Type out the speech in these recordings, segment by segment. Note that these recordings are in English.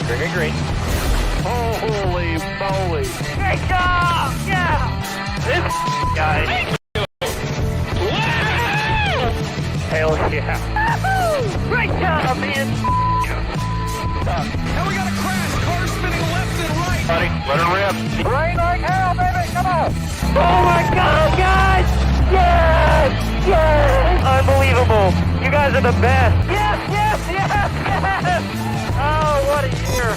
Green. Holy moly. Great job! Yeah! This guy. Hell yeah. Great job, man. Now we got a crash. Car spinning left and right. Buddy, let her rip. Rain like hell, baby. Come on. Oh my God, guys! Yes! Yes! Unbelievable. You guys are the best. Yes, yes, yes, yes! Oh, what a year.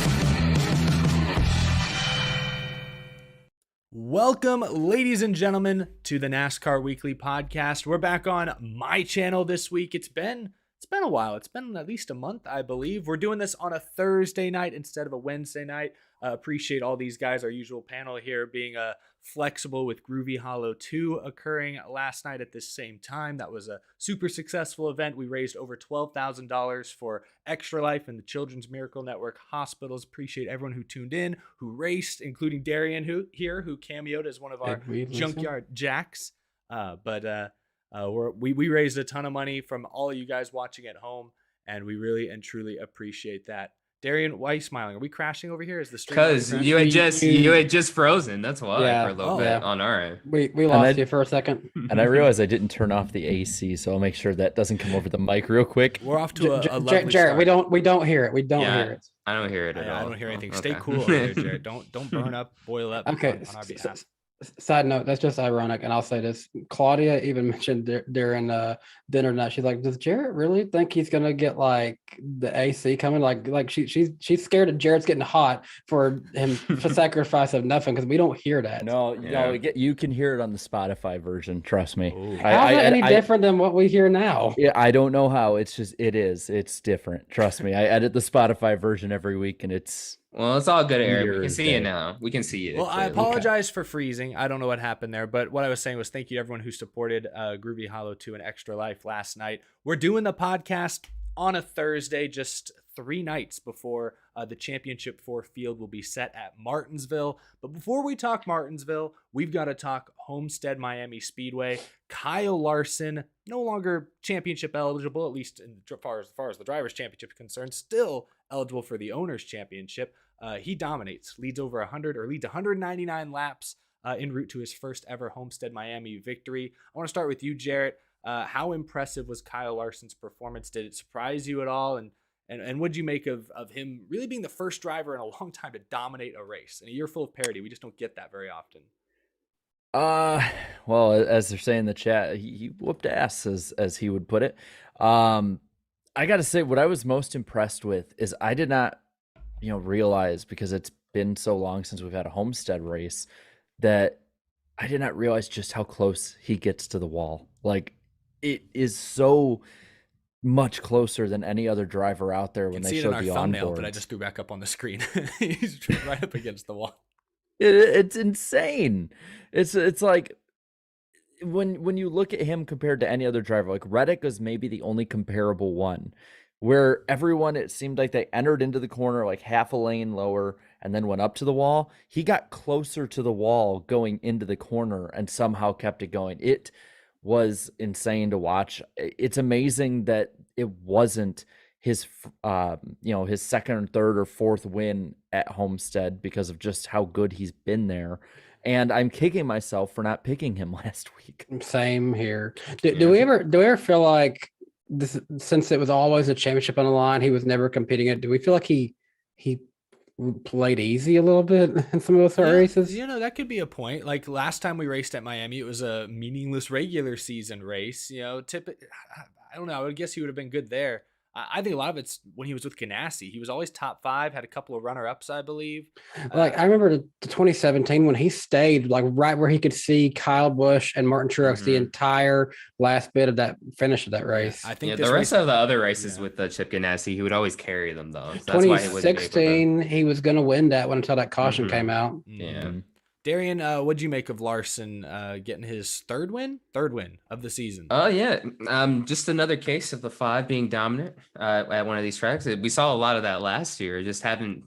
Welcome, ladies and gentlemen, to the NASCAR Weekly Podcast. We're back on my channel this week. It's been a while. It's been at least a month, I believe. We're doing this on a Thursday night instead of a Wednesday night. Appreciate all these guys, our usual panel here, being flexible with Groovy Hollow 2 occurring last night at this same time. That was a super successful event. We raised over $12,000 for Extra Life and the Children's Miracle Network hospitals. Appreciate everyone who tuned in, who raced, including Darian who cameoed as one of our junkyard jacks. We raised a ton of money from all of you guys watching at home, and we really and truly appreciate that. Darian, why are you smiling? Are we crashing over here? Is the stream? Because you had just frozen. That's why for a little bit on our end. We lost you for a second. And I realized I didn't turn off the AC, so I'll make sure that doesn't come over the mic real quick. We're off to a lovely Jared, start. we don't hear it. We don't hear it. I don't hear it at all. I don't hear anything. Okay. Stay cool over there, Jared. Don't burn up, boil up on our behalf. Side note, that's just ironic, and I'll say this. Claudia even mentioned during dinner tonight, she's like, does Jarrett really think he's gonna get like the AC coming? Like she's scared that Jarrett's getting hot for him to sacrifice of nothing, because we don't hear that. No, you can hear it on the Spotify version. Trust me. How's it any different than what we hear now? Yeah, I don't know how. It's different. Trust me. I edit the Spotify version every week, and it's. Well, it's all good, Eric. We can see it now. We can see it. Well, I apologize for freezing. I don't know what happened there, but what I was saying was thank you to everyone who supported Groovy Hollow 2 and Extra Life last night. We're doing the podcast on a Thursday, just 3 nights before the Championship 4 field will be set at Martinsville. But before we talk Martinsville, we've got to talk Homestead Miami Speedway. Kyle Larson, no longer championship eligible, at least as far as the Drivers' Championship is concerned, still eligible for the Owners' Championship. He dominates, leads 199 laps en route to his first ever Homestead Miami victory. I want to start with you, Jarrett. How impressive was Kyle Larson's performance? Did it surprise you at all? And what did you make of him really being the first driver in a long time to dominate a race? In a year full of parity, we just don't get that very often. Well, as they're saying in the chat, he whooped ass, as he would put it. I got to say, what I was most impressed with is I did not, realize, because it's been so long since we've had a Homestead race, that I did not realize just how close he gets to the wall. Like, it is so much closer than any other driver out there when they showed the thumbnail onboard. That I just threw back up on the screen. He's right up against the wall. It's insane. It's like when you look at him compared to any other driver, like Reddick was maybe the only comparable one, where everyone, it seemed like they entered into the corner like half a lane lower and then went up to the wall. He got closer to the wall going into the corner and somehow kept it going. It was insane to watch. It's amazing that it wasn't his his second or third or fourth win at Homestead because of just how good he's been there. And I'm kicking myself for not picking him last week. Same here. Do we ever feel like this, since it was always a championship on the line, he was never competing it? Do we feel like he played easy a little bit in some of those races? That could be a point. Like last time we raced at Miami, it was a meaningless regular season race. I don't know. I would guess he would have been good there. I think a lot of it's when he was with Ganassi. He was always top 5, had a couple of runner-ups, I believe. I remember the 2017 when he stayed like right where he could see Kyle Busch and Martin Truex the entire last bit of that finish of that race. I think the rest of the other races with Chip Ganassi, he would always carry them though. So that's 2016, he was going to win that one until that caution came out. Yeah. Darian, what'd you make of Larson getting his third win of the season? Oh yeah, just another case of the 5 being dominant at one of these tracks. We saw a lot of that last year.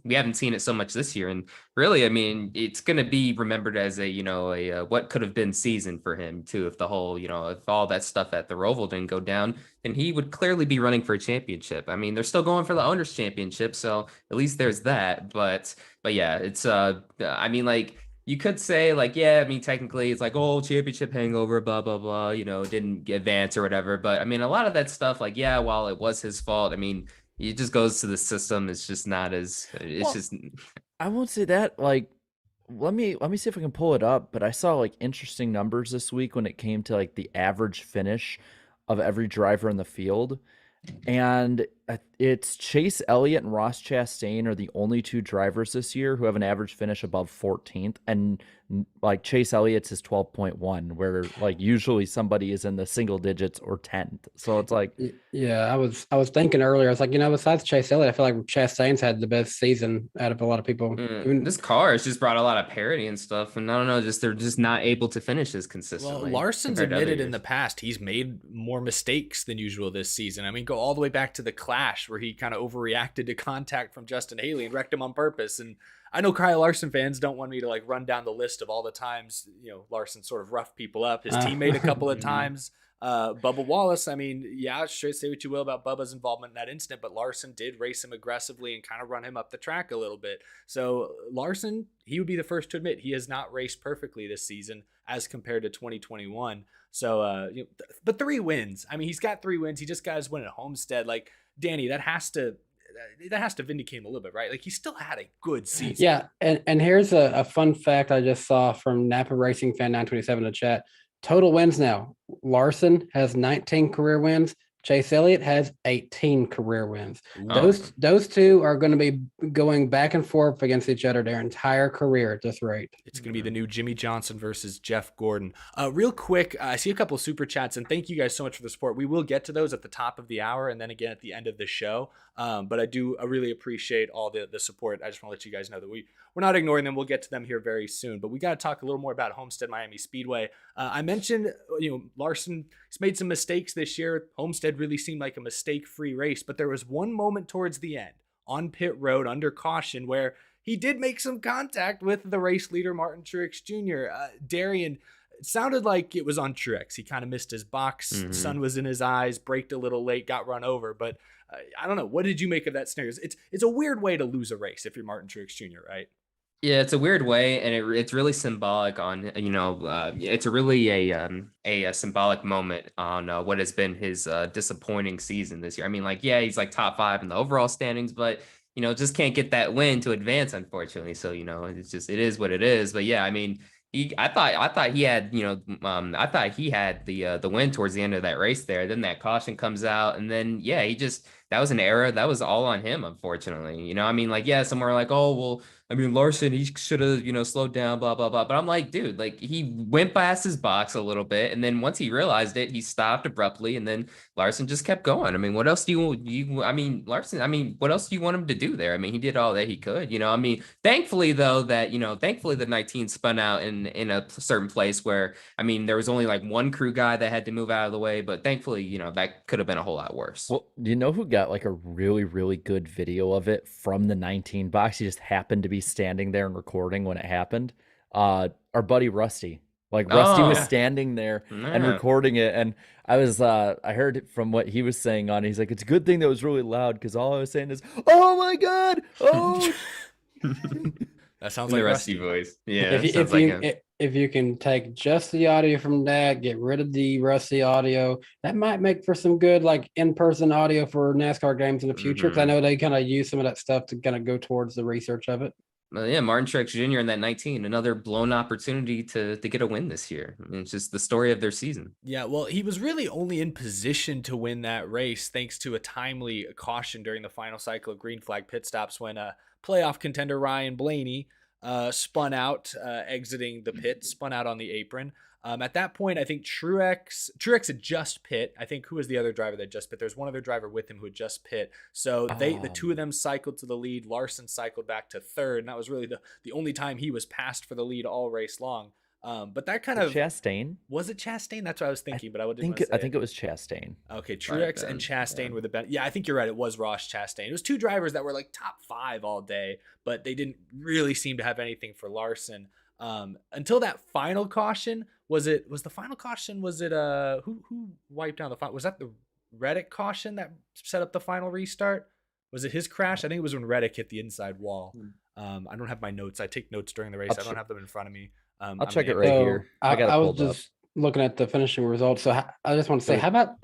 We haven't seen it so much this year. And really, I mean, it's going to be remembered as a what could have been season for him too. If the whole, if all that stuff at the Roval didn't go down, then he would clearly be running for a championship. I mean, they're still going for the owners' championship, so at least there's that. But yeah, it's I mean, like. You could say like, yeah, I mean, technically it's like, oh, championship hangover, blah, blah, blah, didn't advance or whatever. But I mean, a lot of that stuff, like, yeah, while it was his fault, I mean, it just goes to the system. It's just not just. I won't say that. Like, let me see if I can pull it up. But I saw like interesting numbers this week when it came to like the average finish of every driver in the field. And it's Chase Elliott and Ross Chastain are the only 2 drivers this year who have an average finish above 14th. And like Chase Elliott's is 12.1, where like usually somebody is in the single digits or 10th. So it's like, yeah, I was thinking earlier, I was like, besides Chase Elliott, I feel like Chastain's had the best season out of a lot of people. This car has just brought a lot of parity and stuff. And I don't know, they're just not able to finish as consistently. Well, Larson's admitted in the past he's made more mistakes than usual this season. I mean, go all the way back to the Clash where he kind of overreacted to contact from Justin Haley and wrecked him on purpose. And I know Kyle Larson fans don't want me to like run down the list of all the times, Larson sort of roughed people up. His teammate a couple of times. Bubba Wallace, I mean, yeah, sure, say what you will about Bubba's involvement in that incident, but Larson did race him aggressively and kind of run him up the track a little bit. So Larson, he would be the first to admit he has not raced perfectly this season as compared to 2021. So, but 3 wins. I mean, he's got 3 wins. He just got his win at Homestead. Like, Danny, that has to vindicate him a little bit, right? Like, he still had a good season. Yeah, and here's a fun fact I just saw from Napa Racing Fan 927 in the chat. Total wins now. Larson has 19 career wins. Chase Elliott has 18 career wins. Those 2 are going to be going back and forth against each other their entire career at this rate. It's going to be the new Jimmy Johnson versus Jeff Gordon. Real quick, I see a couple of super chats, and thank you guys so much for the support. We will get to those at the top of the hour and then again at the end of the show. But I really appreciate all the support. I just want to let you guys know that we're not ignoring them. We'll get to them here very soon. But we got to talk a little more about Homestead Miami Speedway. I mentioned, Larson has made some mistakes this year. Homestead really seemed like a mistake-free race, but there was one moment towards the end on pit road under caution where he did make some contact with the race leader, Martin Truex Jr. Darian, it sounded like it was on Truex. He kind of missed his box. Mm-hmm. Sun was in his eyes, braked a little late, got run over. But I don't know. What did you make of that scenario? It's a weird way to lose a race if you're Martin Truex Jr., right? Yeah, it's a weird way, and it's really symbolic on, it's really a symbolic moment on what has been his disappointing season this year. I mean, like, yeah, he's like top 5 in the overall standings, but, just can't get that win to advance, unfortunately. So, it is what it is. But yeah, I mean, I thought he had, I thought he had the win towards the end of that race there. Then that caution comes out, and then, yeah, that was an error. That was all on him, unfortunately. I mean, like, yeah, somewhere like, oh, well, I mean, Larson, he should have, slowed down, blah, blah, blah. But I'm like, dude, like, he went past his box a little bit. And then once he realized it, he stopped abruptly. And then Larson just kept going. I mean, what else do Larson, what else do you want him to do there? I mean, he did all that he could, I mean, thankfully, though, thankfully the 19 spun out in a certain place where, I mean, there was only like one crew guy that had to move out of the way. But thankfully, that could have been a whole lot worse. Well, you know who got like a really, really good video of it from the 19 box? He just happened to be standing there and recording when it happened. Our buddy Rusty. Like, Rusty was standing there and recording it, and I heard it from what he was saying on it. He's like, it's a good thing that was really loud, because all I was saying is, oh my god, oh. That sounds like Rusty voice. Yeah, if you can take just the audio from that, get rid of the Rusty audio, that might make for some good like in-person audio for NASCAR games in the future, because I know they kind of use some of that stuff to kind of go towards the research of it. Yeah, Martin Truex Jr. in that 19, another blown opportunity to get a win this year. I mean, it's just the story of their season. Yeah, well, he was really only in position to win that race thanks to a timely caution during the final cycle of green flag pit stops when playoff contender Ryan Blaney spun out, exiting the pit, spun out on the apron. At that point, I think Truex had just pit. I think who was the other driver that just pit? There's one other driver with him who had just pit. So the two of them cycled to the lead. Larson cycled back to third, and that was really the only time he was passed for the lead all race long. But that kind of Chastain. Was it Chastain? That's what I was thinking, but I didn't think want to say I think it was Chastain. Okay, Truex and Chastain were the best. Yeah, I think you're right. It was Ross Chastain. It was two drivers that were like top 5 all day, but they didn't really seem to have anything for Larson until that final caution. Was the final caution? Was it who wiped down the final? Was that the Reddick caution that set up the final restart? Was it his crash? I think it was when Reddick hit the inside wall. I don't have my notes. I take notes during the race. I don't have them in front of me. I'll check it right here. I was just looking at the finishing results. So I just want to say, how about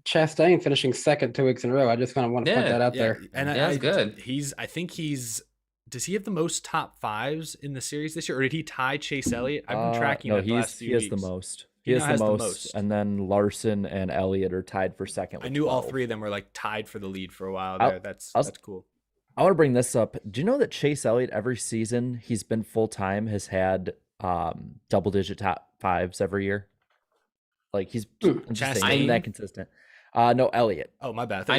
Chastain finishing second 2 weeks in a row? I just kind of want to put that out there. And that's good. I think does he have the most top 5s in the series this year, or did he tie Chase Elliott? I've been tracking the last few weeks. He has the most. He has the most, and then Larson and Elliott are tied for second. I knew 12. all 3 of them were like tied for the lead for a while there. That's cool. I want to bring this up. Do you know that Chase Elliott every season he's been full time has had double-digit top 5s every year? Like he's just saying, that consistent. No, Elliott. Oh, my bad.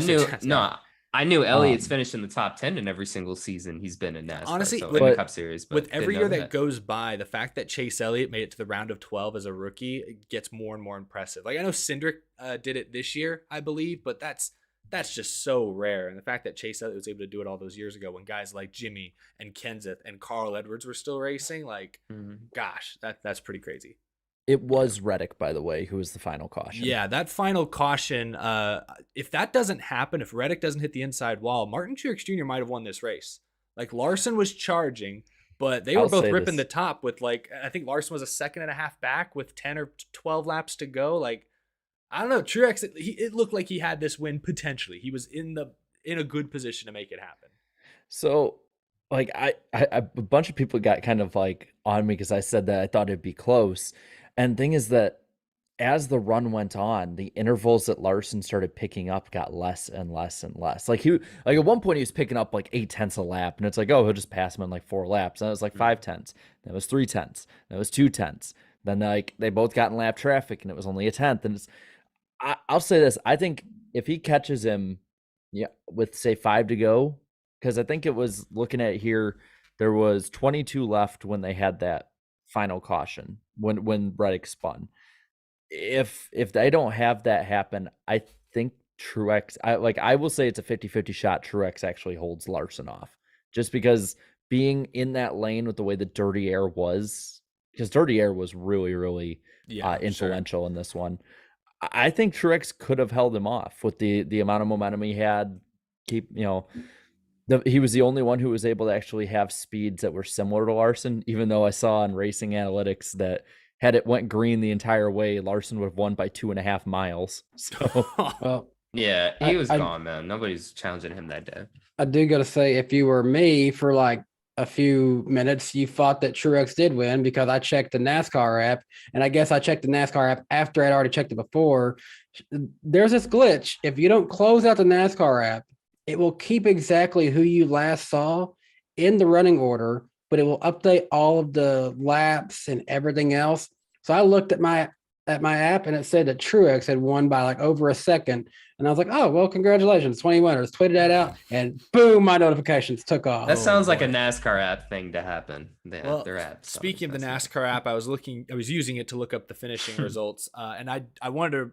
I knew Elliott's finished in the top 10 in every single season he's been in NASCAR. Honestly, in the Cup Series. But with every year that goes by, the fact that Chase Elliott made it to the round of 12 as a rookie, it gets more and more impressive. Like I know Cindric did it this year, I believe, but that's just so rare. And the fact that Chase Elliott was able to do it all those years ago when guys like Jimmy and Kenseth and Carl Edwards were still racing, like, gosh, that's pretty crazy. It was Reddick, by the way, who was the final caution. Yeah, that final caution, if that doesn't happen, if Reddick doesn't hit the inside wall, Martin Truex Jr. might have won this race. Like Larson was charging, but they were both ripping the top with I think Larson was a second and a half back with 10 or 12 laps to go. Like, I don't know, Truex, it looked like he had this win potentially. He was in a good position to make it happen. So, like, I a bunch of people got kind of like on me because I said that I thought it'd be close. And thing is that as the run went on, the intervals that Larson started picking up got less and less and less. Like at one point he was picking up like 8/10 a lap, and it's like, oh, he'll just pass him in like 4 laps. And it was like 5/10. That was 3/10. That was 2/10. Then like they both got in lap traffic, and it was only a 10th. And I'll say this: I think if he catches him, with say 5 to go, because I think it was looking at here, there was 22 left when they had that final caution when Reddick spun. If they don't have that happen, I think Truex, I will say it's a 50-50 shot Truex actually holds Larson off, just because being in that lane with the way the dirty air was, because dirty air was really, really influential in this one. I think Truex could have held him off with the amount of momentum he had. He was the only one who was able to actually have speeds that were similar to Larson, even though I saw on Racing Analytics that had it went green the entire way, Larson would have won by 2.5 miles. So, well, yeah, he was gone, man. Nobody's challenging him that day. I do got to say, if you were me for like a few minutes, you thought that Truex did win because I checked the NASCAR app, and I guess I checked the NASCAR app after I'd already checked it before. There's this glitch. If you don't close out the NASCAR app, it will keep exactly who you last saw in the running order, but it will update all of the laps and everything else. So I looked at my app and it said that Truex had won by like over a second. And I was like, oh, well, congratulations, 20 winners. Tweeted that out and boom, my notifications took off. That sounds like a NASCAR app thing to happen. Their app. Speaking of the NASCAR app, I was using it to look up the finishing results. And I wanted to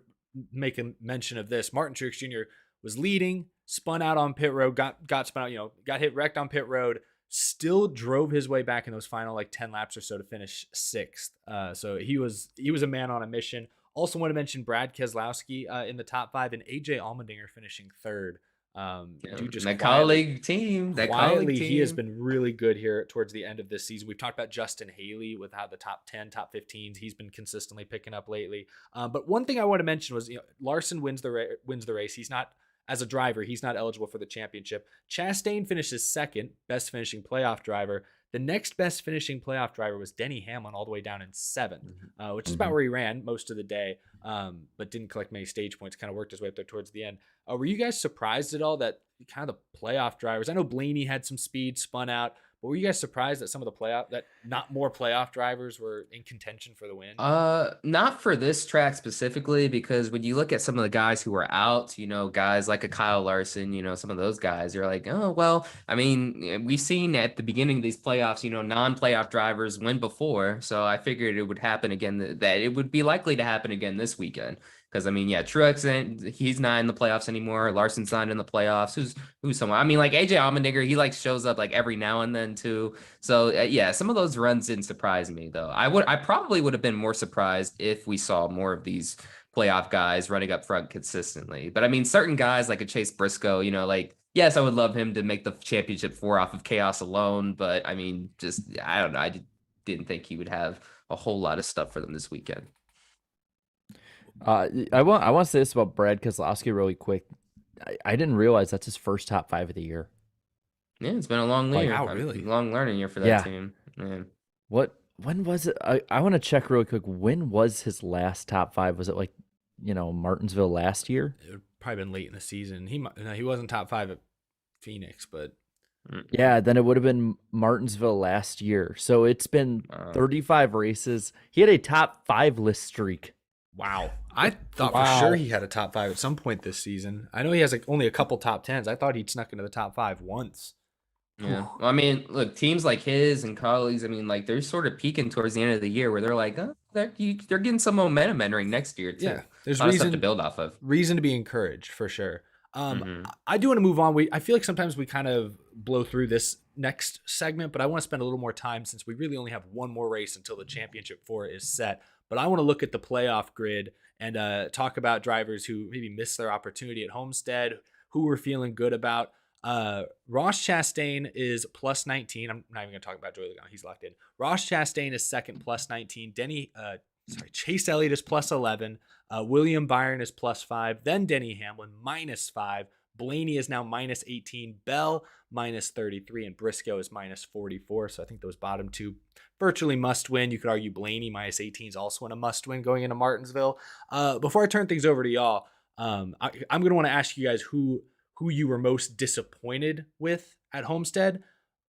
make a mention of this. Martin Truex Jr. was leading, spun out on pit road, got spun out, got wrecked on pit road, still drove his way back in those final like 10 laps or so to finish 6th. So he was a man on a mission. Also want to mention Brad Keselowski in the top 5 and AJ Allmendinger finishing 3rd. That colleague team. He has been really good here towards the end of this season. We've talked about Justin Haley with how the top 10, top 15s he's been consistently picking up lately. But one thing I want to mention was Larson wins the race. He's not, as a driver, he's not eligible for the championship. Chastain finishes 2nd, best finishing playoff driver. The next best finishing playoff driver was Denny Hamlin, all the way down in 7th, which is about where he ran most of the day, but didn't collect many stage points, kind of worked his way up there towards the end. Were you guys surprised at all that kind of the playoff drivers, I know Blaney had some speed, spun out, But were you guys surprised that some of the not more playoff drivers were in contention for the win? Not for this track specifically, because when you look at some of the guys who were out, guys like a Kyle Larson, some of those guys, you're like, oh, well, I mean, we've seen at the beginning of these playoffs, non-playoff drivers win before. So I figured it would happen again, that it would be likely to happen again this weekend. Because I mean, yeah, Truex, he's not in the playoffs anymore. Larson's not in the playoffs. Who's someone? I mean, like AJ Allmendinger, he like shows up like every now and then too. So yeah, some of those runs didn't surprise me though. I probably would have been more surprised if we saw more of these playoff guys running up front consistently. But I mean, certain guys like a Chase Briscoe, like yes, I would love him to make the championship 4 off of chaos alone. But I mean, I don't know. I didn't think he would have a whole lot of stuff for them this weekend. I want to say this about Brad Keselowski really quick. I didn't realize that's his first top 5 of the year. Yeah, it's been a long year. Wow, really? Long learning year for that team. Man. When was it? I want to check really quick. When was his last top 5? Was it like, Martinsville last year? It would probably been late in the season. He wasn't top 5 at Phoenix, but yeah, then it would have been Martinsville last year. So it's been 35 races. He had a top 5 list streak. Wow. I thought for sure he had a top 5 at some point this season. I know he has like only a couple top 10s. I thought he'd snuck into the top 5 once. Yeah. Well, I mean, look, teams like his and colleagues, I mean, like they're sort of peaking towards the end of the year where they're like, oh, they're getting some momentum entering next year too. Yeah, there's reason to build off of. Reason to be encouraged for sure. I do want to move on. I feel like sometimes we kind of blow through this next segment, but I want to spend a little more time since we really only have one more race until the championship 4 is set. But I want to look at the playoff grid and talk about drivers who maybe missed their opportunity at Homestead, who we're feeling good about. Ross Chastain is plus 19. I'm not even going to talk about Joey Logano. He's locked in. Ross Chastain is second, plus 19. Chase Elliott is plus 11. William Byron is plus 5. Then Denny Hamlin, minus 5. Blaney is now minus 18. Bell, minus 33. And Briscoe is minus 44. So I think those bottom two virtually must win. You could argue Blaney minus 18 is also in a must win going into Martinsville. Before I turn things over to y'all, I'm going to want to ask you guys who you were most disappointed with at Homestead.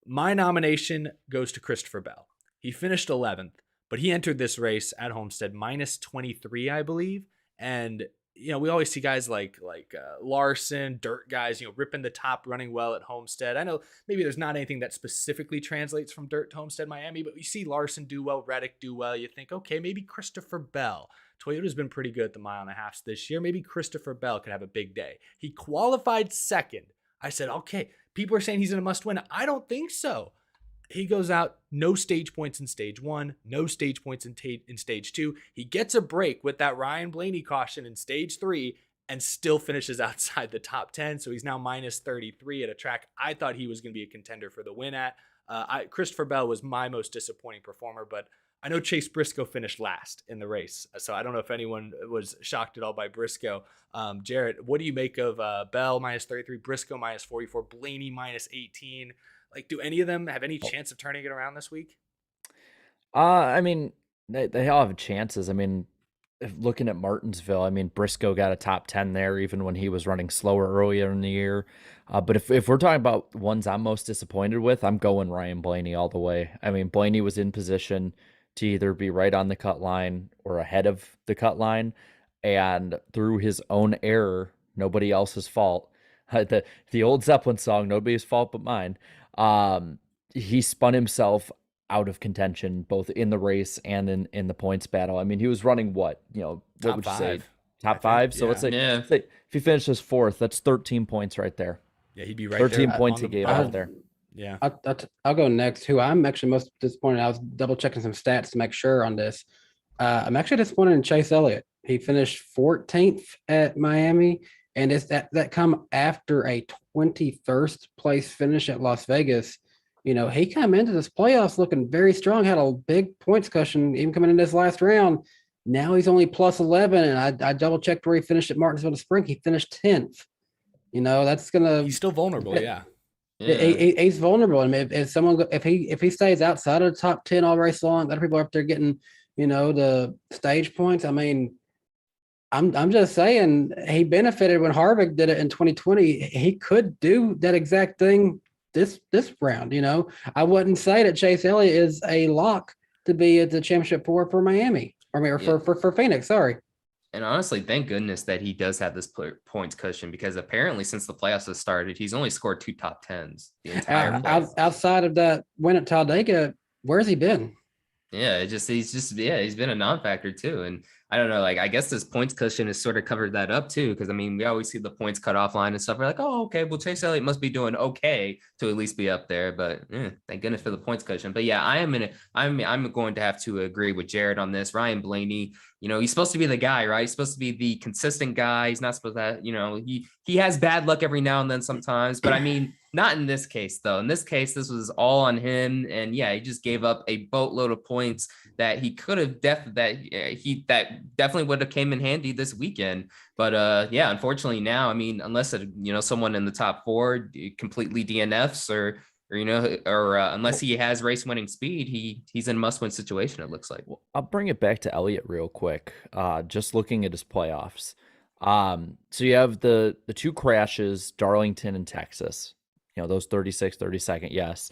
My nomination goes to Christopher Bell. He finished 11th, but he entered this race at Homestead minus 23, I believe. And, we always see guys like Larson, dirt guys, ripping the top, running well at Homestead. I know maybe there's not anything that specifically translates from dirt to Homestead Miami, but you see Larson do well, Reddick do well. You think, okay, maybe Christopher Bell. Toyota's been pretty good at the mile and a half this year. Maybe Christopher Bell could have a big day. He qualified second. I said, okay, people are saying he's in a must win. I don't think so. He goes out, no stage points in stage 1, no stage points in stage 2. He gets a break with that Ryan Blaney caution in stage 3 and still finishes outside the top 10. So he's now minus 33 at a track I thought he was going to be a contender for the win at. Christopher Bell was my most disappointing performer, but I know Chase Briscoe finished last in the race. So I don't know if anyone was shocked at all by Briscoe. Jarrett, what do you make of Bell minus 33, Briscoe minus 44, Blaney minus 18? Like, do any of them have any chance of turning it around this week? I mean, they all have chances. I mean, looking at Martinsville, I mean, Briscoe got a top 10 there, even when he was running slower earlier in the year. But if we're talking about ones I'm most disappointed with, I'm going Ryan Blaney all the way. I mean, Blaney was in position to either be right on the cut line or ahead of the cut line. And through his own error, nobody else's fault. The old Zeppelin song, nobody's fault but mine. He spun himself out of contention, both in the race and in the points battle. I mean, he was running what would you say? Top 5. So let's say if he finishes 4th, that's 13 points right there. Yeah, he'd be right 13 there points he gave out there. Yeah. I'll go next. Who I'm actually most disappointed. I was double checking some stats to make sure on this. I'm actually disappointed in Chase Elliott. He finished 14th at Miami, and it's that come after a 21st place finish at Las Vegas. He came into this playoffs looking very strong, had a big points cushion, even coming in this last round. Now he's only plus 11, and I double checked where he finished at Martinsville to Spring. He finished 10th. That's gonna. He's still vulnerable, yeah. He's vulnerable. I mean, if he stays outside of the top 10 all race long, other people are up there getting the stage points. I mean, I'm just saying he benefited when Harvick did it in 2020. He could do that exact thing this round. I wouldn't say that Chase Elliott is a lock to be at the championship for Miami. Or for Phoenix. Sorry. And honestly, thank goodness that he does have this points cushion, because apparently since the playoffs have started, he's only scored 2 top 10s the entire outside of that win at Talladega. Where's he been? Yeah, he's been a non-factor too. And I don't know, like, I guess this points cushion has sort of covered that up too. Cause I mean, we always see the points cutoff line and stuff. We're like, oh, okay, well, Chase Elliott must be doing okay to at least be up there. But thank goodness for the points cushion. But yeah, I'm going to have to agree with Jared on this. Ryan Blaney, he's supposed to be the guy, right? He's supposed to be the consistent guy. He's not supposed to, he has bad luck every now and then sometimes, but I mean, not in this case though. In this case, this was all on him. And yeah, he just gave up a boatload of points that he could have definitely would have came in handy this weekend. But yeah, unfortunately now, I mean, unless someone in the top 4 completely DNFs or unless he has race winning speed, he's in a must win situation, it looks like. Well, I'll bring it back to Elliott real quick. Just looking at his playoffs. So you have the 2 crashes, Darlington and Texas, those 36, 32nd. Yes.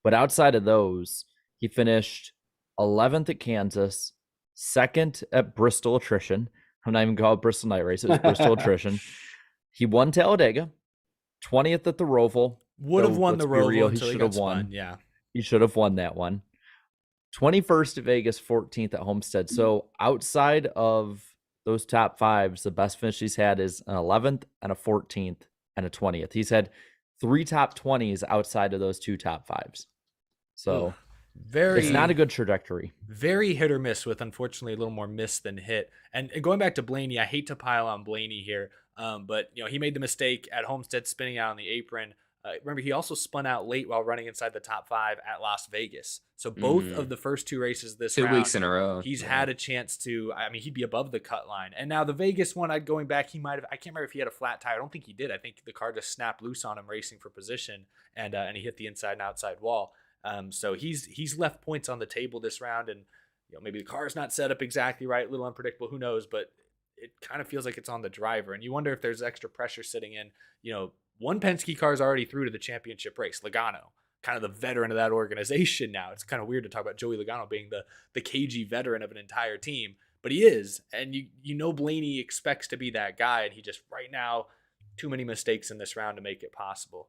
But outside of those, he finished 11th at Kansas, 2nd at Bristol Attrition. I'm not even called it Bristol Night Race. It was Bristol Attrition. He won Talladega, 20th at the Roval. Would have won the Roval. He should have won. Yeah. He should have won that one. 21st at Vegas, 14th at Homestead. So outside of those top 5s, the best finish he's had is an 11th and a 14th and a 20th. He's had 3 top 20s outside of those 2 top 5s. So it's not a good trajectory. Very hit or miss, with unfortunately a little more miss than hit. And going back to Blaney, I hate to pile on Blaney here, but he made the mistake at Homestead spinning out on the apron. Remember, he also spun out late while running inside the top 5 at Las Vegas. So both of the first 2 races this 2 round, weeks in a row, he's had a chance to. I mean, he'd be above the cut line. And now the Vegas one, going back, he might have. I can't remember if he had a flat tire. I don't think he did. I think the car just snapped loose on him racing for position, and he hit the inside and outside wall. So he's left points on the table this round, and maybe the car's not set up exactly right, a little unpredictable. Who knows? But it kind of feels like it's on the driver, and you wonder if there's extra pressure sitting in. One Penske car is already through to the championship race. Logano, kind of the veteran of that organization now. It's kind of weird to talk about Joey Logano being the cagey veteran of an entire team, but he is. And Blaney expects to be that guy, and he just right now, too many mistakes in this round to make it possible.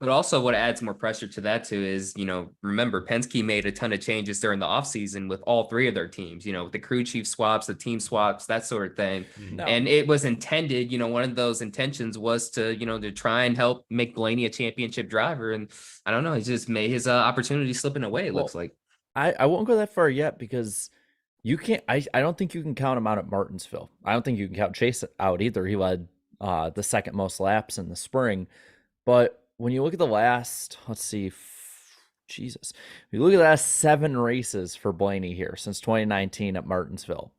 But also what adds more pressure to that too is, remember, Penske made a ton of changes during the offseason with all 3 of their teams, with the crew chief swaps, the team swaps, that sort of thing. No. And it was intended, one of those intentions was to, to try and help make Blaney a championship driver. And I don't know, he just made his opportunity slipping away, it looks like. I won't go that far yet, because you can't, I don't think you can count him out at Martinsville. I don't think you can count Chase out either. He led the second most laps in the spring. But when you look at the last, Jesus, you look at the last 7 races for Blaney here since 2019 at Martinsville,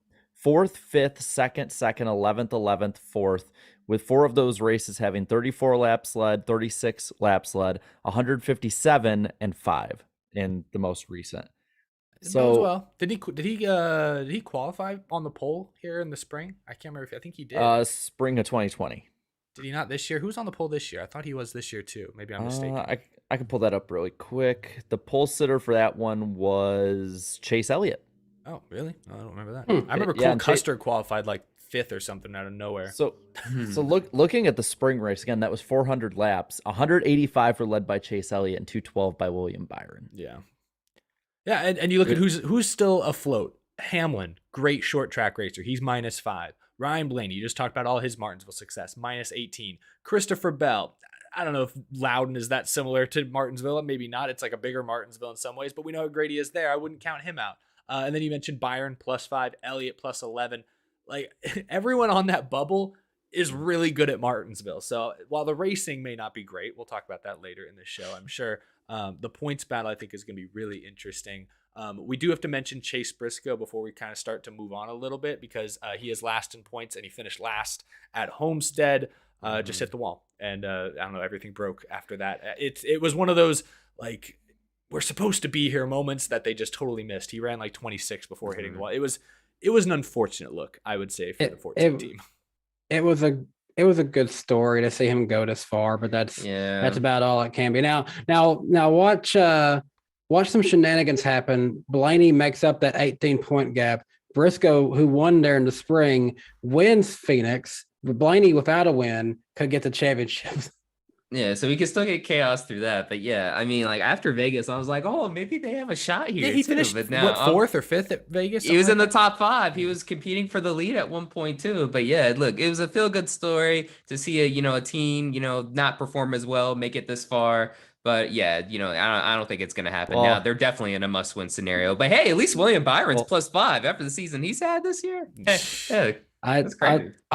4th, 5th, 2nd, 11th, 11th, 4th, with 4 of those races having 34 laps led, 36 laps led, 157 and 5 in the most recent. So well, did he qualify on the pole here in the spring? I can't remember. I think he did. Spring of 2020. Did he not this year? Who's on the pole this year? I thought he was this year too. Maybe I'm mistaken. I can pull that up really quick. The pole sitter for that one was Chase Elliott. Oh, really? I don't remember that. I remember Cole Custer qualified like 5th or something out of nowhere. So looking at the spring race again, that was 400 laps. 185 were led by Chase Elliott and 212 by William Byron. Yeah, and you look at who's still afloat. Hamlin, great short track racer. He's -5. Ryan Blaney, you just talked about all his Martinsville success, -18. Christopher Bell, I don't know if Loudon is that similar to Martinsville. Maybe not. It's like a bigger Martinsville in some ways, but we know how great he is there. I wouldn't count him out. And then you mentioned Byron +5, Elliott +11. Like everyone on that bubble is really good at Martinsville. So while the racing may not be great, we'll talk about that later in the show, I'm sure. The points battle, I think, is going to be really interesting. We do have to mention Chase Briscoe before we kind of start to move on a little bit, because he is last in points, and he finished last at Homestead, just hit the wall. And I don't know, everything broke after that. It was one of those, like, we're supposed to be here moments that they just totally missed. He ran like 26 before hitting the wall. It was an unfortunate look, I would say, for the 14 team. It it was a good story to see him go this far, but that's about all it can be. Now watch some shenanigans happen. Blaney makes up that 18-point gap. Briscoe, who won there in the spring, wins Phoenix. Blaney, without a win, could get the championship. Yeah, so we can still get chaos through that. But yeah, I mean, like after Vegas, I was like, oh, maybe they have a shot here. Yeah, he finished but now, fourth or fifth at Vegas. He was in the top 5. He was competing for the lead at one point too. But yeah, look, it was a feel-good story to see a team not perform as well, make it this far. But yeah, I don't think it's gonna happen now. They're definitely in a must-win scenario. But hey, at least William Byron's +5 after the season he's had this year. Yeah. I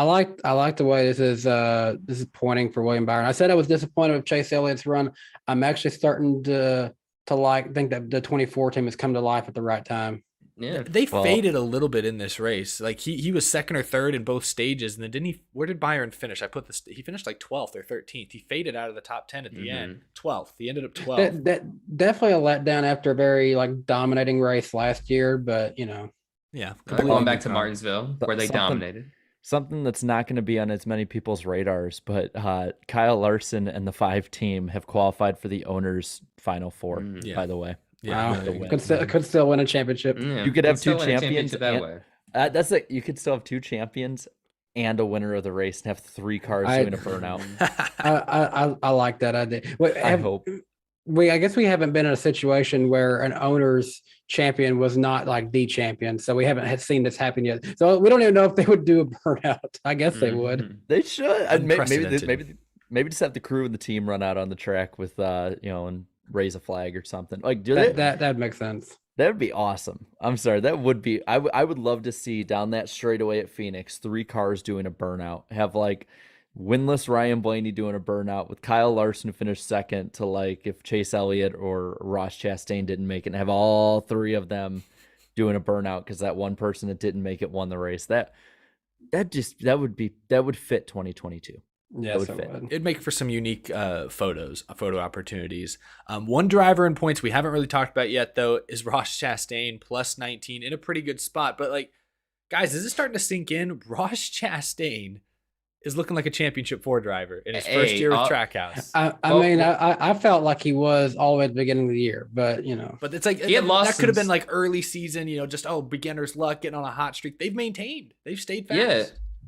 like the way this is pointing for William Byron. I said I was disappointed with Chase Elliott's run. I'm actually starting to think that the 24 team has come to life at the right time. Yeah, they faded a little bit in this race. Like he was second or third in both stages, and then where did Byron finish? He finished like 12th or 13th. He faded out of the top 10 at the end. 12th. He ended up 12th. That definitely a letdown after a very dominating race last year, but Yeah, going back to Martinsville where they dominated. Something that's not going to be on as many people's radars, but Kyle Larson and the 5 team have qualified for the owners' Final Four. By the way, wow, could still win a championship. You could have 2 champions that way. You could still have 2 champions and a winner of the race and have 3 cars doing a burnout. I like that idea. I hope. I guess we haven't been in a situation where an owner's champion was not like the champion, so we haven't seen this happen yet. So we don't even know if they would do a burnout. I guess they would. They should. Maybe just have the crew and the team run out on the track with and raise a flag or something. Like that makes sense. That would be awesome. I'm sorry, that would be. I would love to see down that straightaway at Phoenix 3 cars doing a burnout. Have winless Ryan Blaney doing a burnout with Kyle Larson finish second to if Chase Elliott or Ross Chastain didn't make it, and have all 3 of them doing a burnout because that one person that didn't make it won the race. That would fit 2022. Yes, it would fit. It'd make for some unique photo opportunities. One driver in points we haven't really talked about yet though is Ross Chastain +19 in a pretty good spot. But guys, is this starting to sink in? Ross Chastain is looking like a championship 4 driver in his first year with Trackhouse. I felt like he was all the way at the beginning of the year, but But it's that could have been early season, just beginner's luck, getting on a hot streak. They've stayed fast. Yeah.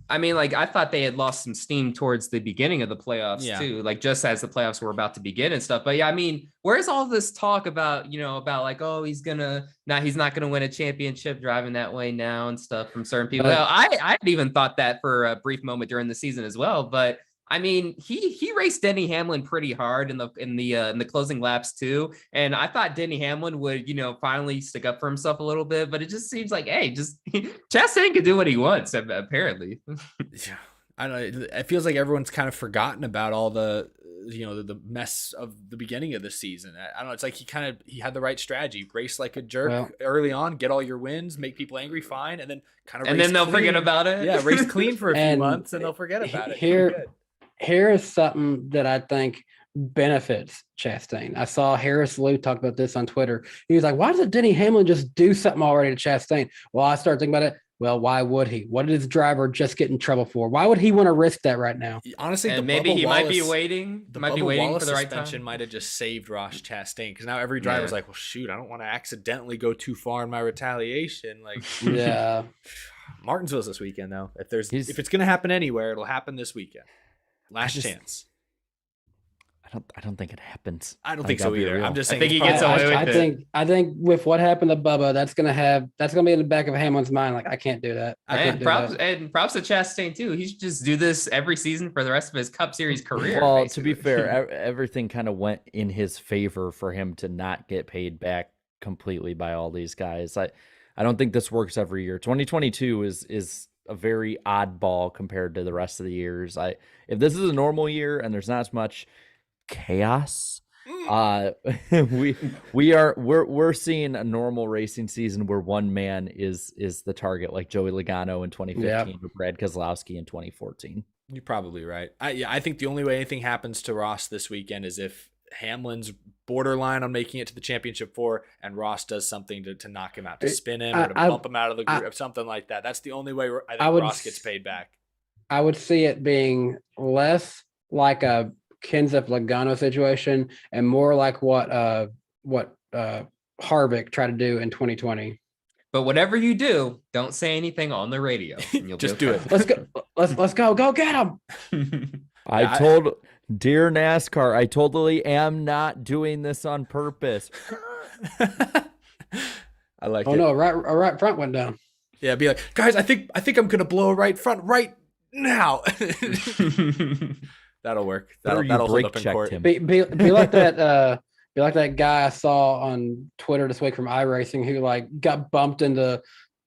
I mean, I thought they had lost some steam towards the beginning of the playoffs too, just as the playoffs were about to begin and stuff. But yeah, I mean, where's all this talk about, oh, he's not gonna win a championship driving that way now and stuff from certain people. Well, I even thought that for a brief moment during the season as well. But I mean, he raced Denny Hamlin pretty hard in the closing laps too, and I thought Denny Hamlin would finally stick up for himself a little bit, but it just seems like Chastain can do what he wants apparently. Yeah, I don't know. It feels like everyone's kind of forgotten about all the the mess of the beginning of the season. I don't know. It's like he had the right strategy: race like a jerk early on, get all your wins, make people angry, fine, and then then they'll forget about it. Yeah, race clean for a few months, and they'll forget about it. Here is something that I think benefits Chastain. I saw Harris Lou talk about this on Twitter. He was like, why doesn't Denny Hamlin just do something already to Chastain? Well, I started thinking about it. Well, why would he? What did his driver just get in trouble for? Why would he want to risk that right now? Honestly, and maybe he might be waiting. Might be waiting for the right time. Might have just saved Ross Chastain because now every driver's like, well, shoot, I don't want to accidentally go too far in my retaliation. Yeah. Martinsville's this weekend though. If it's gonna happen anywhere, it'll happen this weekend. Last chance. I don't think it happens. I don't think so either. I'm just saying. I think he gets away with it. I think with what happened to Bubba, that's gonna be in the back of Hamlin's mind. I can't do that. And props to Chastain too. He should just do this every season for the rest of his Cup Series career. Well, basically. To be fair, everything kind of went in his favor for him to not get paid back completely by all these guys. I don't think this works every year. 2022 is a very oddball compared to the rest of the years. If this is a normal year and there's not as much chaos, we're seeing a normal racing season where one man is the target, like Joey Logano in 2015 or Brad Keselowski in 2014. You're probably right. I think the only way anything happens to Ross this weekend is if Hamlin's borderline on making it to the championship 4 and Ross does something to knock him out, to spin him or to bump him out of the group, something like that. That's the only way I think Ross gets paid back. I would see it being less like a Kenseth Logano situation and more like what Harvick tried to do in 2020. But whatever you do, don't say anything on the radio. And you'll Just be do okay. it. Let's go get him. I told dear NASCAR, I totally am not doing this on purpose. I like Oh it. no, right front went down. Yeah, be like, guys, I think I'm gonna blow a right front right now. That'll work. Better you That'll hold brake up in checked court. him. Be like that. Be like that guy I saw on Twitter this week from iRacing who like got bumped into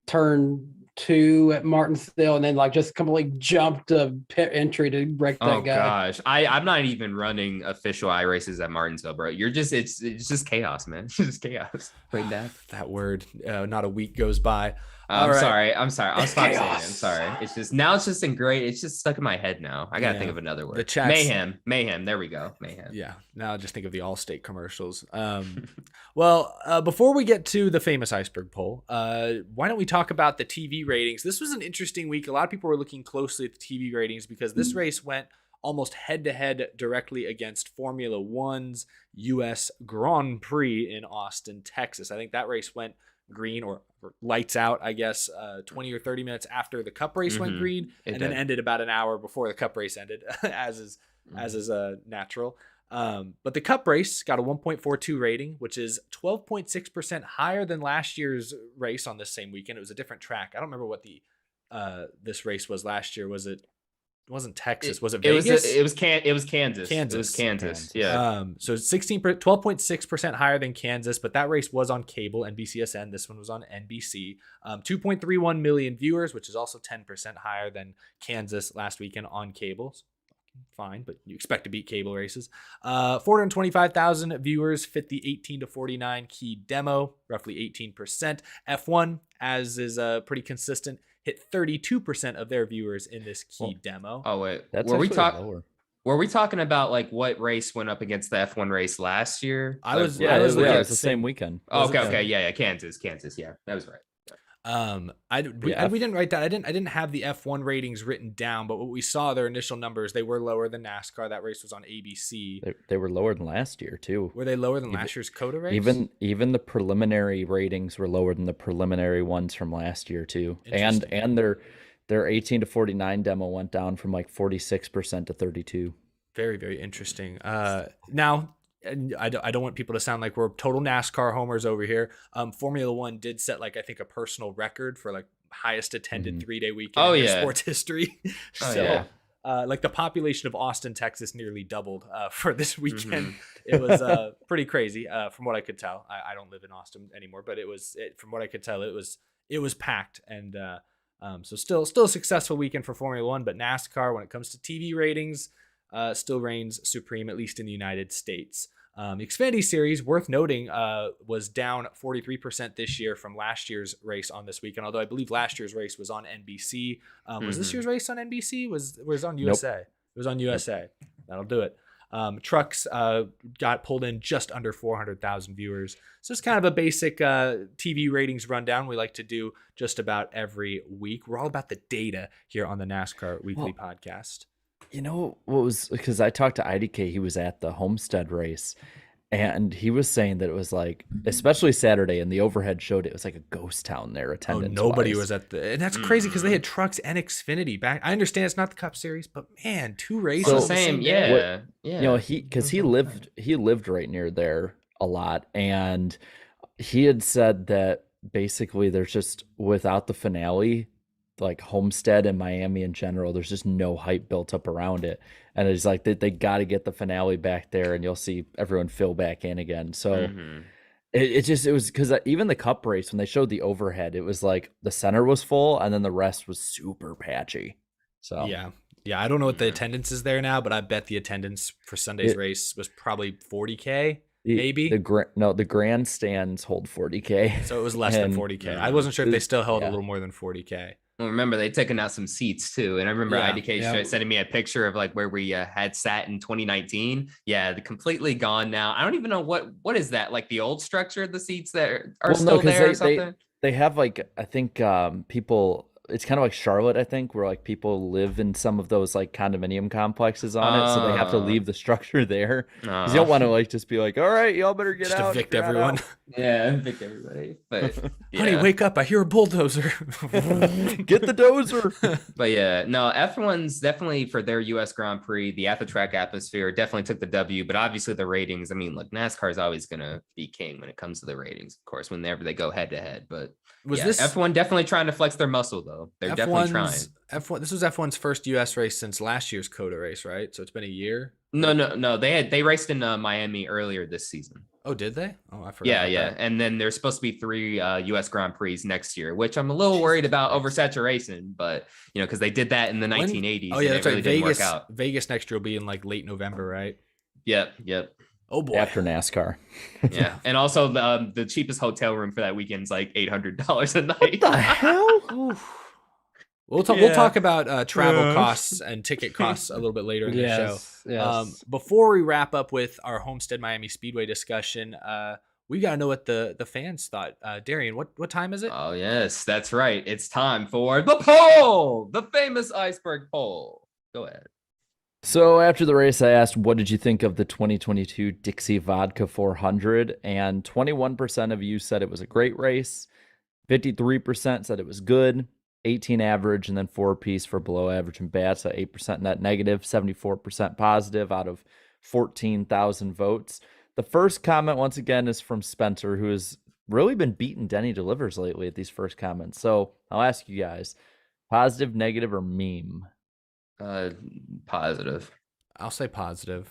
turn 2 at Martinsville and then like just completely jumped the pit entry to wreck that Oh guy. gosh, I'm not even running official iRaces at Martinsville, bro. You're just it's just chaos, man. It's just chaos. Right now. That word, not a week goes by. I'm All right. sorry. I'll stop saying it. I'm Chaos. sorry. It's just now it's just ingrained. It's just stuck in my head now. I gotta Yeah. think of another word. The chat's- Mayhem. There we go. Mayhem. Yeah, now just think of the Allstate commercials. Well, before we get to the famous iceberg poll, why don't we talk about the TV ratings? This was an interesting week. A lot of people were looking closely at the TV ratings because this race went almost head-to-head directly against Formula One's U.S. Grand Prix in Austin, Texas. I think that race went green or lights out, I guess, 20 or 30 minutes after the Cup race went green, It and then did. ended about an hour before the Cup race ended, as is natural. But the Cup race got a 1.42 rating, which is 12.6% higher than last year's race on this same weekend. It was a different track. I don't remember what the this race was last year. Was it? It wasn't Texas. Was it Vegas? It was Kansas. Kansas. It was Kansas. Yeah. So 12.6% higher than Kansas, but that race was on cable, NBCSN. This one was on NBC. 2.31 million viewers, which is also 10% higher than Kansas last weekend on cable. Fine, but you expect to beat cable races. 425,000 viewers fit the 18 to 49 key demo, roughly 18%. F1, as is pretty consistent, hit 32% of their viewers in this key demo. Oh wait, That's were we actually lower. Were we talking about like what race went up against the F1 race last year? I was Yeah, looking it at was the same weekend. Oh, was it okay, yeah, Kansas, yeah, that was right. We didn't write that. I didn't have the F1 ratings written down, but what we saw, their initial numbers, they were lower than NASCAR. That race was on ABC. They were lower than last year too. Were they lower than last year's COTA race? Even the preliminary ratings were lower than the preliminary ones from last year too. And their 18 to 49 demo went down from like 46% to 32. Very, very interesting. Now, and I don't want people to sound like we're total NASCAR homers over here. Formula One did set like I think a personal record for like highest attended 3-day weekend in sports history. Like the population of Austin, Texas, nearly doubled for this weekend. It was pretty crazy from what I could tell. I don't live in Austin anymore, but from what I could tell, it was packed and so still a successful weekend for Formula One. But NASCAR, when it comes to TV ratings, still reigns supreme, at least in the United States. The Xfinity Series, worth noting, was down 43% this year from last year's race on this weekend. Although I believe last year's race was on NBC. Was this year's race on NBC? Was on USA? Nope. It was on USA. That'll do it. Trucks got pulled in just under 400,000 viewers. So it's kind of a basic TV ratings rundown we like to do just about every week. We're all about the data here on the NASCAR Weekly Podcast. You know what was, because I talked to IDK, he was at the Homestead race, and he was saying that it was like, especially Saturday, and the overhead showed it was like a ghost town there. Attendance. Nobody was at and that's crazy because they had trucks and Xfinity back. I understand it's not the Cup Series, but man, 2 races. So, the same yeah. day. You know, he lived right near there a lot, and he had said that basically there's just, without the finale, like Homestead and Miami in general, there's just no hype built up around it. And it's like they got to get the finale back there and you'll see everyone fill back in again. So it was because even the Cup race, when they showed the overhead, it was like the center was full and then the rest was super patchy. So yeah. I don't know what the attendance is there now, but I bet the attendance for Sunday's race was probably 40K. Maybe the grandstands hold 40K. So it was less than 40K. I wasn't sure if they still held a little more than 40K. Well, remember they taken out some seats too, and I remember IDK sending me a picture of like where we had sat in 2019. Yeah, they're completely gone now. I don't even know what is that, like the old structure of the seats that are still there or something. They have like, I think people it's kind of like Charlotte, I think, where like people live in some of those like condominium complexes on it, so they have to leave the structure there. Because you don't want to like just be like, all right, y'all better get Just out. evict you're not everyone. out." Yeah, evict everybody. But Honey, yeah. wake up! I hear a bulldozer. Get the dozer. But yeah, no, F1's definitely for their US Grand Prix, the at the track atmosphere definitely took the W, but obviously the ratings, I mean, look, NASCAR is always going to be king when it comes to the ratings, of course, whenever they go head to head. But Was yeah, this F1 definitely trying to flex their muscle, though. They're definitely trying. F1. This was F1's first US race since last year's COTA race, right? So it's been a year. No. They raced in Miami earlier this season. Oh, did they? Oh, I forgot. Yeah, about yeah. that. And then there's supposed to be 3 US Grand Prix next year, which I'm a little worried about oversaturation, but because they did that in the 1980s. Oh yeah, that's and right. it really didn't Vegas. work out. Vegas next year will be in like late November, right? Yep. Oh boy. After NASCAR. Yeah, and also the cheapest hotel room for that weekend is like $800 a night. What the hell? We'll talk about travel costs and ticket costs a little bit later in the show. Yes. Before we wrap up with our Homestead Miami Speedway discussion, we got to know what the fans thought. Darian, what time is it? Oh yes, that's right. It's time for the poll, the famous iceberg poll. Go ahead. So after the race, I asked, what did you think of the 2022 Dixie Vodka 400? And 21% of you said it was a great race. 53% said it was good. 18 average, and then 4 apiece for below average and bad. So 8% net negative, 74% positive out of 14,000 votes. The first comment, once again, is from Spencer, who has really been beating Denny Delivers lately at these first comments. So I'll ask you guys, positive, negative, or meme? Positive. I'll say positive.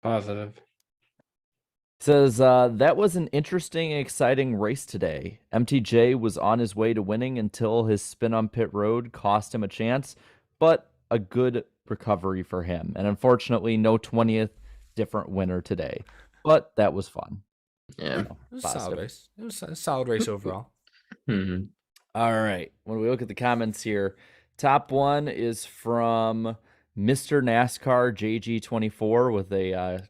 Positive. Says, that was an interesting and exciting race today. MTJ was on his way to winning until his spin on pit road cost him a chance, but a good recovery for him. And unfortunately, no 20th different winner today. But that was fun. Yeah. It was a solid race. It was a solid race overall. Mm-hmm. All right. When we look at the comments here, top one is from Mr. NASCAR JG24 with a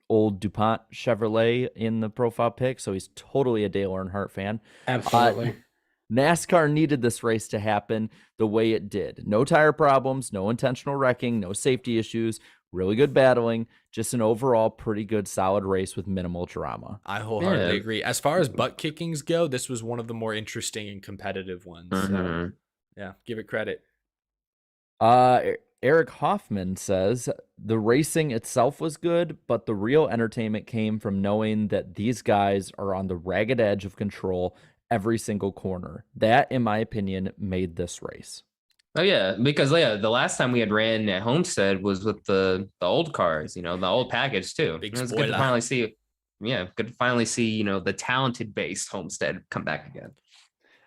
old DuPont Chevrolet in the profile pic. So he's totally a Dale Earnhardt fan. Absolutely. NASCAR needed this race to happen the way it did. No tire problems, no intentional wrecking, no safety issues, really good battling, just an overall pretty good solid race with minimal drama. I wholeheartedly agree. As far as butt kickings go, this was one of the more interesting and competitive ones. So, yeah, give it credit. Eric Hoffman says, the racing itself was good, but the real entertainment came from knowing that these guys are on the ragged edge of control every single corner. That, in my opinion, made this race. Oh yeah, because the last time we had ran at Homestead was with the old cars, the old package too. Big It was good spoiler. to finally see. Yeah, good to finally see, the talented based Homestead come back again.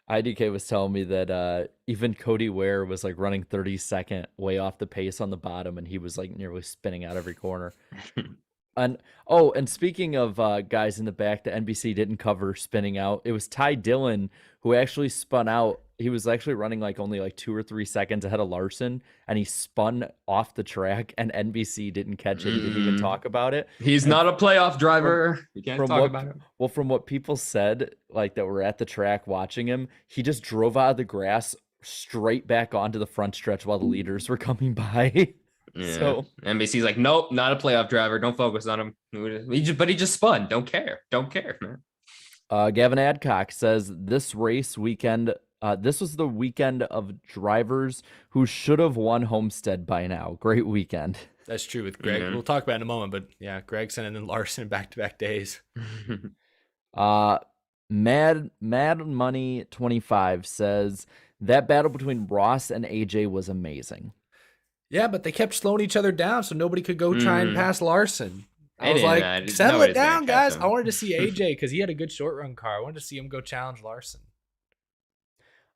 IDK was telling me that even Cody Ware was like running 32nd way off the pace on the bottom, and he was like nearly spinning out every corner. And speaking of guys in the back, the NBC didn't cover spinning out. It was Ty Dillon who actually spun out. He was actually running like only like 2 or 3 seconds ahead of Larson, and he spun off the track, and NBC didn't catch it. He didn't even talk about it. He's not a playoff driver. You can't talk about him. Well, from what people said, like that were at the track watching him, he just drove out of the grass straight back onto the front stretch while the leaders were coming by. Yeah. So NBC's like, nope, not a playoff driver. Don't focus on him. He just spun. Don't care, man. Gavin Adcock says this race weekend, this was the weekend of drivers who should have won Homestead by now. Great weekend. That's true with Greg. Mhm. We'll talk about it in a moment, but yeah, Gregson and then Larson back-to-back days. Mad Money 25 says that battle between Ross and AJ was amazing. Yeah, but they kept slowing each other down so nobody could go try and pass Larson. I was like, settle it nobody's gonna down, catch guys. him. I wanted to see AJ because he had a good short run car. I wanted to see him go challenge Larson.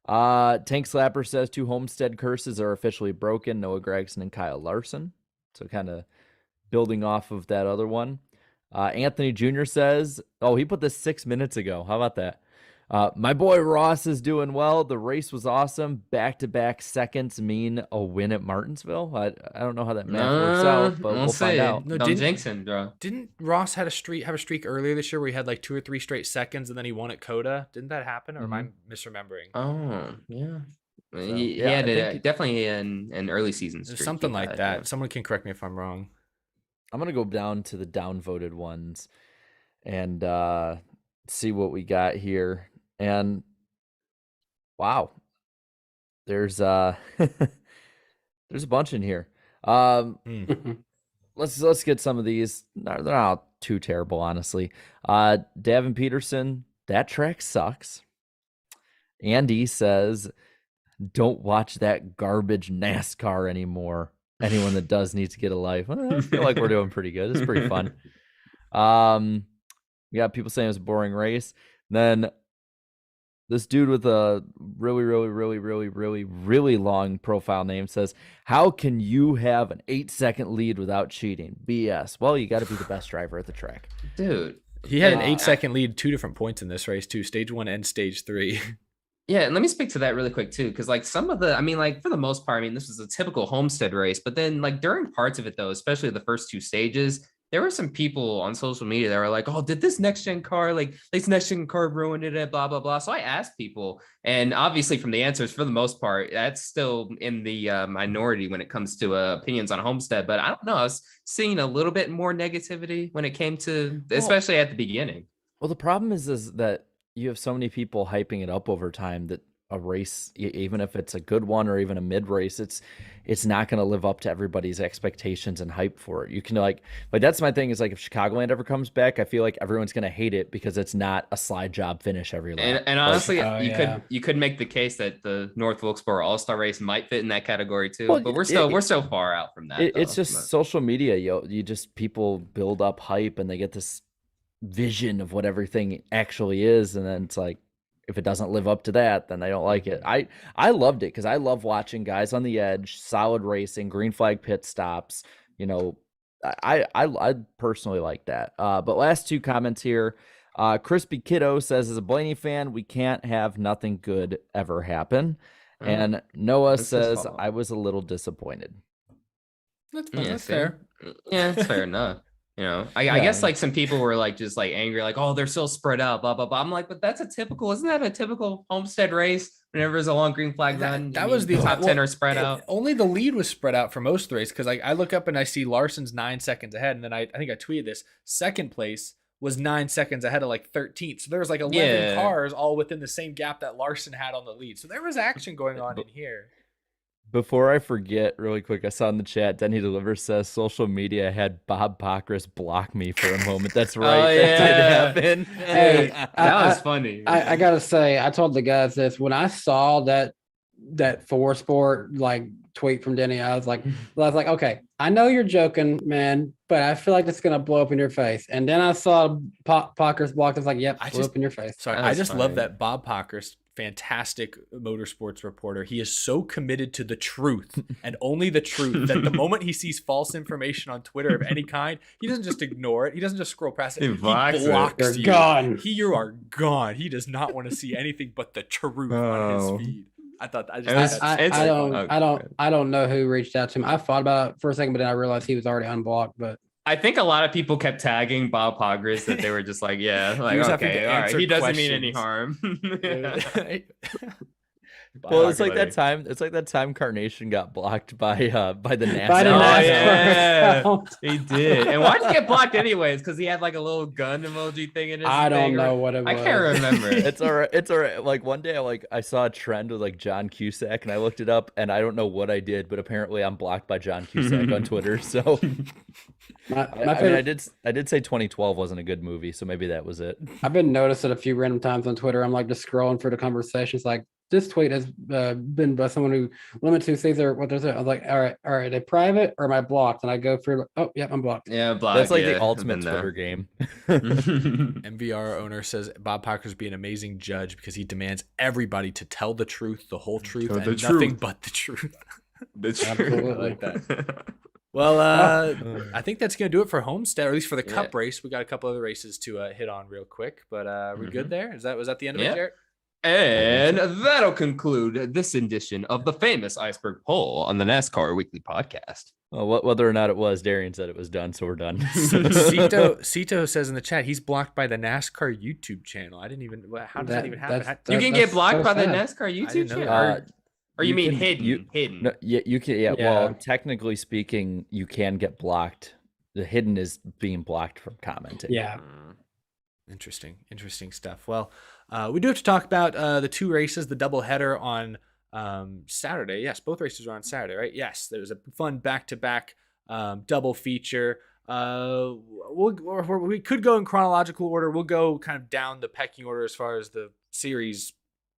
Tank Slapper says 2 Homestead curses are officially broken. Noah Gregson and Kyle Larson. So kind of building off of that other one. Anthony Jr. says, he put this 6 minutes ago. How about that? My boy Ross is doing well. The race was awesome. Back-to-back seconds mean a win at Martinsville. I don't know how that math works out, but we'll find out. No, Don't jinx him, bro. Didn't Ross have a streak earlier this year where he had like 2 or 3 straight seconds and then he won at COTA? Didn't that happen, or am I misremembering? Oh, yeah. He yeah, had I it think definitely an early season streak. Something he like had, that. yeah. Someone can correct me if I'm wrong. I'm gonna go down to the downvoted ones and see what we got here. And wow, there's there's a bunch in here. Let's get some of these. They're not too terrible, honestly. Davin Peterson, that track sucks. Andy says, don't watch that garbage NASCAR anymore. Anyone that does needs to get a life. I feel like we're doing pretty good. It's pretty fun. We got people saying it's a boring race. Then this dude with a really long profile name says, how can you have an 8-second lead without cheating? BS. Well, you got to be the best driver at the track. Dude. He had an 8-second lead, 2 different points in this race too, stage 1 and stage 3. Yeah, and let me speak to that really quick too, because like some of the, I mean, like for the most part, I mean, this was a typical Homestead race, but then like during parts of it though, especially the first 2 stages, there were some people on social media that were like, "Oh, did this next gen car ruined it?" Blah blah blah. So I asked people, and obviously from the answers, for the most part, that's still in the minority when it comes to opinions on Homestead. But I don't know, I was seeing a little bit more negativity when it came to, especially at the beginning. Well, the problem is that you have so many people hyping it up over time that a race, even if it's a good one or even a mid race, it's not going to live up to everybody's expectations and hype for it. You can like that's my thing is like if Chicagoland ever comes back, I feel like everyone's going to hate it because it's not a slide job finish every lap. And honestly, you could make the case that the North Wilkesboro All-Star race might fit in that category too. Well, but we're so far out from that. It's just social media. You just people build up hype and they get this vision of what everything actually is, and then it's like if it doesn't live up to that, then they don't like it. I loved it because I love watching guys on the edge, solid racing, green flag pit stops. You know, I personally like that. But last 2 comments here. Crispy Kiddo says, as a Blaney fan, we can't have nothing good ever happen. And Noah says, I was a little disappointed. That's fair. Yeah, that's fair enough. You know, I guess like some people were like just like angry, like, oh, they're so spread out, blah blah blah. I'm like, but isn't that a typical Homestead race? Whenever there's a long green flag run, that was the top 10 are spread out. Only the lead was spread out for most of the race because like I look up and I see Larson's 9 seconds ahead, and then I think I tweeted this. Second place was 9 seconds ahead of like 13th, so there was like 11 cars all within the same gap that Larson had on the lead. So there was action going on in here. Before I forget, really quick, I saw in the chat, Denny Deliver says social media had Bob Pockris block me for a moment. That's right. That did happen. Hey, that was funny. I gotta say, I told the guys this when I saw that 4Sport like tweet from Denny. I was like, okay, I know you're joking, man, but I feel like it's gonna blow up in your face. And then I saw Pockris blocked. I was like, yep, blew up in your face. Sorry, I just love that Bob Pockris, fantastic motorsports reporter. He is so committed to the truth and only the truth that the moment he sees false information on Twitter of any kind, he doesn't just ignore it. He doesn't just scroll past it. He blocks You're you. gone. You are gone. He does not want to see anything but the truth on his feed. I thought I don't know who reached out to him. I thought about it for a second, but then I realized he was already unblocked. But I think a lot of people kept tagging Bob Poggers that they were just like, yeah, like, okay, all right. He doesn't mean any harm. Well, it's like that time. It's like that time Carnation got blocked by the NASA. By the NASA. Yeah, he did. And why'd he get blocked anyways? Because he had like a little gun emoji thing in his. I don't know what it was. I can't remember. It's all right. It's all right. Like one day, I saw a trend with like John Cusack, and I looked it up, and I don't know what I did, but apparently I'm blocked by John Cusack on Twitter. So. I did say 2012 wasn't a good movie, so maybe that was it. I've been noticed it a few random times on Twitter. I'm like just scrolling through the conversations, like this tweet has been by someone who limits who sees what they're saying. I was like, all right, are they private or am I blocked? And I go through, oh, yeah, I'm blocked. Yeah, blocked. That's like the ultimate Twitter game. MVR owner says Bob Pockers would be an amazing judge because he demands everybody to tell the truth, the whole truth, and nothing but the truth. Absolutely. Like that. Well, I think that's going to do it for Homestead, or at least for the Cup race. We got a couple other races to hit on real quick, but we're good there. Was that the end of it, Jarrett? And that'll conclude this edition of the famous Iceberg Poll on the NASCAR Weekly Podcast. Well, whether or not it was, Darian said it was done, so we're done. Cito says in the chat he's blocked by the NASCAR YouTube channel. I didn't even. How does that even happen? You can get blocked by the NASCAR YouTube channel. Or you mean can- hidden? Hidden. No, yeah, you can. Yeah, Yeah. well, technically speaking, you can get blocked. The hidden is being blocked from commenting. Yeah. Interesting stuff. Well, we do have to talk about the two races, the doubleheader on Saturday. Yes, both races are on Saturday, right? Yes, there was a fun back-to-back double feature. We could go in chronological order. We'll go kind of down the pecking order as far as the series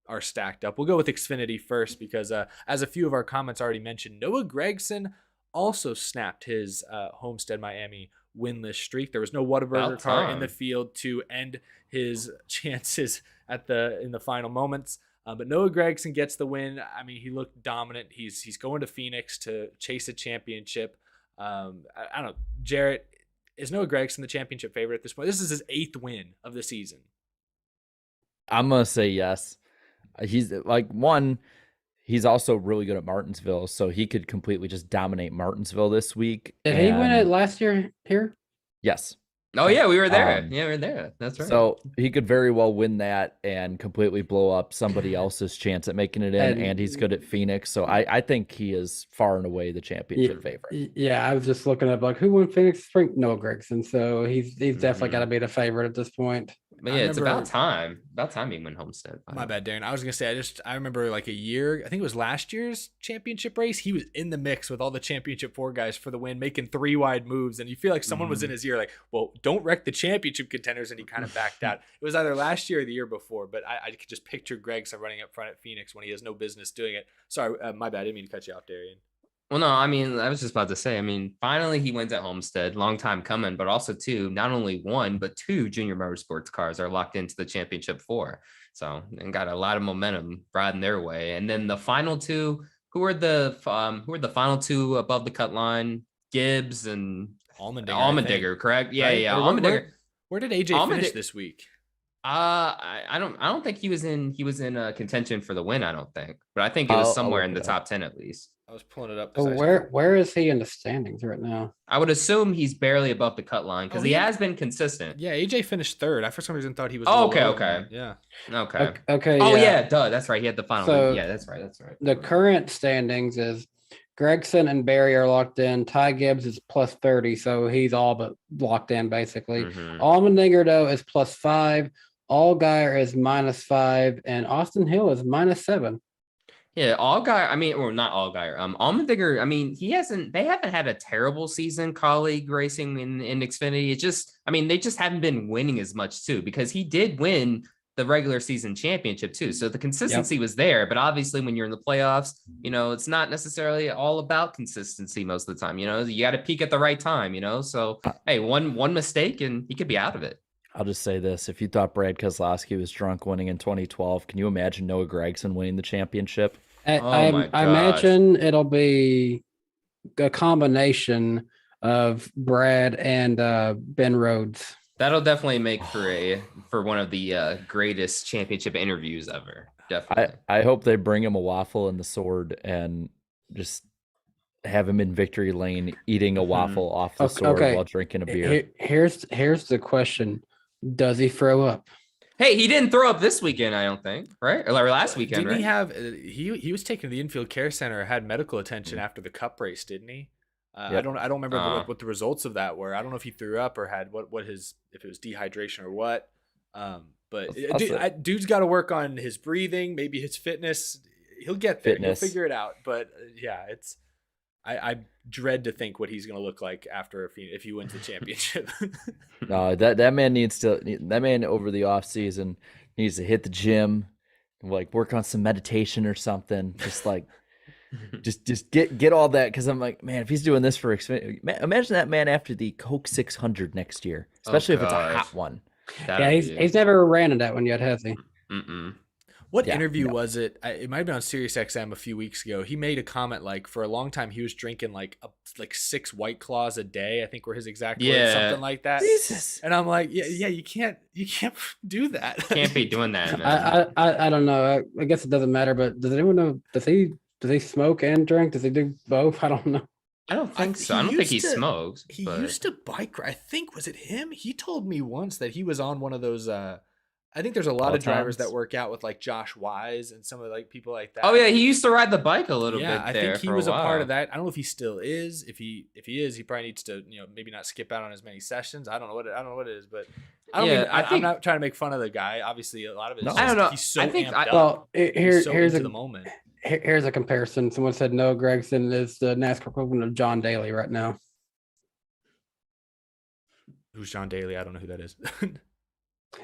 are stacked up. We'll go with Xfinity first because, as a few of our comments already mentioned, Noah Gragson also snapped his Homestead Miami winless streak. There was no Whataburger About car in the time. field to end his chances in the final moments. But Noah Gragson gets the win. I mean, he looked dominant. He's going to Phoenix to chase a championship. I don't know, Jarrett, is Noah Gragson the championship favorite at this point? This is his 8th win of the season. I'm gonna say yes. He's like one. He's also really good at Martinsville, so he could completely just dominate Martinsville this week. Did he win it and- last year here? Yes. Oh yeah, we were there. Um, Yeah, we were there. That's right. So he could very well win that and completely blow up somebody else's chance at making it in. And he's good at Phoenix. So I think he is far and away the championship favorite. Yeah, I was just looking up like who won Phoenix Spring? Noah Gragson. So he's definitely got to be the favorite at this point. But I yeah, it's remember- about time. About time he went Homestead. My bad, Darren. I was gonna say I remember like a year. I think it was last year's championship race. He was in the mix with all the championship 4 guys for the win, making 3 wide moves, and you feel like someone was in his ear, like, "Well, don't wreck the championship contenders," and he kind of backed out. It was either last year or the year before, but I could just picture Gregson running up front at Phoenix when he has no business doing it. Sorry, my bad. I didn't mean to cut you off, Darian. Well, no, I mean, I was just about to say, I mean, finally he wins at Homestead, long time coming, but also too, not only 1, but 2 junior motorsports cars are locked into the championship 4. So, and got a lot of momentum riding their way. And then the final 2, who were the final 2 above the cut line? Gibbs and Allmendinger, correct? Yeah, Right? yeah. Or Allmendinger. Where did AJ finish this week? I don't think he was in contention for the win, I don't think. But I think it was somewhere in the top 10 at least. I was pulling it up. So where is he in the standings right now? I would assume he's barely above the cut line because he has been consistent. Yeah, AJ finished 3rd. I for some reason thought he was. Oh, okay, lower okay. than that. Yeah. Okay. Okay. Oh yeah, duh. That's right. He had the final. So, yeah, that's right. The current standings is Gregson and Barry are locked in. Ty Gibbs is plus 30, so he's all but locked in basically. Mhm. Allmendinger though is plus 5. Allgaier is minus 5, and Austin Hill is minus 7. Yeah, Allgaier. I mean, or not Allgaier. Allmendinger. I mean, they haven't had a terrible season. Colleague racing in Xfinity. It's just, I mean, they just haven't been winning as much too because he did win the regular season championship too. So the consistency was there, but obviously when you're in the playoffs, you know, it's not necessarily all about consistency most of the time. You know, you got to peak at the right time. You know, so hey, one mistake and he could be out of it. I'll just say this. If you thought Brad Keselowski was drunk winning in 2012, can you imagine Noah Gragson winning the championship? I imagine it'll be a combination of Brad and Ben Rhodes. That'll definitely make for one of the greatest championship interviews ever. Definitely. I hope they bring him a waffle and the sword and just have him in victory lane eating a waffle off the sword while drinking a beer. Here's the question. Does he throw up? Hey, he didn't throw up this weekend, I don't think, right? Or last weekend, didn't right? he have? He was taken to the infield care center, had medical attention after the Cup race, didn't he? I don't remember what the results of that were. I don't know if he threw up or had if it was dehydration or what. But dude's got to work on his breathing, maybe his fitness. He'll get there. He'll figure it out. But yeah, it's. I dread to think what he's going to look like if he wins the championship. No, that man over the off season needs to hit the gym, like work on some meditation or something. Just like, just get all that. Cause I'm like, man, if he's doing this for Xfinity, imagine that man after the Coke 600 next year, especially if it's a hot one. He's never ran in that one yet, has he? Mm-mm. What interview was it? It might have been on Sirius XM a few weeks ago. He made a comment like for a long time he was drinking like 6 White Claws a day. I think were his exact words, something like that. Jesus. And I'm like, yeah, you can't do that. Can't be doing that, man. I don't know. I guess it doesn't matter. But does anyone know? Does he smoke and drink? Does he do both? I don't know. I don't think so. I don't think he smokes. He used to bike. I think was it him? He told me once that he was on one of those. I think there's a lot All of drivers times. that work out with like Josh Wise and some of like people like that. Oh yeah, he used to ride the bike a little Yeah, bit I there think he for was a part while. of that. I don't know if he still is. If he is, he probably needs to, maybe not skip out on as many sessions. I don't know what it is, but Yeah, I I'm think- not trying to make fun of the guy. Obviously, a lot of it is No. just I don't know. he's so I think amped I- up. Well, He's so here's into a the moment. here's a comparison. Someone said Noah Gregson is the NASCAR equivalent of John Daly right now. Who's John Daly? I don't know who that is.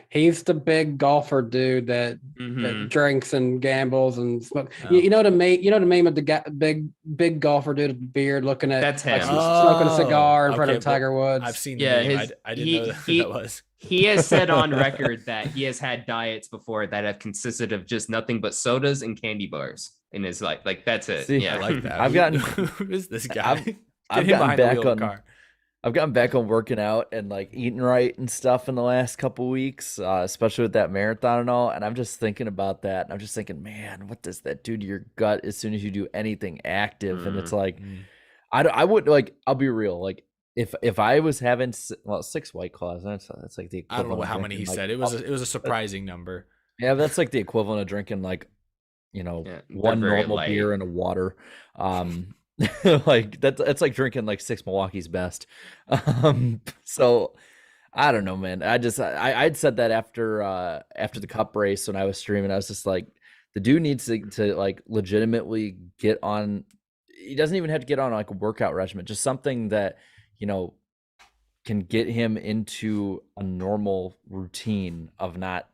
He's the big golfer dude that Mhm. drinks and gambles and smoke. Oh. You know the meme of the big golfer dude with the beard looking at That's like, him. smoking a cigar in front Okay, of Tiger Woods. I've seen Yeah, the name. his- I didn't he- know who he- that was. He has said on record that he has had diets before that have consisted of just nothing but sodas and candy bars in his life. Like that's it. See, yeah, I like that. I've gotten- Who is this guy? I've- Get I've him gotten behind the back wheel of the on- car. I've gotten back on working out and like eating right and stuff in the last couple weeks, especially with that marathon and all. And I'm just thinking about that. And I'm just thinking, man, what does that do to your gut as soon as you do anything active? And it's like, I would like, I'll be real. Like if I was having 6 White Claws, that's like the I don't know equivalent how of many he drinking, said. like, It was a surprising number. yeah, that's like the equivalent of drinking like, Yeah, one they're very normal light. beer and a water. Like that's like drinking like 6 Milwaukee's Best. So I don't know, man. I'd said that after the Cup race when I was streaming. I was just like, the dude needs to like legitimately get on. He doesn't even have to get on like a workout regimen, just something that can get him into a normal routine of not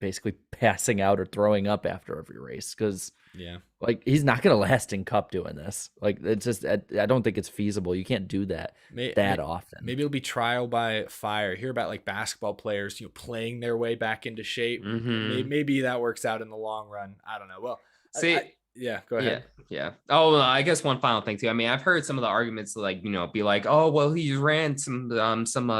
basically passing out or throwing up after every race, because Yeah. like he's not gonna last in Cup doing this. Like it's just I don't think it's feasible. You can't do that often. Maybe it'll be trial by fire. Hear about like basketball players, playing their way back into shape. Mhm. Maybe that works out in the long run. I don't know. Well, See, yeah, go ahead. Yeah. Oh, I guess one final thing too. I mean, I've heard some of the arguments like, be like, oh, well, he ran some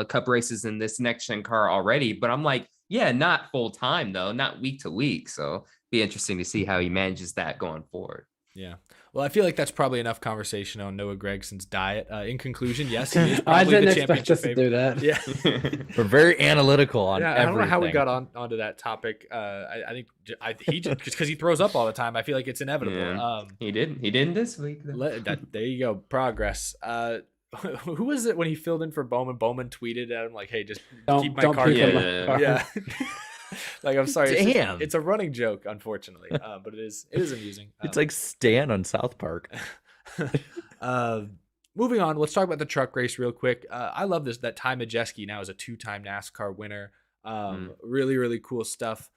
Cup races in this next gen car already, but I'm like, yeah, not full time though, not week to week. So be interesting to see how he manages that going forward. Yeah. Well, I feel like that's probably enough conversation on Noah Gregson's diet. In conclusion, yes, he is I probably didn't the expect championship us to do favorite. that. Yeah. We're very analytical on Yeah, I everything. don't know how we got onto that topic. I think he just because he throws up all the time. I feel like it's inevitable. Yeah. He didn't this week. though. There you go, progress. Who was it when he filled in for Bowman? Bowman tweeted at him like, "Hey, just keep my car." puke in Yeah. my car. Yeah. Like, I'm sorry. Damn. It's a running joke, unfortunately, but it is amusing. It's like Stan on South Park. Moving on, let's talk about the truck race real quick. I love that Ty Majeski now is a 2-time NASCAR winner. Really, really cool stuff.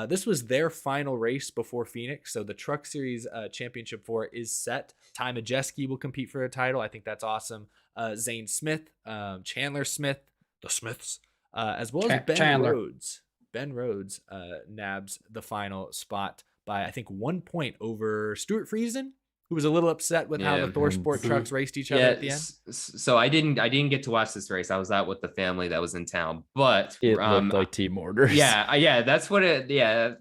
This was their final race before Phoenix, so the Truck Series Championship 4 is set. Ty Majeski will compete for a title. I think that's awesome. Zane Smith, Chandler Smith, the Smiths, as well as Ben Chandler. Rhodes. Ben Rhodes nabs the final spot by, I think, 1 point over Stuart Friesen, who was a little upset with how Yeah. the Thor Sport trucks raced each other at the end. So I didn't get to watch this race. I was out with the family that was in town, but It looked like team orders. yeah, that's what it. Yeah,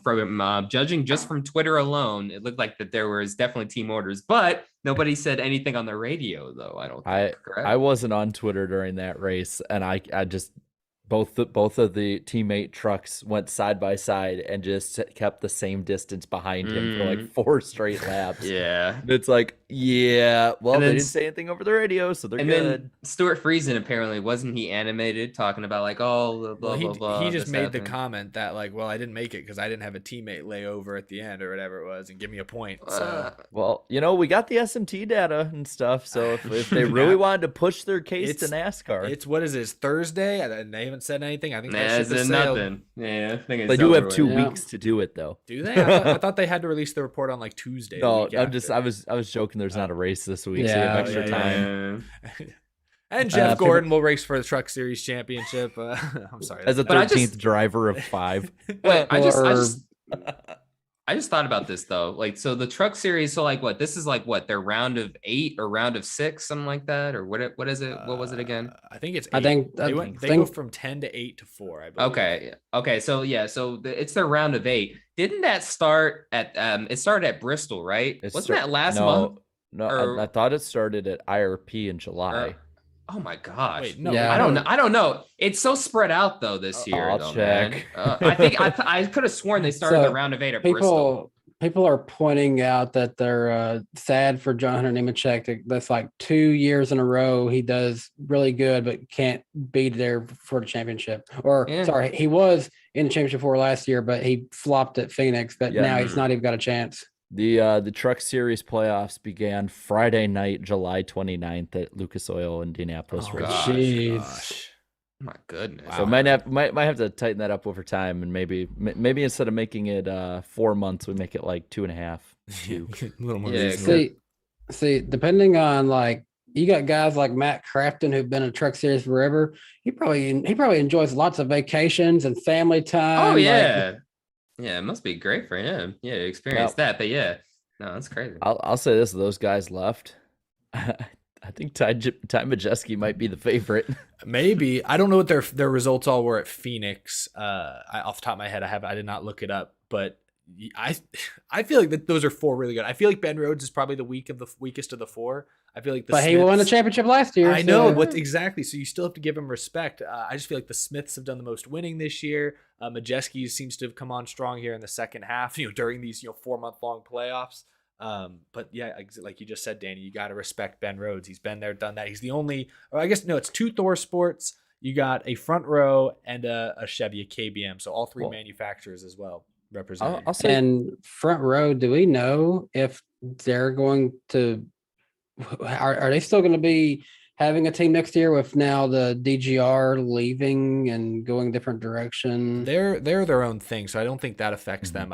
from judging just from Twitter alone, it looked like that there was definitely team orders, but nobody said anything on the radio though. I don't think. Correct? I wasn't on Twitter during that race, and I just both of the teammate trucks went side by side and just kept the same distance behind him for like 4 straight laps. Yeah. And it's like, yeah, well, And they then didn't say anything over the radio, so they're And good. then Stuart Friesen apparently wasn't he animated talking about like, oh, blah blah Well, blah. he just this made the happened. comment that like, well, I didn't make it because I didn't have a teammate lay over at the end or whatever it was and give me a point. So Well, we got the SMT data and stuff, so if they really wanted to push their case to NASCAR, it's what is it? It's Thursday, and they haven't said anything. I think Nah, that ship it's has sailed. nothing. Yeah, I think it's they do over have with. 2 Yeah. weeks to do it, though. Do they? I thought they had to release the report on like Tuesday. the No, week I'm just after. I was joking. There's not a race this week, so you Yeah, have extra yeah, time. Yeah. And Jeff people- Gordon will race for the Truck Series Championship. I'm sorry. As a But I 13th just- driver of 5. Wait, Or- I just thought about this though. Like, so the Truck Series. So like, what? This is like what? Their round of 8 or round of 6, something like that, or what? What is it? What was it again? I think it's. I 8. think- they I went. They think- go from 10 to 8 to 4. I believe. Okay. Okay. So yeah. So it's their round of 8. Didn't that start at? It started at Bristol, right? Wasn't that last month? No, Or- I thought it started at IRP in July. Oh my gosh. Wait, no, Yeah. I don't know. I don't know. It's so spread out though this year, I'll though, check. man. I think I could have sworn they started So, the round of 8 at Bristol. People are pointing out that they're sad for John Hunter Nemechek. That's like 2 years in a row he does really good, but can't be there for the championship. Or Yeah. sorry, he was in the championship for last year, but he flopped at Phoenix. But Yeah. now he's not even got a chance. The Truck Series playoffs began Friday night, July 29th at Lucas Oil, Indianapolis. Oh, Racing. Jeez. Oh my goodness. So might have to tighten that up over time, and maybe instead of making it 4 months, we make it like 2.5. a little more Yeah, reasonable. See, depending on like you got guys like Matt Crafton who've been in a Truck Series forever. He probably enjoys lots of vacations and family time. Oh like- yeah. Yeah, it must be great for him. Yeah, to experience that. But yeah. No, that's crazy. I'll say this: those guys left. I think Ty Majeski might be the favorite. Maybe. I don't know what their results all were at Phoenix. Off the top of my head, I did not look it up, but I feel like that those are 4 really good. I feel like Ben Rhodes is probably the weakest of the 4. I feel like But he won the championship last year. I know so- what exactly. So you still have to give him respect. I just feel like the Smiths have done the most winning this year. Majeski seems to have come on strong here in the second half. During these 4-month-long playoffs. But yeah, like you just said, Danny, you got to respect Ben Rhodes. He's been there, done that. He's the only. Or I guess no, it's 2 Thor Sports. You got a Front Row and a Chevy, a KBM. So all 3 manufacturers as well represented. I'll say And Front Row, do we know if they're going to? Are they still going to be having a team next year with now the DGR leaving and going different direction? They're their own thing, so I don't think that affects them.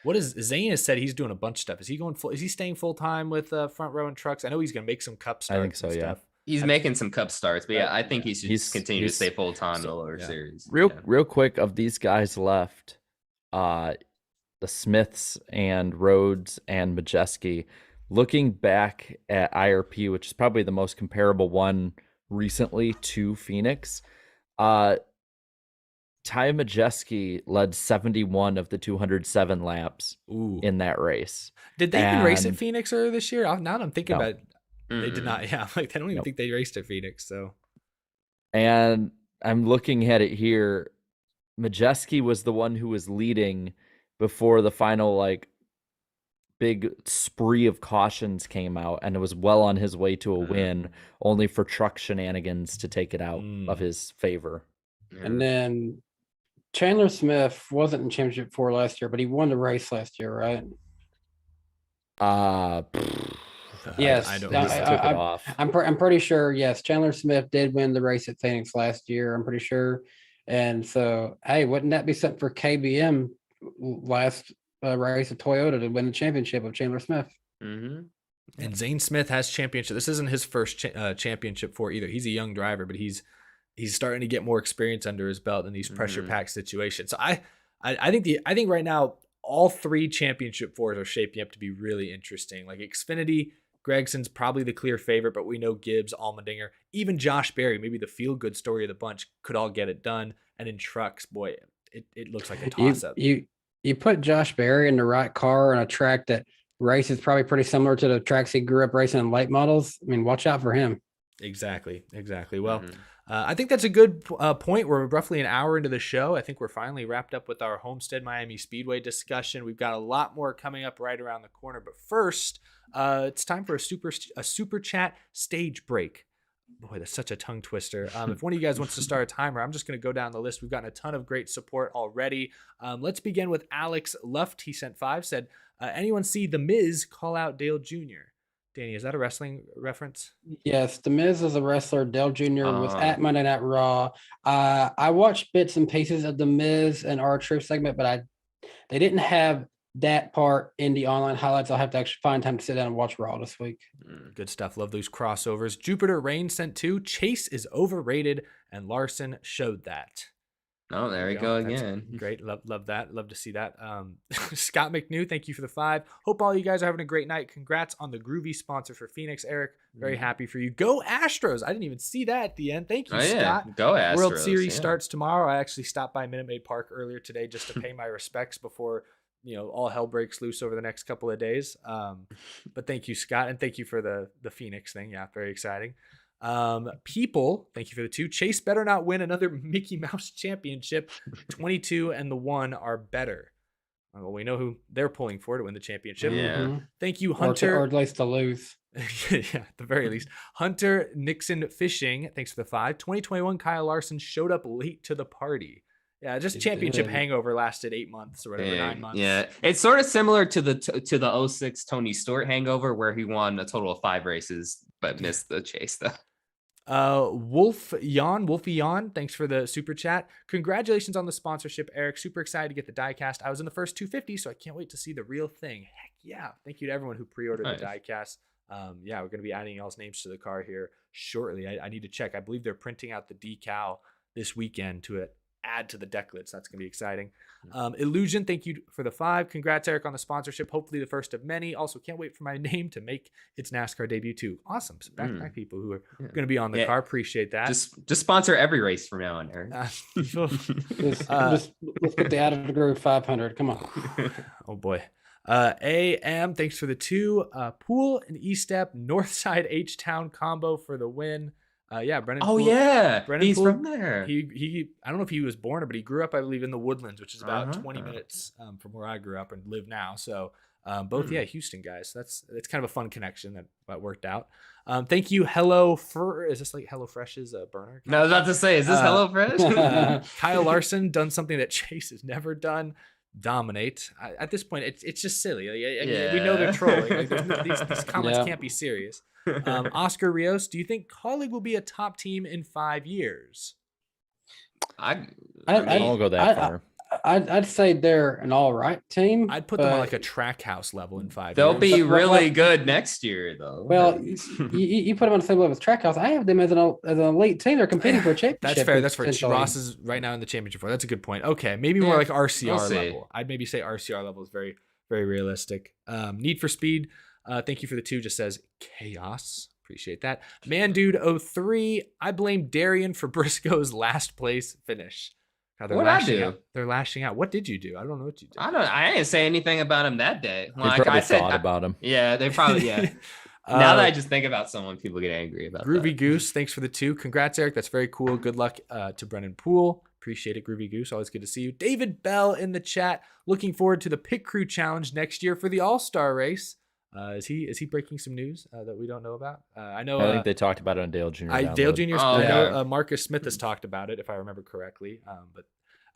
What is Zane has said he's doing a bunch of stuff. Is he going full? Is he staying full time with Front Row and Trucks? I know he's going to make some cup starts. I think so, and yeah. stuff. He's making some cup starts, but yeah, I think he should He's- continue to he's- stay full time in the lower series. real quick of these guys left, the Smiths and Rhodes and Majeski. Looking back at IRP, which is probably the most comparable one recently to Phoenix, Ty Majeski led 71 of the 207 laps Ooh. in that race. Did they even race at And- Phoenix earlier this year? Now that I'm thinking No. about it, they did not. Yeah, like they don't even Nope. think they raced at Phoenix. So And I'm looking at it here. Majeski was the one who was leading before the final big spree of cautions came out, and it was well on his way to a win, only for truck shenanigans to take it out of his favor. And then Chandler Smith wasn't in championship 4 last year, but he won the race last year, right? Yes, I don't. They just took it off. I'm pretty sure. Yes, Chandler Smith did win the race at Phoenix last year. I'm pretty sure. And so, hey, wouldn't that be something for KBM last race at Toyota to win the championship of Chandler Smith? And Zane Smith has championship. This isn't his first championship for either. He's a young driver, but he's starting to get more experience under his belt in these pressure packed situations. So I think right now all 3 championship 4s are shaping up to be really interesting. Like Xfinity, Gregson's probably the clear favorite, but we know Gibbs, Allmendinger, even Josh Berry, maybe the feel good story of the bunch, could all get it done. And in trucks, boy, it looks like a toss up. You put Josh Berry in the right car on a track that races probably pretty similar to the tracks he grew up racing in late models. I mean, watch out for him. Exactly. Well, I think that's a good point. We're roughly an hour into the show. I think we're finally wrapped up with our Homestead Miami Speedway discussion. We've got a lot more coming up right around the corner. But first, it's time for a super chat stage break. Boy, that's such a tongue twister. If one of you guys wants to start a timer, I'm just going to go down the list. We've gotten a ton of great support already. Let's begin with Alex Luft. He sent 5, said, anyone see The Miz call out Dale Jr.? Danny, is that a wrestling reference? Yes, The Miz is a wrestler. Dale Jr. was at Monday Night Raw. I watched bits and pieces of The Miz and R-Truth segment, but they didn't have that part in the online highlights. I'll have to actually find time to sit down and watch Raw this week. Good stuff. Love those crossovers. Jupiter Rain sent 2. Chase is overrated, and Larson showed that. Oh, there we go That's again. Great. Love that. Love to see that. Scott McNew, thank you for the 5. Hope all you guys are having a great night. Congrats on the groovy sponsor for Phoenix, Eric. Very happy for you. Go Astros. I didn't even see that at the end. Thank you, Scott. Go Astros. World Series starts tomorrow. I actually stopped by Minute Maid Park earlier today just to pay my respects before all hell breaks loose over the next couple of days. But thank you, Scott, and thank you for the Phoenix thing. Yeah, very exciting. People, thank you for the 2. Chase better not win another Mickey Mouse championship. 22 and the 1 are better. Well, we know who they're pulling for to win the championship. Yeah. Thank you, Or Hunter. at least to lose. Yeah, at the very least. Hunter Nixon Fishing, thanks for the 5. 2021 Kyle Larson showed up late to the party. Yeah, just He championship did. hangover lasted 8 months or whatever, 9 months. Yeah, it's sort of similar to the 06 Tony Stewart hangover, where he won a total of 5 races but missed the chase though. Wolfie Yon, thanks for the super chat. Congratulations on the sponsorship, Eric. Super excited to get the diecast. I was in the first 250, so I can't wait to see the real thing. Heck yeah. Thank you to everyone who pre-ordered the diecast. Yeah, we're going to be adding y'all's names to the car here shortly. I need to check. I believe they're printing out the decal this weekend to add to the decklets. That's going to be exciting. Illusion, thank you for the 5. Congrats, Eric, on the sponsorship. Hopefully the first of many. Also, can't wait for my name to make its NASCAR debut too. Awesome. So back people who are going to be on the car. Appreciate that. Just sponsor every race from now on, Eric. Just let's get the Added Groove 500. Come on. Oh boy. AM, thanks for the 2. Pool and E-Step Northside H-Town combo for the win. Yeah, Brennan. Oh Poole, yeah, Brennan he's Poole, from there. He I don't know if he was born, but he grew up, I believe, in the Woodlands, which is about Uh-huh. 20 minutes from where I grew up and live now. So both, Houston guys. It's kind of a fun connection that worked out. Thank you, is this like HelloFresh's burner? No, I was about to say, is this HelloFresh? Kyle Larson done something that Chase has never done. Dominate. At this point, it's just silly. We know they're trolling. These comments can't be serious. Oscar Rios, do you think Colleague will be a top team in 5 years? I won't go that far. I'd say they're an all right team. I'd put them on like a track house level in 5 they'll years. be really good next year, though. Well, you put them on the same level as Trackhouse. I have them as an elite team. They're competing for a championship. That's fair. Ross is right now in the championship for. That's a good point. Okay, maybe more like RCR level. I'd maybe say RCR level is very, very realistic. Need for Speed. Thank you for the 2. Just says chaos. Appreciate that. Man, dude, 03. I blame Darian for Briscoe's last place finish. God, What'd I do? They're lashing out. What did you do? I don't know what you did. I didn't say anything about him that day. They probably thought about him. Yeah, they probably now that I just think about someone, people get angry about Groovy that. Goose, thanks for the 2. Congrats, Eric. That's very cool. Good luck to Brennan Poole. Appreciate it, Groovy Goose. Always good to see you. David Bell in the chat. Looking forward to the Pit Crew Challenge next year for the All-Star race. Is he breaking some news that we don't know about? I know. I think they talked about it on Dale Jr. Dale Jr. Oh, I know Marcus Smith has talked about it, if I remember correctly. But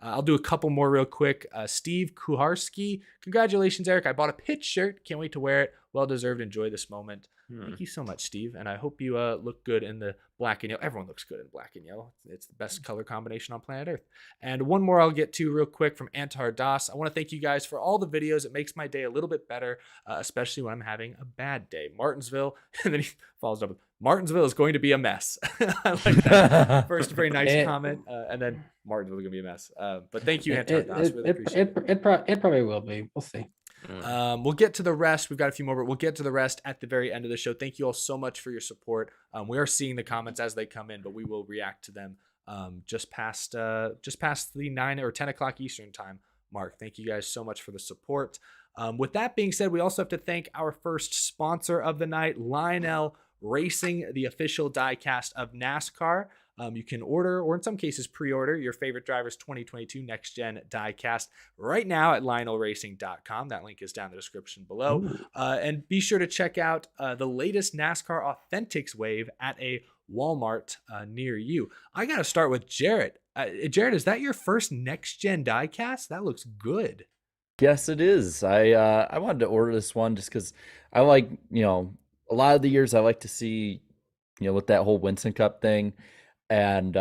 I'll do a couple more real quick. Steve Kuharski, congratulations, Eric. I bought a Pit shirt. Can't wait to wear it. Well deserved. Enjoy this moment. Thank you so much, Steve. And I hope you look good in the black and yellow. Everyone looks good in black and yellow. It's the best color combination on planet Earth. And one more I'll get to real quick from Antar Das. I want to thank you guys for all the videos. It makes my day a little bit better, especially when I'm having a bad day. Martinsville, and then he follows up with, Martinsville is going to be a mess. I like that. First, very nice comment. And then Martinsville is going to be a mess. But thank you, Antar Das. Really appreciate it. It probably will be. We'll see. We'll get to the rest. We've got a few more, but we'll get to the rest at the very end of the show. Thank you all so much for your support. We are seeing the comments as they come in, but we will react to them just past the 9 or 10 o'clock Eastern time mark. Thank you guys so much for the support. With that being said, we also have to thank our first sponsor of the night, Lionel Racing, the official diecast of NASCAR. You can order, or in some cases pre-order, your favorite driver's 2022 Next Gen diecast right now at lionelracing.com. That link is down in the description below. And be sure to check out the latest NASCAR Authentics wave at a Walmart near you. I got to start with Jarrett. Jarrett, is that your first Next Gen diecast? That looks good. Yes, it is. I wanted to order this one just because I like, a lot of the years I like to see, with that whole Winston Cup thing. And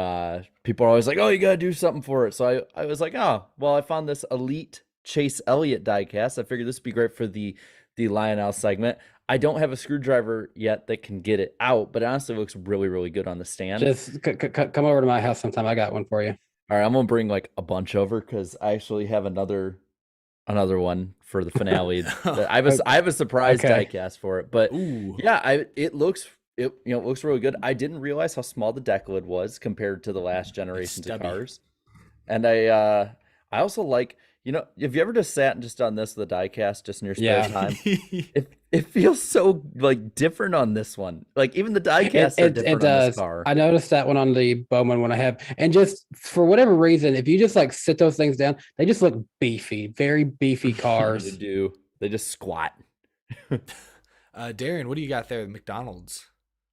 people are always like, oh, you got to do something for it. So I was like, oh, well, I found this Elite Chase Elliott diecast. I figured this would be great for the Lionel segment. I don't have a screwdriver yet that can get it out, but it honestly looks really, really good on the stand. Just come over to my house sometime. I got one for you. All right, I'm going to bring like a bunch over because I actually have another one for the finale. I have a surprise diecast for it. But yeah, it looks really good. I didn't realize how small the deck lid was compared to the last generations of cars. And I also like, You know, have you ever just sat and just done this with a diecast just in your spare Yeah. time? It feels so like different on this one. Like even the diecasts are It different on this does. car. I noticed that one on the Bowman when I have, and just for whatever reason, if you just like sit those things down, they just look beefy, very beefy They cars. do. They just squat. Darian, what do you got there? McDonald's.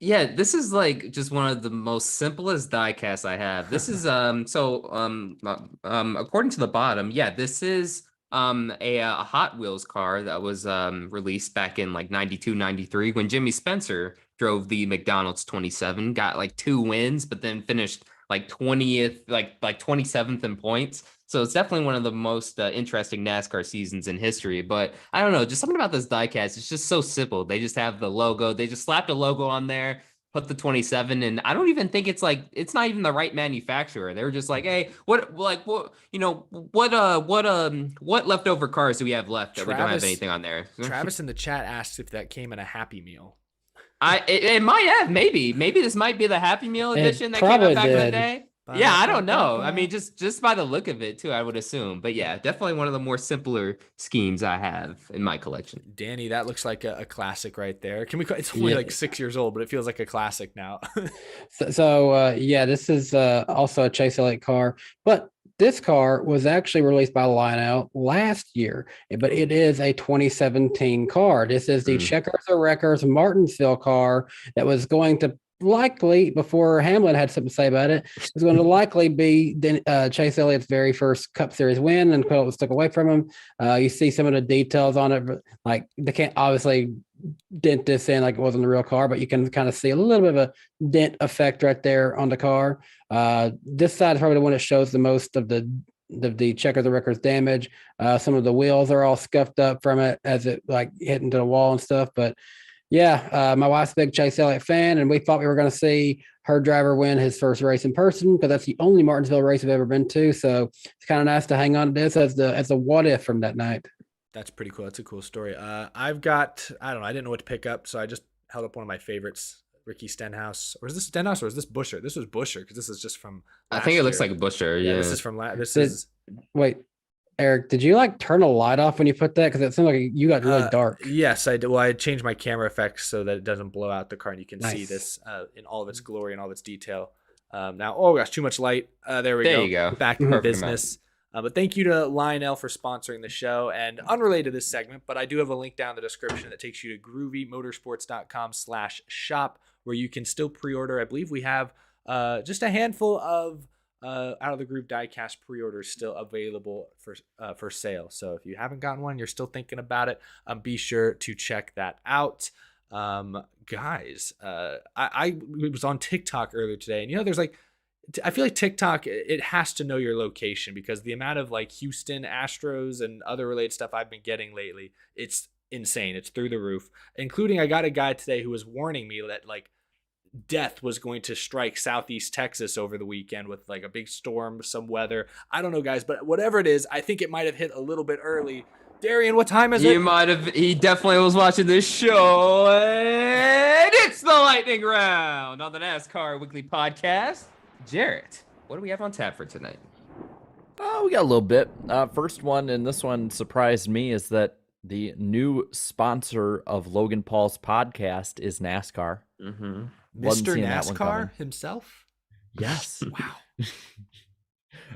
Yeah, this is like just one of the most simplest diecasts I have. This is according to the bottom, yeah, this is a Hot Wheels car that was released back in like 92, 93 when Jimmy Spencer drove the McDonald's 27, got like 2 wins, but then finished like 20th, like 27th in points. So it's definitely one of the most interesting NASCAR seasons in history. But I don't know, just something about this diecast. It's just so simple. They just have the logo. They just slapped a logo on there, put the 27, and I don't even think it's not even the right manufacturer. They were just like, hey, what leftover cars do we have left that we don't have anything on there? Travis in the chat asks if that came in a Happy Meal. It might have, maybe this might be the Happy Meal edition that came out back in the day. Yeah, I don't know. I mean, just by the look of it too, I would assume. But yeah, definitely one of the more simpler schemes I have in my collection. Danny, that looks like a classic right there. Can we? It's only like 6 years old, but it feels like a classic now. Yeah, this is also a Chase Elliott car, but this car was actually released by Lionel last year, but it is a 2017 car. This is the Checkers or Wreckers Martinsville car that was going to likely, before Hamlin had something to say about it, was going to likely be Chase Elliott's very first Cup Series win, and it was took away from him. You see some of the details on it, like they can't obviously dent this in like it wasn't the real car, but you can kind of see a little bit of a dent effect right there on the car. This side is probably the one that shows the most of the Checkers or Wreckers damage. Some of the wheels are all scuffed up from it as it like hit into the wall and stuff, but yeah, my wife's a big Chase Elliott fan, and we thought we were going to see her driver win his first race in person because that's the only Martinsville race we've ever been to. So it's kind of nice to hang on to this as a what if from that night. That's pretty cool. That's a cool story. I've got, I don't know, I didn't know what to pick up, so I just held up one of my favorites, Ricky Stenhouse. Or is this Stenhouse or is this Busher? This was Busher because this is just from I think it looks like a Busher. Yeah, this is from Wait, Eric, did you like turn a light off when you put that? Because it seemed like you got really dark. Yes, I did. Well, I changed my camera effects so that it doesn't blow out the car, and you can see Nice. this in all of its glory and all of its detail. Now, oh gosh, too much light. There we go. There you go. Back in Perfect business. But thank you to Lionel for sponsoring the show. And unrelated to this segment, but I do have a link down in the description that takes you to groovymotorsports.com/shop, where you can still pre-order. I believe we have just a handful of Out of the Groove diecast pre-orders still available for sale. So if you haven't gotten one, you're still thinking about it, be sure to check that out. Guys, I was on TikTok earlier today, and there's like, I feel like TikTok, it has to know your location because the amount of like Houston Astros and other related stuff I've been getting lately, it's insane. It's through the roof, including I got a guy today who was warning me that like death was going to strike Southeast Texas over the weekend with like a big storm, some weather. I don't know, guys, but whatever it is, I think it might have hit a little bit early. Darian, what time is it? He definitely was watching this show, and it's the lightning round on the NASCAR Weekly Podcast. Jarrett, what do we have on tap for tonight? Oh, we got a little bit. First one, and this one surprised me, is that the new sponsor of Logan Paul's podcast is NASCAR. Mm-hmm. Mr. NASCAR himself? Yes.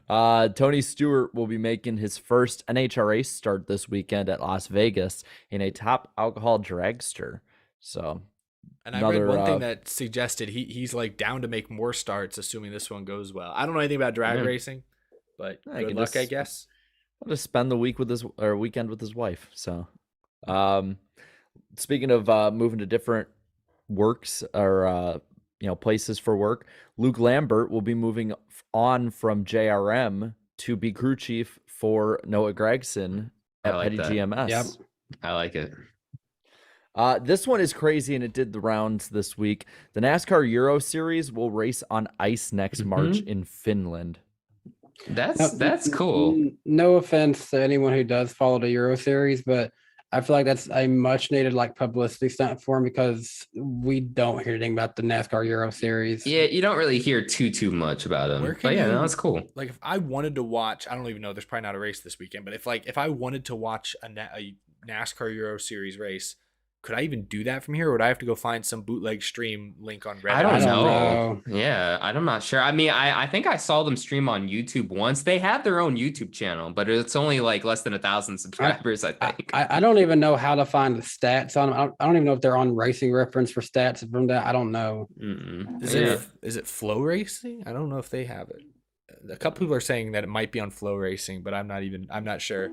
Wow. Tony Stewart will be making his first NHRA start this weekend at Las Vegas in a top alcohol dragster. So, and I read one thing that suggested he's like down to make more starts, assuming this one goes well. I don't know anything about drag racing, but good luck, I guess. I'll just spend the weekend with his wife. So, speaking of moving to different works or places for work, Luke Lambert will be moving on from JRM to be crew chief for Noah Gragson at Petty GMS. Yep. I like it. This one is crazy, and it did the rounds this week. The NASCAR Euro Series will race on ice next March in Finland. That's cool. No offense to anyone who does follow the Euro Series, but I feel like that's a much needed like publicity stunt for him because we don't hear anything about the NASCAR Euro Series. Yeah, you don't really hear too much about him. Where can But yeah, you- no, that's cool. Like if I wanted to watch, I don't even know. There's probably not a race this weekend, but if I wanted to watch a NASCAR Euro Series race, could I even do that from here, or would I have to go find some bootleg stream link on Reddit? I don't know. know. Yeah, I'm not sure. I mean, I think I saw them stream on YouTube once. They have their own YouTube channel, but it's only like less than 1,000 subscribers, I think. I don't even know how to find the stats on them. I don't even know if they're on Racing Reference for stats from that. I don't know. Is it Flow Racing? I don't know if they have it. A couple people are saying that it might be on Flow Racing, but I'm not sure.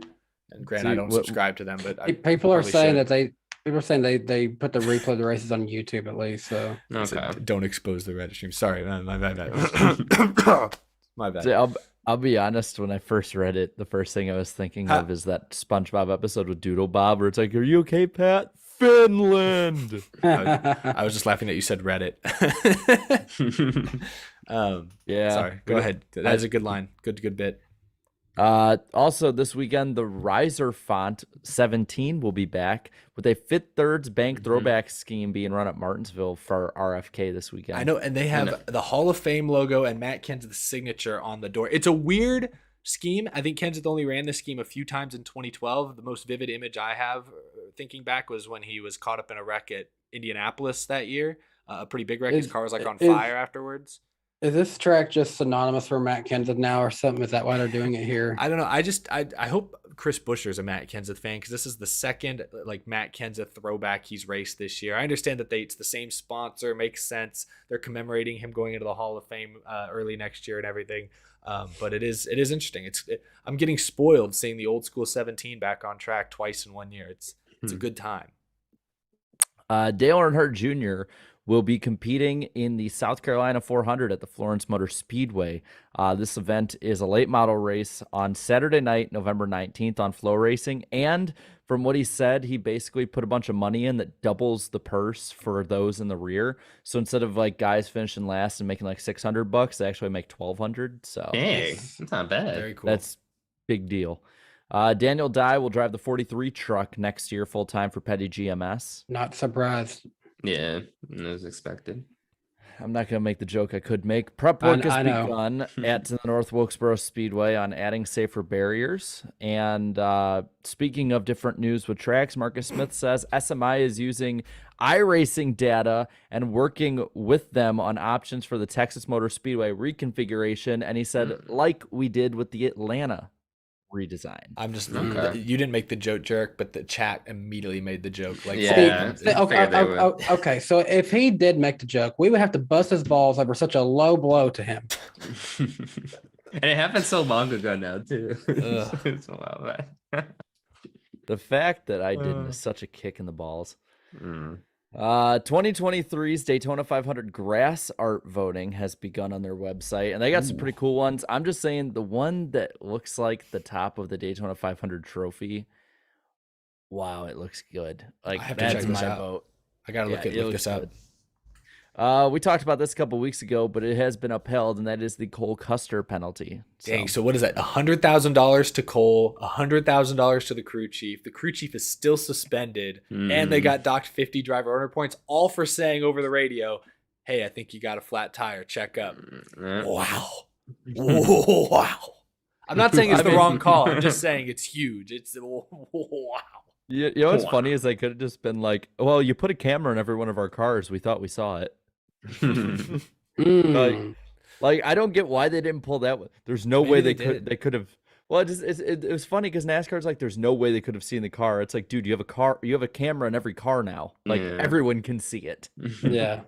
And granted, See, I don't subscribe to them, but I People are probably saying should. that people are saying they put the replay of the races on YouTube at least. So Okay. Don't expose the Reddit stream. Sorry, man, my bad. My bad. See, I'll be honest. When I first read it, the first thing I was thinking of is that SpongeBob episode with Doodle Bob, where it's like, "Are you okay, Pat? Finland." I was just laughing that you said Reddit. Yeah. Sorry. Go ahead. That's a good line. Good bit. Also, this weekend, the Riser Font 17 will be back with a Fit Thirds Bank throwback scheme being run at Martinsville for RFK this weekend. I know, and they have the Hall of Fame logo and Matt Kenseth's signature on the door. It's a weird scheme. I think Kenseth only ran this scheme a few times in 2012. The most vivid image I have thinking back was when he was caught up in a wreck at Indianapolis that year. A pretty big wreck. His car was like on fire afterwards. is this track just synonymous for Matt Kenseth now or something? Is that why they're doing it here? I don't know. I hope Chris Buescher's a Matt Kenseth fan because this is the second like Matt Kenseth throwback he's raced this year. I understand that it's the same sponsor, makes sense. They're commemorating him going into the Hall of Fame early next year and everything. But it is interesting. I'm getting spoiled seeing the old school 17 back on track twice in 1 year. It's a good time. Dale Earnhardt Jr. will be competing in the South Carolina 400 at the Florence Motor Speedway. This event is a late model race on Saturday night, November 19th on Flow Racing. And from what he said, he basically put a bunch of money in that doubles the purse for those in the rear. So instead of like guys finishing last and making like $600, they actually make $1,200. So Dang, that's not bad. Very cool. that's big deal. Daniel Dye will drive the 43 truck next year full time for Petty GMS. Not surprised. Yeah, as expected. I'm not going to make the joke I could make. Prep work has I know. begun at the North Wilkesboro Speedway on adding safer barriers. And speaking of different news with tracks, Marcus Smith says SMI is using iRacing data and working with them on options for the Texas Motor Speedway reconfiguration. And he said, like we did with the Atlanta redesign. I'm just Okay. you didn't make the joke, Jerk, but the chat immediately made the joke. Like, Yeah. Okay, so if he did make the joke, we would have to bust his balls over such a low blow to him. And it happened so long ago now, too. Ugh. It's a while back. The fact that I didn't is such a kick in the balls. Mm. 2023's Daytona 500 grass art voting has begun on their website, and they got some pretty cool ones. I'm just saying the one that looks like the top of the Daytona 500 trophy. Wow, it looks good. Like I have to that's check this my out. vote. I gotta look Yeah, it look looks this up. good. We talked about this a couple weeks ago, but it has been upheld, and that is the Cole Custer penalty. Dang, so what is that? $100,000 to Cole, $100,000 to the crew chief. The crew chief is still suspended, and they got docked 50 driver owner points, all for saying over the radio, "Hey, I think you got a flat tire. Check up." Wow, wow. I'm not saying it's the wrong call. I'm just saying it's huge. It's wow. You know what's funny is they could have just been like, "Well, you put a camera in every one of our cars. We thought we saw it." Like I don't get why they didn't pull that one. There's no way Maybe they could have. Well, it was funny because NASCAR's like, there's no way they could have seen the car. It's like, dude, you have a camera in every car now. Like Yeah. everyone can see it. Yeah.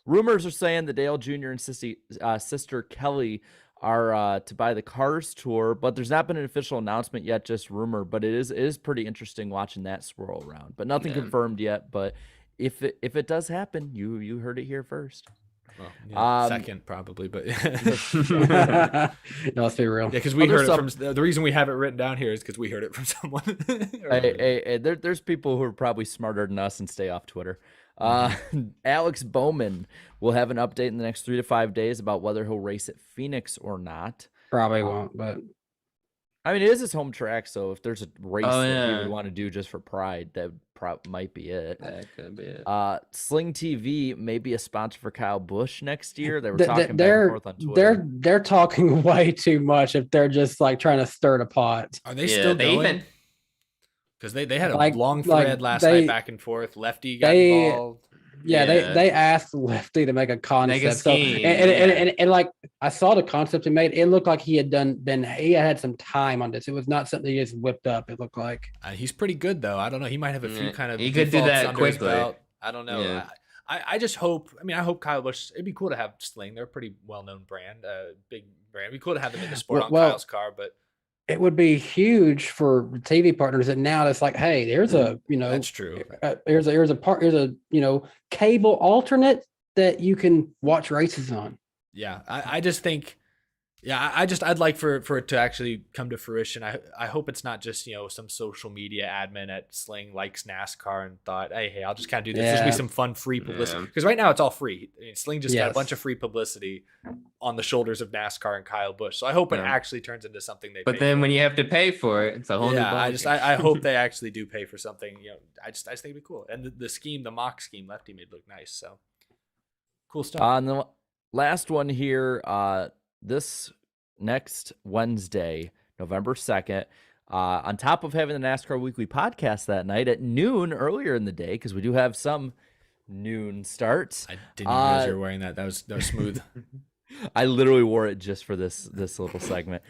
Rumors are saying that Dale Jr. and sister Kelly are to buy the Cars tour, but there's not been an official announcement yet, just rumor. But it is pretty interesting watching that swirl around. But nothing Yeah. confirmed yet. But if it does happen, you heard it here first. Well, yeah, second probably, but No, let's be real. yeah, because we Other heard it stuff- from the reason we have it written down here is because we heard it from someone. Hey, there's people who are probably smarter than us and stay off Twitter. Alex Bowman will have an update in the next 3 to 5 days about whether he'll race at Phoenix or not. Probably won't, but I mean, it is his home track, so if there's a race Oh, that he yeah. would want to do just for pride, that might be it. That could be it. Sling TV may be a sponsor for Kyle Busch next year. They were Th- talking back and they're forth on Twitter. they're talking way too much if they're just like trying to stir the pot. Are they Yeah, still they going? even Because they had a Like- long like thread last they- night back and forth. Lefty got they- involved. Yeah, Yeah. they asked Lefty to make a concept. So scheme, and like I saw the concept he made. It looked like he had had some time on this. It was not something he just whipped up. It looked like. He's pretty good though. I don't know. He might have a few Yeah, kind of. he could do defaults that under his quickly. belt. I don't know. Yeah. I just hope. I mean, I hope Kyle Busch. It'd be cool to have Sling. They're a pretty well-known brand, big brand. It'd be cool to have them in the sport on Well, Kyle's car, but It would be huge for TV partners. And now it's like, hey, there's a that's true. here's a cable alternate that you can watch races on. Yeah, I just think, I'd like for it to actually come to fruition. I hope it's not just some social media admin at Sling likes NASCAR and thought, hey, I'll just kind of do this. This will be Yeah. some fun free publicity, Yeah. because right now it's all free. I mean, Sling just got a Yes. bunch of free publicity on the shoulders of NASCAR and Kyle Busch. So I hope it Yeah. actually turns into something they. But pay then for. when you have to pay for it, it's a whole new I ballgame. I hope they actually do pay for something. I just think it'd be cool. And the scheme, the mock scheme, Lefty made look nice. So cool stuff. On the last one here, this next Wednesday, November 2nd, on top of having the NASCAR Weekly podcast that night at noon earlier in the day, because we do have some noon starts. I didn't realize you were wearing that. That was smooth. I literally wore it just for this little segment.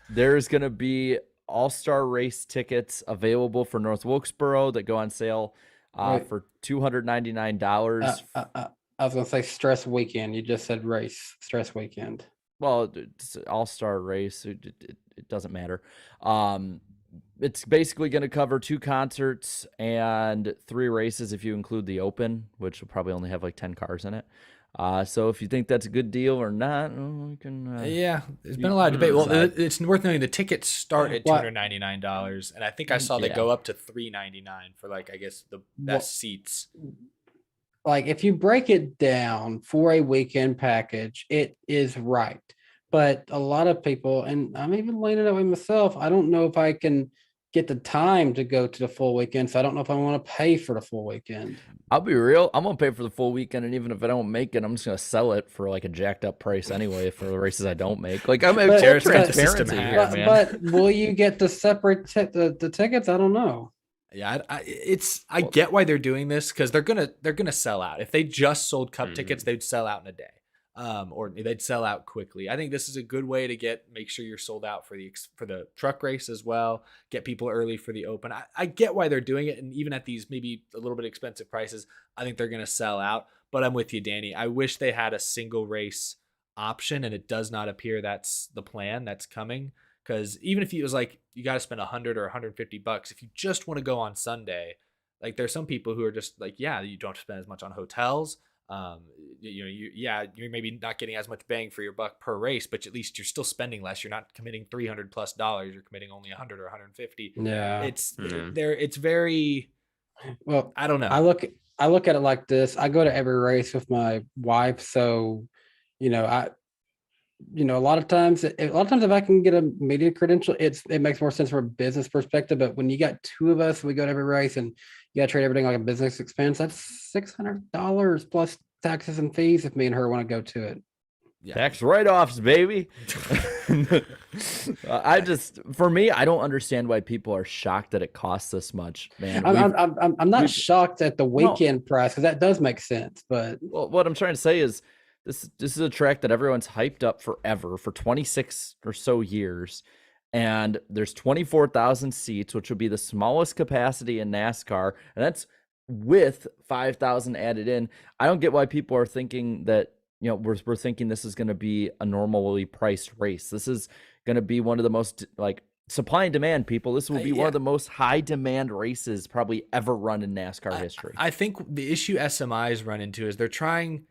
There's gonna be all-star race tickets available for North Wilkesboro that go on sale Right. for $299. I was gonna say stress weekend. You just said race stress weekend. Well, it's an all-star race. It doesn't matter. It's basically going to cover 2 concerts and 3 races if you include the Open, which will probably only have like 10 cars in it. So if you think that's a good deal or not, we can. Yeah, there's been a lot of debate. Well, decide. it's worth noting the tickets start at What? $299, and I think I saw they Yeah. go up to $399 for I guess the best seats. Like if you break it down for a weekend package, it is right. But a lot of people, and I'm even leaning that way myself, I don't know if I can get the time to go to the full weekend. So I don't know if I want to pay for the full weekend. I'll be real. I'm gonna pay for the full weekend, and even if I don't make it, I'm just gonna sell it for like a jacked up price anyway for the races I don't make. Like I'm But- Jared's but- transparency here, But, man. but will you get the separate the tickets? I don't know. Yeah, I get why they're doing this, because they're gonna sell out. If they just sold cup tickets, they'd sell out in a day, or they'd sell out quickly. I think this is a good way to make sure you're sold out for the truck race as well. Get people early for the Open. I get why they're doing it, and even at these maybe a little bit expensive prices, I think they're gonna sell out. But I'm with you, Danny. I wish they had a single race option, and it does not appear that's the plan that's coming. Because even if it was like you got to spend $100 or $150, if you just want to go on Sunday, like there's some people who are just like, yeah, you don't spend as much on hotels. You're maybe not getting as much bang for your buck per race, but at least you're still spending less. You're not committing $300+. You're committing only $100 or $150. Yeah. It's very, Well, I don't know. I look at it like this. I go to every race with my wife, so a lot of times if I can get a media credential, it makes more sense from a business perspective. But when you got 2 of us, we go to every race and you got to treat everything like a business expense. That's $600 plus taxes and fees if me and her want to go to it. Yeah. Tax write-offs, baby. For me, I don't understand why people are shocked that it costs this much, man. I'm not shocked at the weekend price, because that does make sense. But Well, what I'm trying to say is this is a track that everyone's hyped up forever for 26 or so years. And there's 24,000 seats, which would be the smallest capacity in NASCAR. And that's with 5,000 added in. I don't get why people are thinking that, we're thinking this is going to be a normally priced race. This is going to be one of the most supply and demand, people. This will be one of the most high demand races probably ever run in NASCAR history. I think the issue SMIs run into is they're trying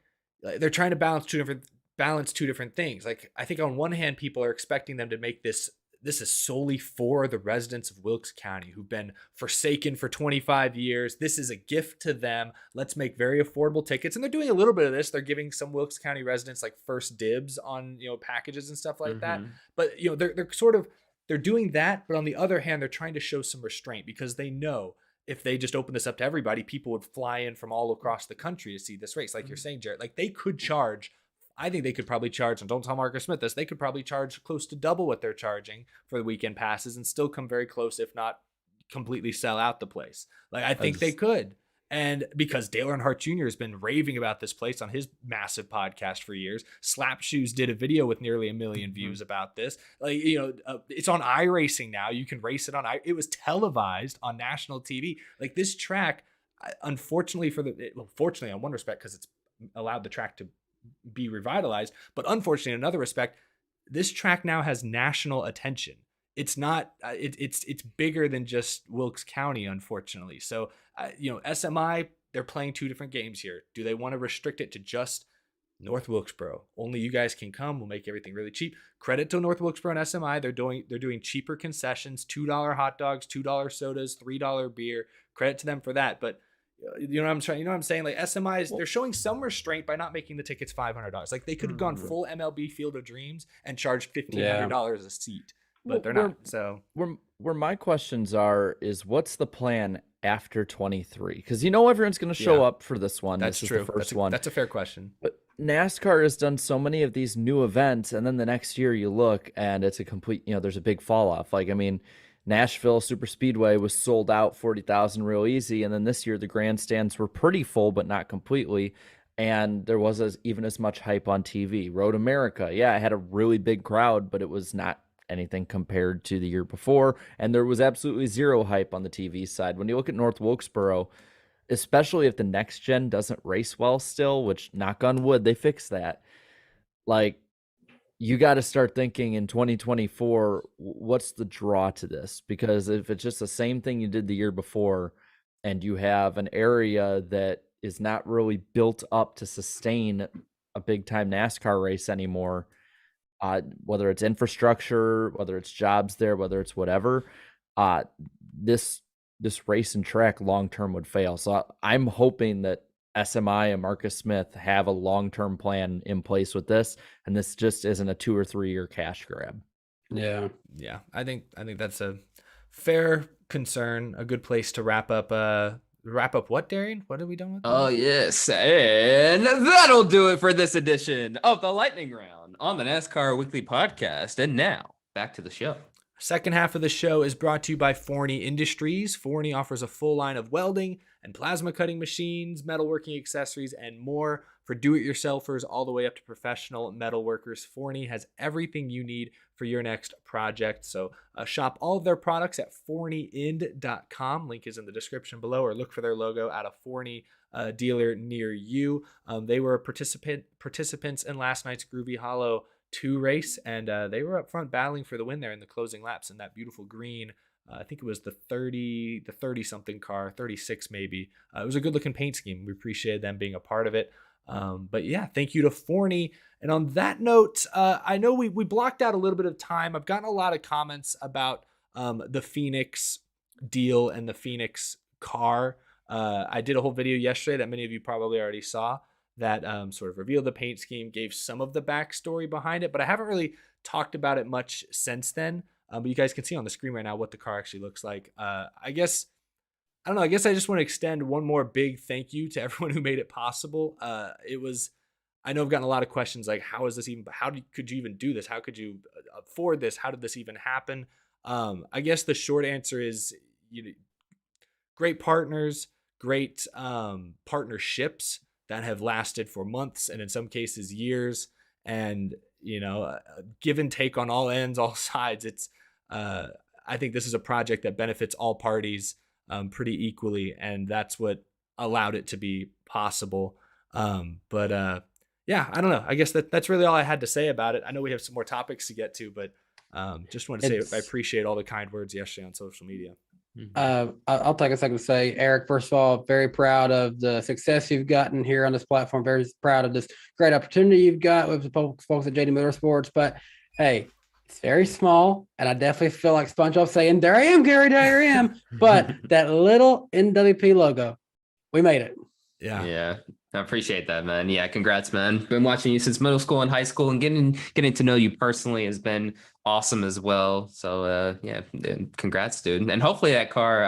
to balance two different things. Like I think on one hand, people are expecting them to make this this is solely for the residents of Wilkes County who've been forsaken for 25 years. This is a gift to them. Let's make very affordable tickets. And they're doing a little bit of this. They're giving some Wilkes County residents like first dibs on, packages and stuff like that. But, they're doing that. But on the other hand, they're trying to show some restraint because they know if they just open this up to everybody, people would fly in from all across the country to see this race. Like you're saying, Jared, like they could charge, I think they could probably charge, and don't tell Marcus Smith this, they could probably charge close to double what they're charging for the weekend passes and still come very close, if not completely sell out the place. Like I think they could. And because Dale Earnhardt Jr. has been raving about this place on his massive podcast for years. Slap Shoes did a video with nearly 1 million views about this. Like, it's on iRacing now. You can race it on it was televised on national TV. Like this track, unfortunately fortunately in one respect, because it's allowed the track to be revitalized, but unfortunately in another respect, this track now has national attention. It's not it's bigger than just Wilkes County, unfortunately. So SMI, they're playing two different games here. Do they want to restrict it to just North Wilkesboro? Only you guys can come. We'll make everything really cheap. Credit to North Wilkesboro and SMI. They're doing cheaper concessions, $2 hot dogs, $2 sodas, $3 beer. Credit to them for that. But you know what I'm saying? Like SMI they're showing some restraint by not making the tickets $500. Like they could have gone full MLB Field of Dreams and charged $1,500 a seat. But they're not. So where my questions are is what's the plan after 23? Because everyone's going to show up for this one. That's this true. Is the first one. That's a fair question. But NASCAR has done so many of these new events, and then the next year you look and it's a complete. There's a big fall off. Like Nashville Super Speedway was sold out 40,000 real easy, and then this year the grandstands were pretty full, but not completely. And there was even as much hype on TV. Road America, it had a really big crowd, but it was not anything compared to the year before, and there was absolutely zero hype on the TV side. When you look at North Wilkesboro, especially if the next gen doesn't race well still, which knock on wood, they fix that, like you got to start thinking in 2024, what's the draw to this? Because if it's just the same thing you did the year before and you have an area that is not really built up to sustain a big time NASCAR race anymore, whether it's infrastructure, whether it's jobs there, whether it's whatever, this race and track long-term would fail. So I'm hoping that SMI and Marcus Smith have a long-term plan in place with this, and this just isn't a 2 or 3 year cash grab. Yeah. I think that's a fair concern. A good place to wrap up. Wrap up what, Darian? What are we done with? Oh, yes. And that'll do it for this edition of the Lightning Round on the NASCAR Weekly Podcast. And now, back to the show. Second half of the show is brought to you by Forney Industries. Forney offers a full line of welding and plasma cutting machines, metalworking accessories, and more for do-it-yourselfers all the way up to professional metalworkers. Forney has everything you need for your next project. So shop all of their products at forneyind.com. Link is in the description below, or look for their logo at a Forney dealer near you. They were participants in last night's Groovy Hollow 2 race, and they were up front battling for the win there in the closing laps in that beautiful green. I think it was the 30 something car, 36 maybe. It was a good looking paint scheme. We appreciated them being a part of it. But yeah, thank you to Forney. And on that note, I know we blocked out a little bit of time. I've gotten a lot of comments about the Phoenix deal and the Phoenix car. I did a whole video yesterday that many of you probably already saw that sort of revealed the paint scheme, gave some of the backstory behind it, but I haven't really talked about it much since then. But you guys can see on the screen right now what the car actually looks like. I guess I just want to extend one more big thank you to everyone who made it possible. I know I've gotten a lot of questions like, how could you even do this? How could you afford this? How did this even happen? I guess the short answer is, great partners, great partnerships that have lasted for months and in some cases years, and give and take on all ends, all sides. It's I think this is a project that benefits all parties pretty equally, and that's what allowed it to be possible. Yeah, I don't know. I guess that's really all I had to say about it. I know we have some more topics to get to, but just wanted to say I appreciate all the kind words yesterday on social media. I'll take a second to say, Eric, first of all, very proud of the success you've gotten here on this platform. Very proud of this great opportunity you've got with the folks at JD Motorsports. But hey, It's very small, and I definitely feel like SpongeBob saying, "There I am, Gary, there I am." But that little NWP logo, we made it. Yeah. I appreciate that, man. Yeah, congrats, man. Been watching you since middle school and high school, and getting to know you personally has been awesome as well. So yeah, congrats, dude. And hopefully that car,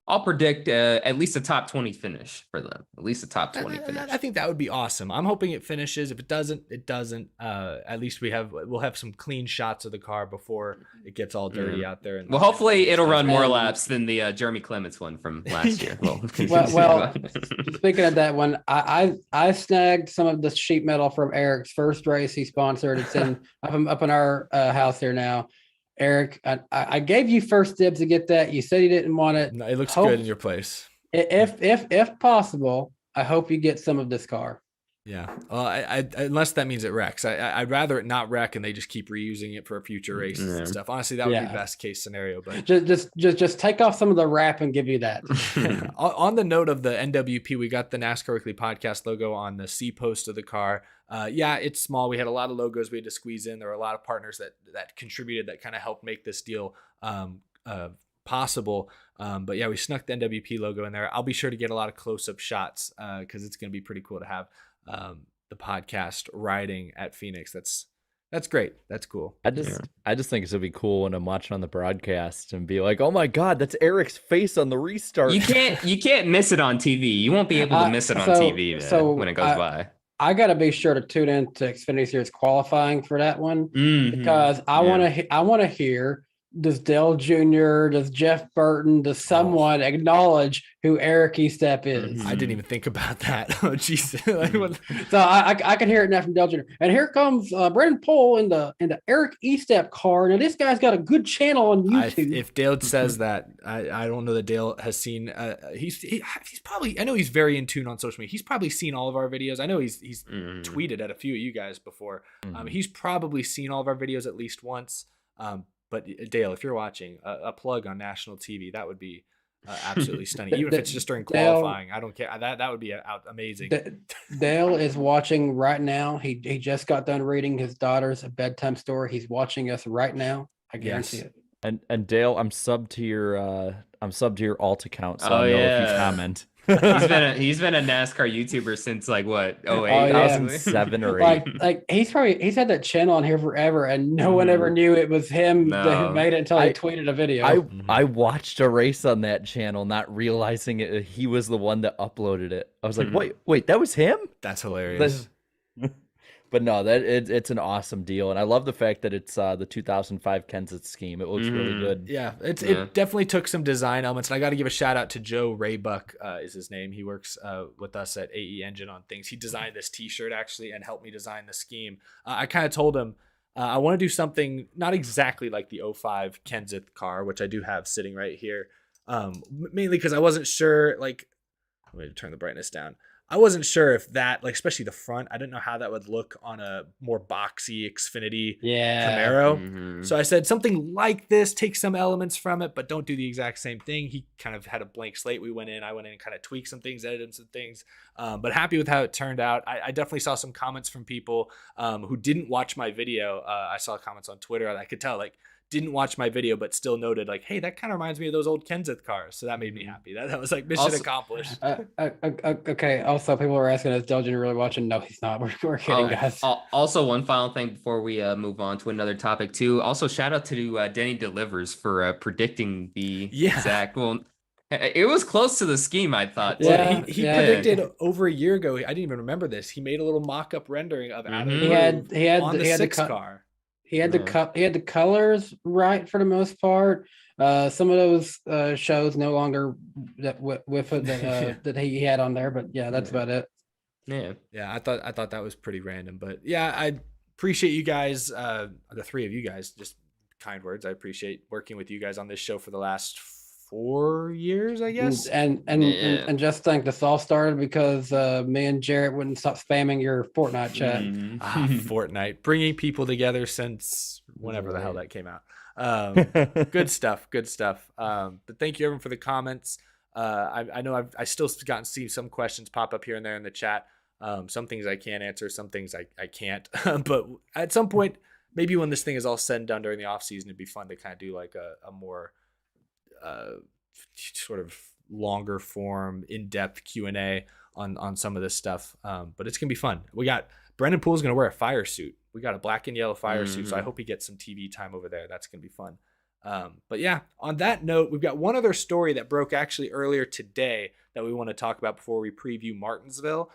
I'll predict at least a top 20 finish for them. At least a top 20 finish. I think that would be awesome. I'm hoping it finishes. If it doesn't, it doesn't. At least we'll have some clean shots of the car before it gets all dirty out there. Well, hopefully it'll run more laps than the Jeremy Clements one from last year. Well, speaking of that one, I snagged some of the sheet metal from Eric's first race he sponsored. It's up in our house here now. Eric, I gave you first dibs to get that. You said you didn't want it. No, it looks good in your place. If possible, I hope you get some of this car. Yeah. I unless that means it wrecks. I'd rather it not wreck and they just keep reusing it for future races and stuff. Honestly, that would be best case scenario. But just take off some of the wrap and give you that. On the note of the NWP, we got the NASCAR Weekly Podcast logo on the C post of the car. Yeah, it's small. We had a lot of logos we had to squeeze in. There were a lot of partners that contributed that kind of helped make this deal possible. But yeah, we snuck the NWP logo in there. I'll be sure to get a lot of close-up shots because it's going to be pretty cool to have the podcast riding at Phoenix. That's great. That's cool. I just think it's gonna be cool when I'm watching on the broadcast and be like, "Oh my God, that's Eric's face on the restart." You can't miss it on TV. You won't be able to miss it on TV when it goes by. I got to be sure to tune in to Xfinity Series qualifying for that one because I want to hear, does Dale Jr., does Jeff Burton, does someone acknowledge who Eric Estep is? I didn't even think about that. Oh, jeez. So I can hear it now from Dale Jr. And here comes Brendan Pohl in the Eric Estep car. Now this guy's got a good channel on YouTube. If Dale says that, I don't know that Dale has seen. He's probably. I know he's very in tune on social media. He's probably seen all of our videos. I know he's tweeted at a few of you guys before. He's probably seen all of our videos at least once. But Dale, if you're watching, a plug on national TV, that would be absolutely stunning. Even if it's just during qualifying, I don't care. That would be amazing. Dale is watching right now. He just got done reading his daughter's bedtime story. He's watching us right now. I guarantee it. And Dale, I'm subbed to your alt account, so I know if you comment. He's been a NASCAR YouTuber since like what 08? 2007 or 8. Like he's had that channel on here forever, and no one ever knew it was him that made it until he tweeted a video. I watched a race on that channel, not realizing he was the one that uploaded it. I was like, wait, that was him? That's hilarious. But no, it's an awesome deal, and I love the fact that it's the 2005 Kenseth scheme. It looks really good. Yeah, it definitely took some design elements, and I got to give a shout out to Joe Raybuck, is his name. He works with us at AE Engine on things. He designed this T-shirt actually and helped me design the scheme. I kind of told him I want to do something not exactly like the 05 Kenseth car, which I do have sitting right here, mainly because I wasn't sure. Like, let me turn the brightness down. I wasn't sure if that, like, especially the front, I didn't know how that would look on a more boxy Xfinity Camaro. So I said something like this, take some elements from it, but don't do the exact same thing. He kind of had a blank slate. I went in and kind of tweaked some things, edited some things, but happy with how it turned out. I definitely saw some comments from people who didn't watch my video. I saw comments on Twitter, and I could tell, like, didn't watch my video, but still noted, like, hey, that kind of reminds me of those old Kenseth cars. So that made me happy. That was like mission accomplished. Okay. Also, people were asking, is Dale Jr. really watching? No, he's not. We're kidding, guys. Also, one final thing before we move on to another topic too. Also, shout out to Denny Delivers for predicting the exact. Well, it was close to the scheme, I thought. Yeah, he predicted over a year ago. I didn't even remember this. He made a little mock-up rendering of Adam on the 6 car. He had the colors right for the most part. Some of those shows no longer that he had on there, but yeah, that's about it. Yeah. I thought that was pretty random, but yeah, I appreciate you guys, the three of you guys. Just kind words. I appreciate working with you guys on this show for the last 4 years, I guess. And just think this all started because me and Jarrett wouldn't stop spamming your Fortnite chat. Fortnite, bringing people together since whenever the hell that came out. Good stuff. But thank you everyone for the comments. I know I still gotten see some questions pop up here and there in the chat. Some things I can answer, some things I can't. But at some point, maybe when this thing is all said and done during the off season, it'd be fun to kind of do like a more sort of longer form, in-depth Q&A on some of this stuff. But it's gonna be fun. We got Brendan Poole's gonna wear a fire suit. We got a black and yellow fire suit, so I hope he gets some TV time over there. That's gonna be fun. But yeah, on that note, we've got one other story that broke actually earlier today that we want to talk about before we preview Martinsville.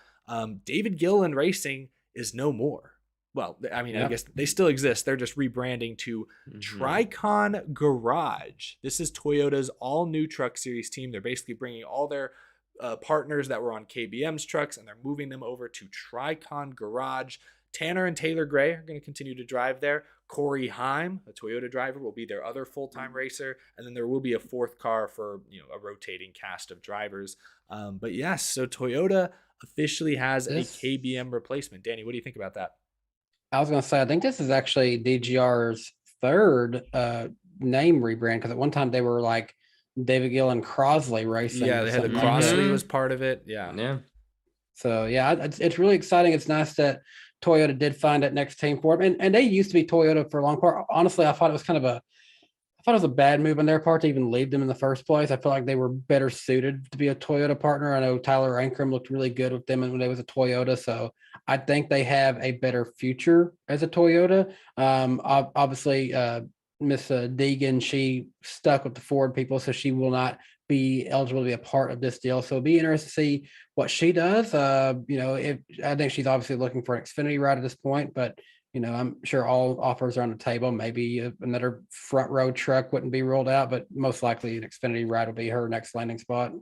David Gilliland Racing is no more. Well, I mean, I guess they still exist. They're just rebranding to Tricon Garage. This is Toyota's all-new Truck Series team. They're basically bringing all their partners that were on KBM's trucks, and they're moving them over to Tricon Garage. Tanner and Taylor Gray are going to continue to drive there. Corey Heim, a Toyota driver, will be their other full-time racer, and then there will be a fourth car for a rotating cast of drivers. But yes, so Toyota officially has a KBM replacement. Danny, what do you think about that? I was going to say, I think this is actually DGR's third name rebrand, because at one time they were like David Gilliland Crosley Racing. Yeah, they had the Crosley was part of it. Yeah. So yeah, it's really exciting. It's nice that Toyota did find that next team for them, and they used to be Toyota for a long part. Honestly, I thought it was a bad move on their part to even leave them in the first place. I feel like they were better suited to be a Toyota partner. I know Tyler Ankrum looked really good with them when they was a Toyota, so I think they have a better future as a Toyota. Obviously, Miss Deegan, she stuck with the Ford people, so she will not be eligible to be a part of this deal. So it'll be interesting to see what she does. I think she's obviously looking for an Xfinity ride at this point, but I'm sure all offers are on the table. Maybe another front row truck wouldn't be ruled out, but most likely an Xfinity ride will be her next landing spot.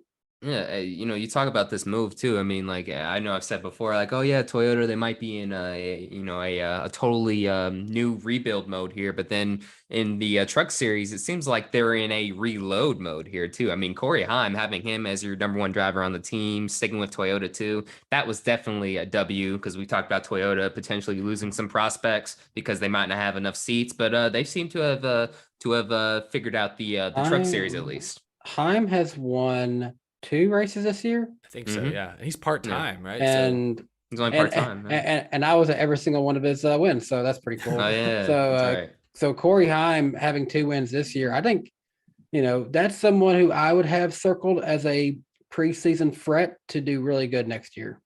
Yeah, you talk about this move too. I mean, like, I know I've said before, like, oh yeah, Toyota, they might be in a totally new rebuild mode here, but then in the truck series, it seems like they're in a reload mode here too. I mean, Corey Heim, having him as your number one driver on the team, sticking with Toyota too, that was definitely a W, because we talked about Toyota potentially losing some prospects because they might not have enough seats, but they seem to have figured out the truck series at least. Heim has won 2 races this year. I think so, yeah. And he's part-time, right? And he's only part-time. And I was at every single one of his wins, so that's pretty cool. Oh, yeah. So, so Corey Heim having 2 wins this year, I think, that's someone who I would have circled as a preseason threat to do really good next year.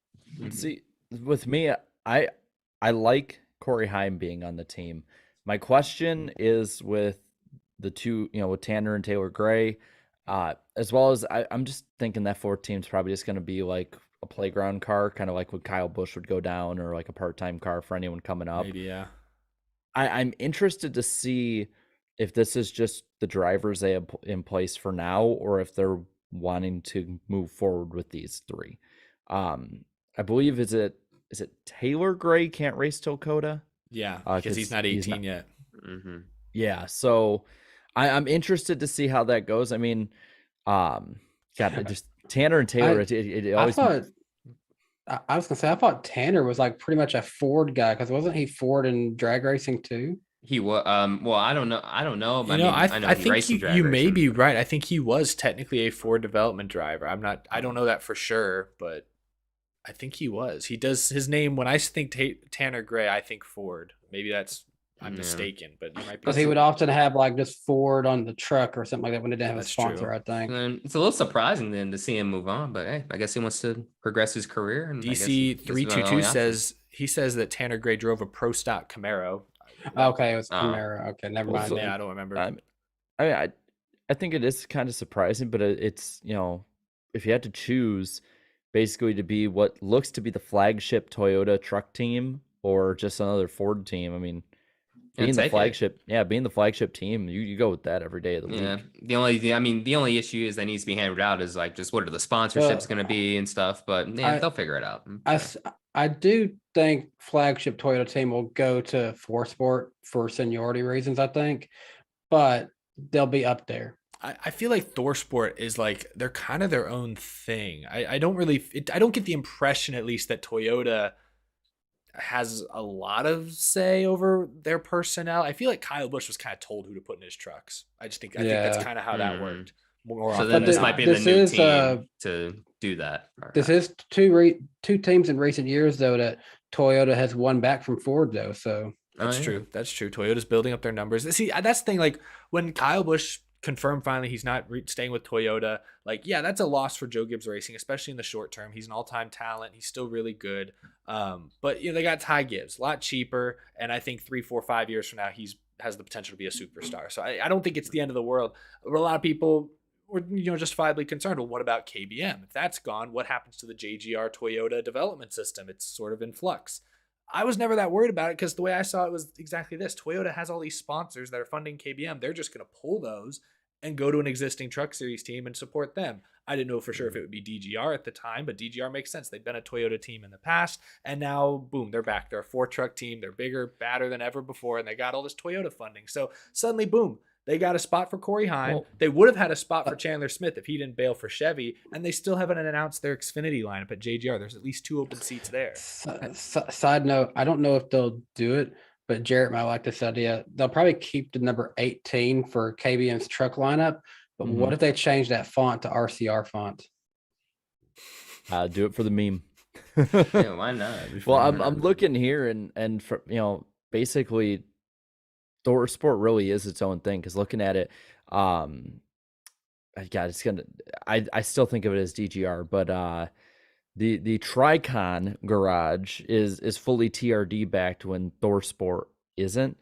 See, with me, I like Corey Heim being on the team. My question is with the two, with Tanner and Taylor Gray, as well as I'm just thinking that Ford team's probably just going to be like a playground car, kind of like when Kyle Busch would go down, or like a part-time car for anyone coming up. Maybe, yeah. I'm interested to see if this is just the drivers they have in place for now, or if they're wanting to move forward with these 3. I believe is it Taylor Gray can't race till Coda? Yeah, because he's not 18 yet. Mm-hmm. Yeah, so I'm interested to see how that goes. I mean, just Tanner and Taylor. It always. I was gonna say, I thought Tanner was like pretty much a Ford guy, because wasn't he Ford in drag racing too? He was. Well, I don't know. I think you may be right. I think he was technically a Ford development driver. I don't know that for sure, but I think he was. He does his name when I think Tanner Gray, I think Ford. Maybe I'm mistaken, but you might be. Because he would often have like just Ford on the truck or something like that when they didn't have a sponsor, true. I think. And it's a little surprising then to see him move on, but hey, I guess he wants to progress his career. And DC 322 says that Tanner Gray drove a Pro Stock Camaro. Okay, it was Camaro. Okay, never mind. Yeah, I don't remember. I think it is kind of surprising, but it's if you had to choose basically to be what looks to be the flagship Toyota truck team or just another Ford team, I mean. Being the flagship team, you go with that every day of the week. Yeah. The only issue is that needs to be hammered out is like just what are the sponsorships going to be and stuff. But they'll figure it out. I do think flagship Toyota team will go to 4Sport for seniority reasons, I think, but they'll be up there. I feel like ThorSport is like they're kind of their own thing. I don't get the impression, at least, that Toyota has a lot of say over their personnel. I feel like Kyle Busch was kind of told who to put in his trucks. I think that's kind of how that worked. So then this might be the new team to do that. This is two teams in recent years though that Toyota has won back from Ford though. So That's true. That's true. Toyota's building up their numbers. See, that's the thing. Like when Kyle Busch confirmed finally he's not staying with Toyota, like, yeah, that's a loss for Joe Gibbs Racing, especially in the short term. He's an all-time talent. He's still really good. But they got Ty Gibbs, a lot cheaper. And I think 3, 4, 5 years from now, has the potential to be a superstar. So I don't think it's the end of the world. But a lot of people were, justifiably concerned. Well, what about KBM? If that's gone, what happens to the JGR Toyota development system? It's sort of in flux. I was never that worried about it because the way I saw it was exactly this. Toyota has all these sponsors that are funding KBM. They're just going to pull those and go to an existing truck series team and support them. I didn't know for sure if it would be DGR at the time, but DGR makes sense. They've been a Toyota team in the past, and now, boom, they're back. They're a 4-truck team. They're bigger, badder than ever before, and they got all this Toyota funding. So suddenly, boom, they got a spot for Corey Heim. Well, they would have had a spot for Chandler Smith if he didn't bail for Chevy, and they still haven't announced their Xfinity lineup at JGR. There's at least 2 open seats there. Side note, I don't know if they'll do it, but Jarrett might like this idea. They'll probably keep the number 18 for KBM's truck lineup, but what if they change that font to RCR font? Do it for the meme. Yeah, why not? Well, I'm looking here and for, basically Thor Sport really is its own thing, because looking at it, God, I still think of it as DGR, but the Tricon garage is fully TRD backed when Thor Sport isn't.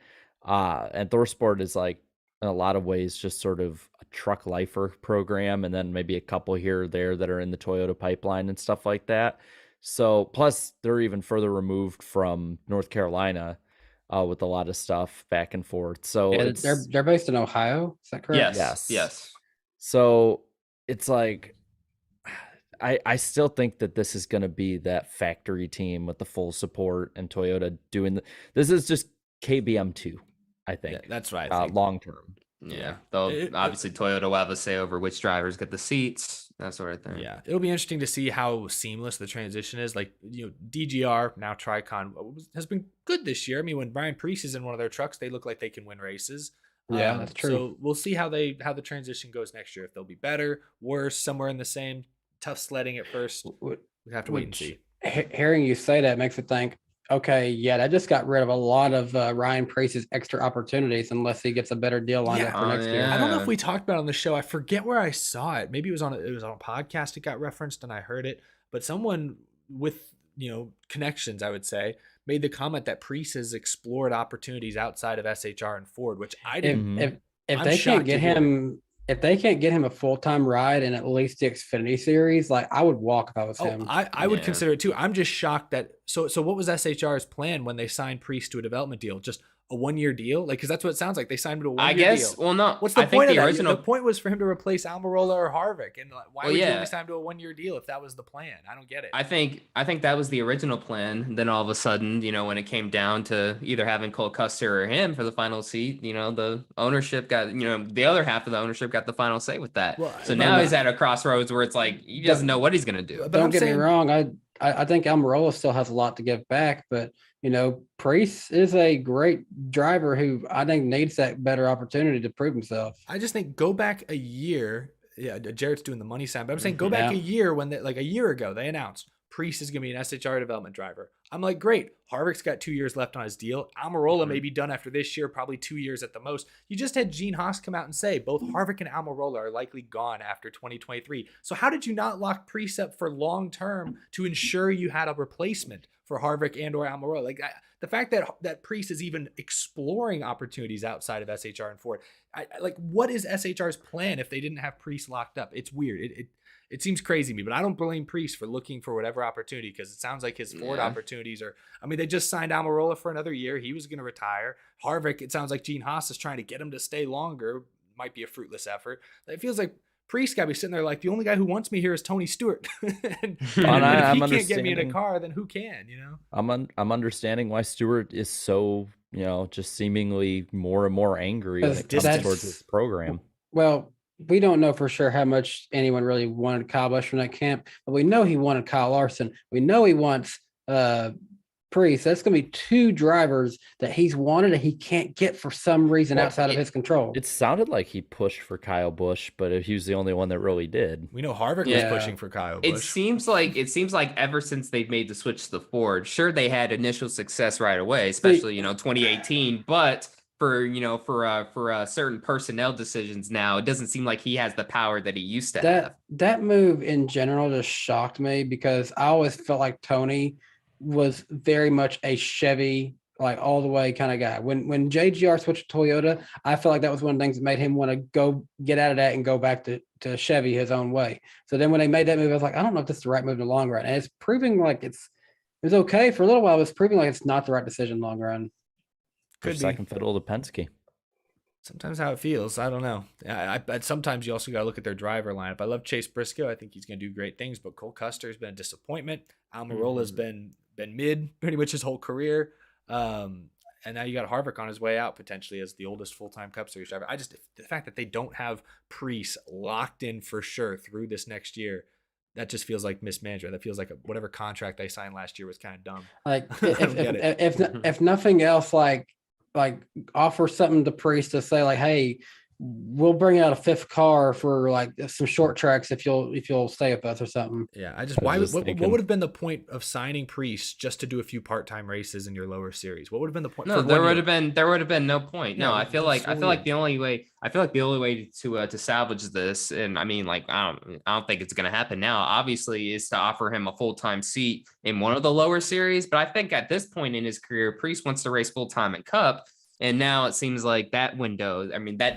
And Thor Sport is like in a lot of ways just sort of a truck lifer program, and then maybe a couple here or there that are in the Toyota pipeline and stuff like that. So plus they're even further removed from North Carolina with a lot of stuff back and forth. So Yeah, they're based in Ohio. Is that correct? Yes. So it's like I still think that this is going to be that factory team with the full support, and Toyota doing this is just KBM2, I think. Yeah, that's right. I think. Long term. Yeah. They'll obviously Toyota will have a say over which drivers get the seats, that sort of thing. Yeah, it'll be interesting to see how seamless the transition is. Like, DGR, now Tricon, has been good this year. I mean, when Brian Priest is in one of their trucks, they look like they can win races. Yeah, that's true. So we'll see how the transition goes next year. If they'll be better, worse, somewhere in the same, tough sledding at first. We have to wait and see. Hearing you say that makes me think, okay, yeah, that just got rid of a lot of Ryan Priest's extra opportunities unless he gets a better deal lined up for next year. I don't know if we talked about it on the show. I forget where I saw it. Maybe it was on a podcast. It got referenced and I heard it. But someone with connections, I would say, made the comment that Priest has explored opportunities outside of SHR and Ford, which I didn't. If they can't get him. If they can't get him a full-time ride in at least the Xfinity series, like I would walk if I was him. I would consider it too. I'm just shocked that so what was SHR's plan when they signed Priest to a development deal? Just a 1-year deal? Like, because that's what it sounds like. They signed him to a 1-year deal. I guess. Well, no. What's the point of that? The point was for him to replace Almirola or Harvick. And why would you only sign him to a 1-year deal if that was the plan? I don't get it. I think that was the original plan. Then all of a sudden, when it came down to either having Cole Custer or him for the final seat, the ownership got, the other half of the ownership got the final say with that. Well, so now he's at a crossroads where it's like he doesn't know what he's going to do. Don't get me wrong. I think Almirola still has a lot to give back, but Priest is a great driver who I think needs that better opportunity to prove himself. I just think go back a year. Yeah, Jarrett's doing the money sign, but I'm saying go back a year when a year ago they announced Priest is going to be an SHR development driver. I'm like, great. Harvick's got 2 years left on his deal. Almirola may be done after this year, probably 2 years at the most. You just had Gene Haas come out and say both Harvick and Almirola are likely gone after 2023. So how did you not lock Priest up for long term to ensure you had a replacement for Harvick and or Almirola? Like the fact that Priest is even exploring opportunities outside of SHR and Ford. What is SHR's plan if they didn't have Priest locked up? It's weird. It seems crazy to me, but I don't blame Priest for looking for whatever opportunity, because it sounds like his Ford opportunities are. I mean, they just signed Almirola for another year. He was going to retire. Harvick, it sounds like Gene Haas is trying to get him to stay longer. Might be a fruitless effort. It feels like Priest got to be sitting there like, the only guy who wants me here is Tony Stewart. and if he can't get me in a car, then who can? I'm understanding why Stewart is so just seemingly more and more angry when it comes towards this program. Well, we don't know for sure how much anyone really wanted Kyle Busch from that camp, but we know he wanted Kyle Larson. We know he wants Priest, that's going to be two drivers that he's wanted and he can't get for some reason outside of his control. It sounded like he pushed for Kyle Busch, but he was the only one that really did. We know Harvick Yeah. was pushing for Kyle Busch. It seems like ever since they've made the switch to the Ford, sure they had initial success right away, especially 2018, but for certain personnel decisions now, it doesn't seem like he has the power that he used to have. That move in general just shocked me because I always felt like Tony was very much a Chevy, like all the way kind of guy. When JGR switched to Toyota, I felt like that was one of the things that made him want to go get out of that and go back to Chevy his own way. So then when they made that move, I was like, I don't know if this is the right move in the long run. And it's proving like it was okay for a little while. It's proving like it's not the right decision long run. Could second fiddle to Penske. Sometimes how it feels. I don't know. I sometimes you also got to look at their driver lineup. I love Chase Briscoe. I think he's going to do great things, but Cole Custer's been a disappointment. Almirola's been mid pretty much his whole career. And now you got Harvick on his way out potentially as the oldest full-time Cup Series driver. The fact that they don't have Priest locked in for sure through this next year, that just feels like mismanagement. That feels like whatever contract they signed last year was kind of dumb. Like if nothing else, like offer something to Priest to say like, hey, we'll bring out a fifth car for like some short tracks if you'll stay with us or something. Yeah, what would have been the point of signing Priest just to do a few part-time races in your lower series? What would have been the point? No, there would have been no point. No, I feel like the only way to salvage this, and I mean, like I don't think it's gonna happen now, obviously, is to offer him a full-time seat in one of the lower series. But I think at this point in his career, Priest wants to race full-time in Cup. And now it seems like that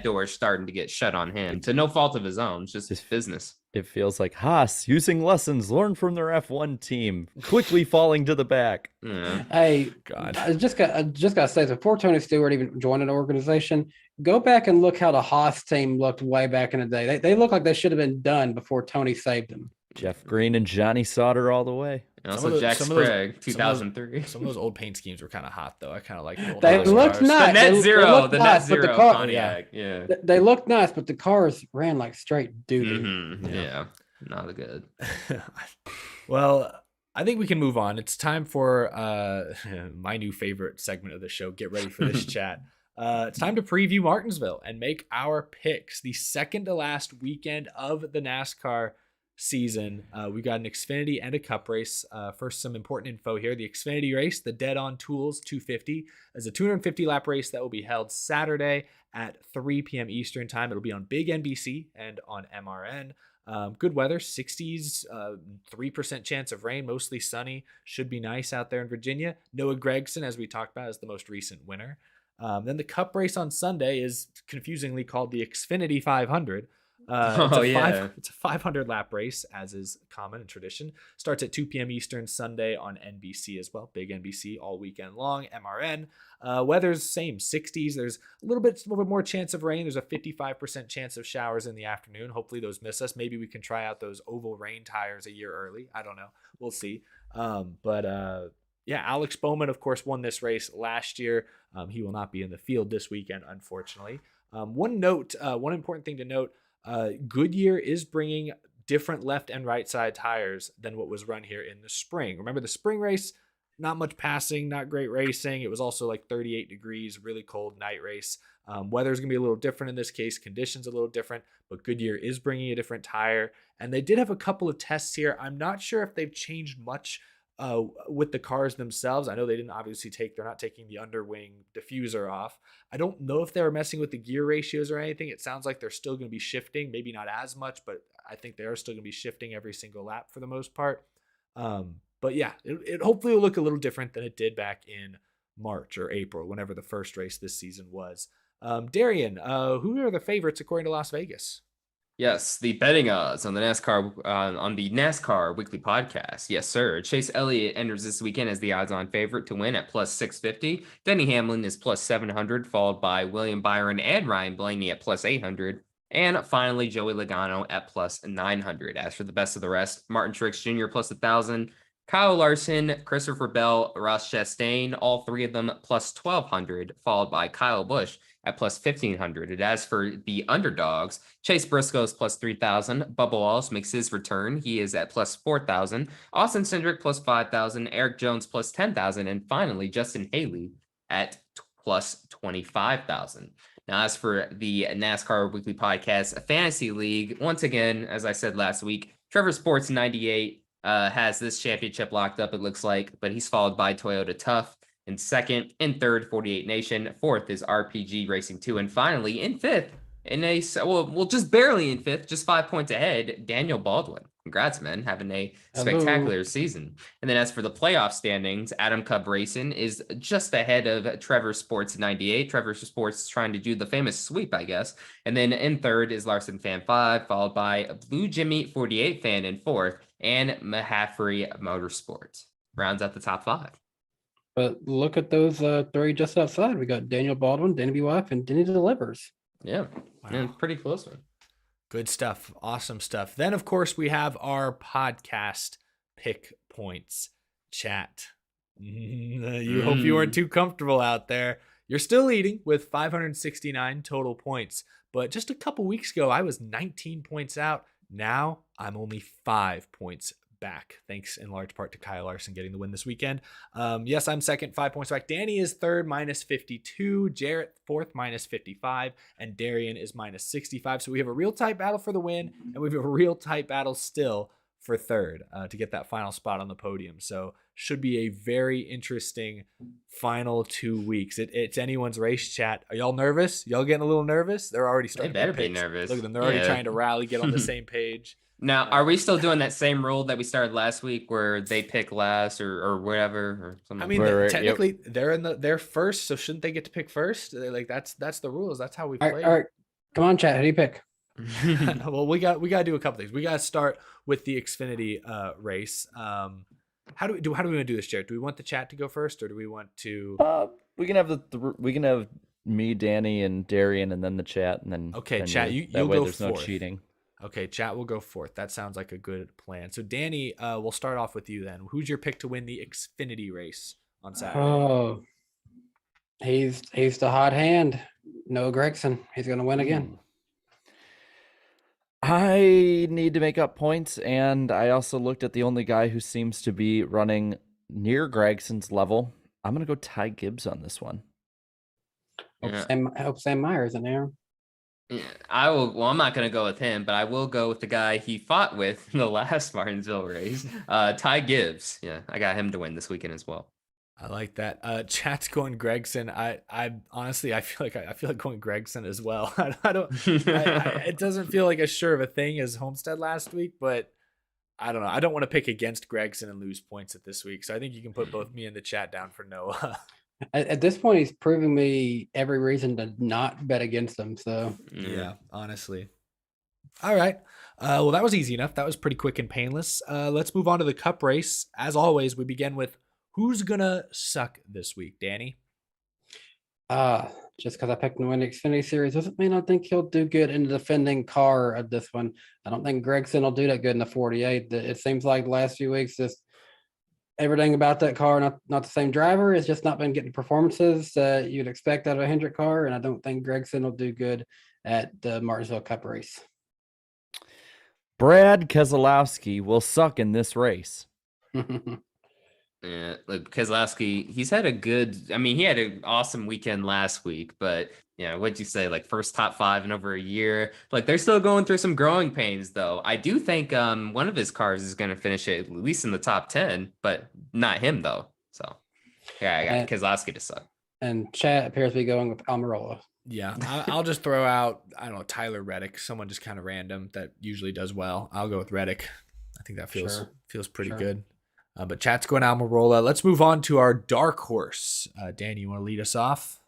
door is starting to get shut on him to no fault of his own. It's just his business. It feels like Haas using lessons learned from their F1 team, quickly falling to the back. Yeah. Hey, God. I just got to say, before Tony Stewart even joined an organization, go back and look how the Haas team looked way back in the day. They look like they should have been done before Tony saved them. Jeff Green and Johnny Sauter all the way. And also Jack Sprague, 2003. Some of those old paint schemes were kind of hot, though. I kind of like the old They looked nice. The net zero Pontiac. Yeah. They looked nice, but the cars ran like straight doo-doo. Mm-hmm. Yeah, not good. Well, I think we can move on. It's time for my new favorite segment of the show. Get ready for this chat. It's time to preview Martinsville and make our picks. The second to last weekend of the NASCAR season. We got an Xfinity and a Cup race. First, some important info here. The Xfinity race, the Dead on Tools 250, is a 250 lap race that will be held Saturday at 3 p.m. Eastern time. It'll be on Big NBC and on MRN. Good weather, 60s, 3% chance of rain, mostly sunny. Should be nice out there in Virginia. Noah Gragson, as we talked about, is the most recent winner. Then the Cup race on Sunday is confusingly called the Xfinity 500. It's a 500 lap race, as is common and tradition. Starts at 2 p.m. Eastern Sunday on NBC as well. Big NBC all weekend long. MRN. Weather's same, 60s. There's a little bit more chance of rain. There's a 55% chance of showers in the afternoon. Hopefully those miss us. Maybe we can try out those oval rain tires a year early. I don't know. We'll see. Alex Bowman, of course, won this race last year. He will not be in the field this weekend, unfortunately. One important thing to note, Goodyear is bringing different left and right side tires than what was run here in the spring. Remember the spring race, not much passing, not great racing. It was also like 38 degrees, really cold night race. Weather's going to be a little different in this case. Conditions a little different, but Goodyear is bringing a different tire. And they did have a couple of tests here. I'm not sure if they've changed much with the cars themselves. I know they're not taking the underwing diffuser off. I don't know if they were messing with the gear ratios or anything. It sounds like they're still going to be shifting, maybe not as much, but I think they are still going to be shifting every single lap for the most part. But yeah, it hopefully will look a little different than it did back in March or April, whenever the first race this season was. Darian, who are the favorites according to Las Vegas? Yes, the betting odds on the NASCAR weekly podcast. Yes, sir. Chase Elliott enters this weekend as the odds-on favorite to win at plus 650. Denny Hamlin is plus 700, followed by William Byron and Ryan Blaney at plus 800. And finally, Joey Logano at plus 900. As for the best of the rest, Martin Truex Jr. plus 1,000. Kyle Larson, Christopher Bell, Ross Chastain, all three of them plus 1,200, followed by Kyle Busch at plus 1,500. And as for the underdogs, Chase Briscoe's plus 3,000. Bubba Wallace makes his return. He is at plus 4,000. Austin Cindric plus 5,000. Eric Jones plus 10,000. And finally, Justin Haley at plus 25,000. Now, as for the NASCAR Weekly Podcast Fantasy League, once again, as I said last week, Trevor Sports 98 has this championship locked up, it looks like, but he's followed by Toyota Tough in second. In third, 48 Nation. Fourth is RPG Racing 2. And finally, in fifth, just barely in fifth, just 5 points ahead, Daniel Baldwin. Congrats, man, having a spectacular season. And then as for the playoff standings, Adam Cub Racing is just ahead of Trevor Sports 98. Trevor Sports trying to do the famous sweep, I guess. And then in third is Larson Fan 5, followed by Blue Jimmy 48 Fan in fourth, and Mahaffrey Motorsports. Rounds out the top 5. But look at those three just outside. We got Daniel Baldwin, Danny B. Wife, and Denny Delivers. Yeah, wow. Pretty close one. Good stuff. Awesome stuff. Then, of course, we have our podcast pick points chat. You hope you weren't too comfortable out there. You're still leading with 569 total points. But just a couple weeks ago, I was 19 points out. Now I'm only 5 points back, thanks in large part to Kyle Larson getting the win this weekend. Yes, I'm second, 5 points back. Danny is third, minus 52. Jarrett fourth, minus 55. And Darian is minus 65. So we have a real tight battle for the win, and we have a real tight battle still for third to get that final spot on the podium. So should be a very interesting final 2 weeks. It's anyone's race, chat. Are y'all nervous? Y'all getting a little nervous? They're already starting. They better be nervous. Look at them. They're already trying to rally, get on the same page. Now, are we still doing that same rule that we started last week where they pick last or whatever or something? I mean, technically they're first, so shouldn't they get to pick first? Like that's the rules. That's how we play. All right. Come on, chat. Who do you pick? Well, we got to do a couple things. We got to start with the Xfinity race. How do we want to do this, Jared? Do we want the chat to go first, or do we want to? We can have we can have me, Danny, and Darian, and then the chat, and then okay, then chat. That You'll way go there's fourth. no cheating. Okay, chat will go fourth. That sounds like a good plan. So, Danny, we'll start off with you then. Who's your pick to win the Xfinity race on Saturday? Oh, he's the hot hand. Noah Gragson. He's going to win again. I need to make up points, and I also looked at the only guy who seems to be running near Gregson's level. I'm going to go Ty Gibbs on this one. Yeah. I hope Sam Myers in there. Yeah, I will. Well, I'm not going to go with him, but I will go with the guy he fought with in the last Martinsville race, Ty Gibbs. Yeah, I got him to win this weekend as well. I like that. Chat's going Gregson. I honestly, I feel like going Gregson as well. I don't. It doesn't feel like as sure of a thing as Homestead last week, but I don't know. I don't want to pick against Gregson and lose points at this week. So I think you can put both me and the chat down for Noah. At this point, he's proving me every reason to not bet against him. So yeah, honestly. All right. Well, that was easy enough. That was pretty quick and painless. Let's move on to the Cup race. As always, we begin with who's gonna suck this week, Danny? Just because I picked him to win the Xfinity Series doesn't mean I think he'll do good in the defending car of this one. I don't think Gregson will do that good in the 48. It seems like the last few weeks, just everything about that car, not the same driver. It's just not been getting performances you'd expect out of a Hendrick car, and I don't think Gregson will do good at the Martinsville Cup race. Brad Keselowski will suck in this race. Yeah, look, Keselowski, he had an awesome weekend last week, but yeah, what'd you say? Like first top 5 in over a year. Like they're still going through some growing pains, though. I do think one of his cars is going to finish it at least in the top 10, but not him though. So yeah, I got Keselowski to suck. And Chad appears to be going with Almirola. Yeah, I'll just throw out, I don't know, Tyler Reddick, someone just kind of random that usually does well. I'll go with Reddick. I think that feels pretty good. But chat's going Almirola. Let's move on to our dark horse. Danny, you want to lead us off?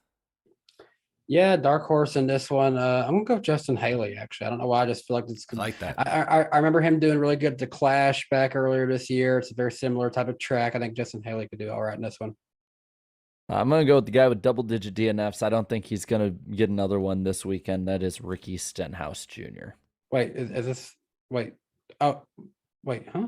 Yeah, dark horse in this one. I'm going to go with Justin Haley, actually. I don't know why. I just feel like it's good. I like that. I remember him doing really good at the Clash back earlier this year. It's a very similar type of track. I think Justin Haley could do all right in this one. I'm going to go with the guy with double-digit DNFs. I don't think he's going to get another one this weekend. That is Ricky Stenhouse Jr. Wait, is this – wait. Oh, wait, huh?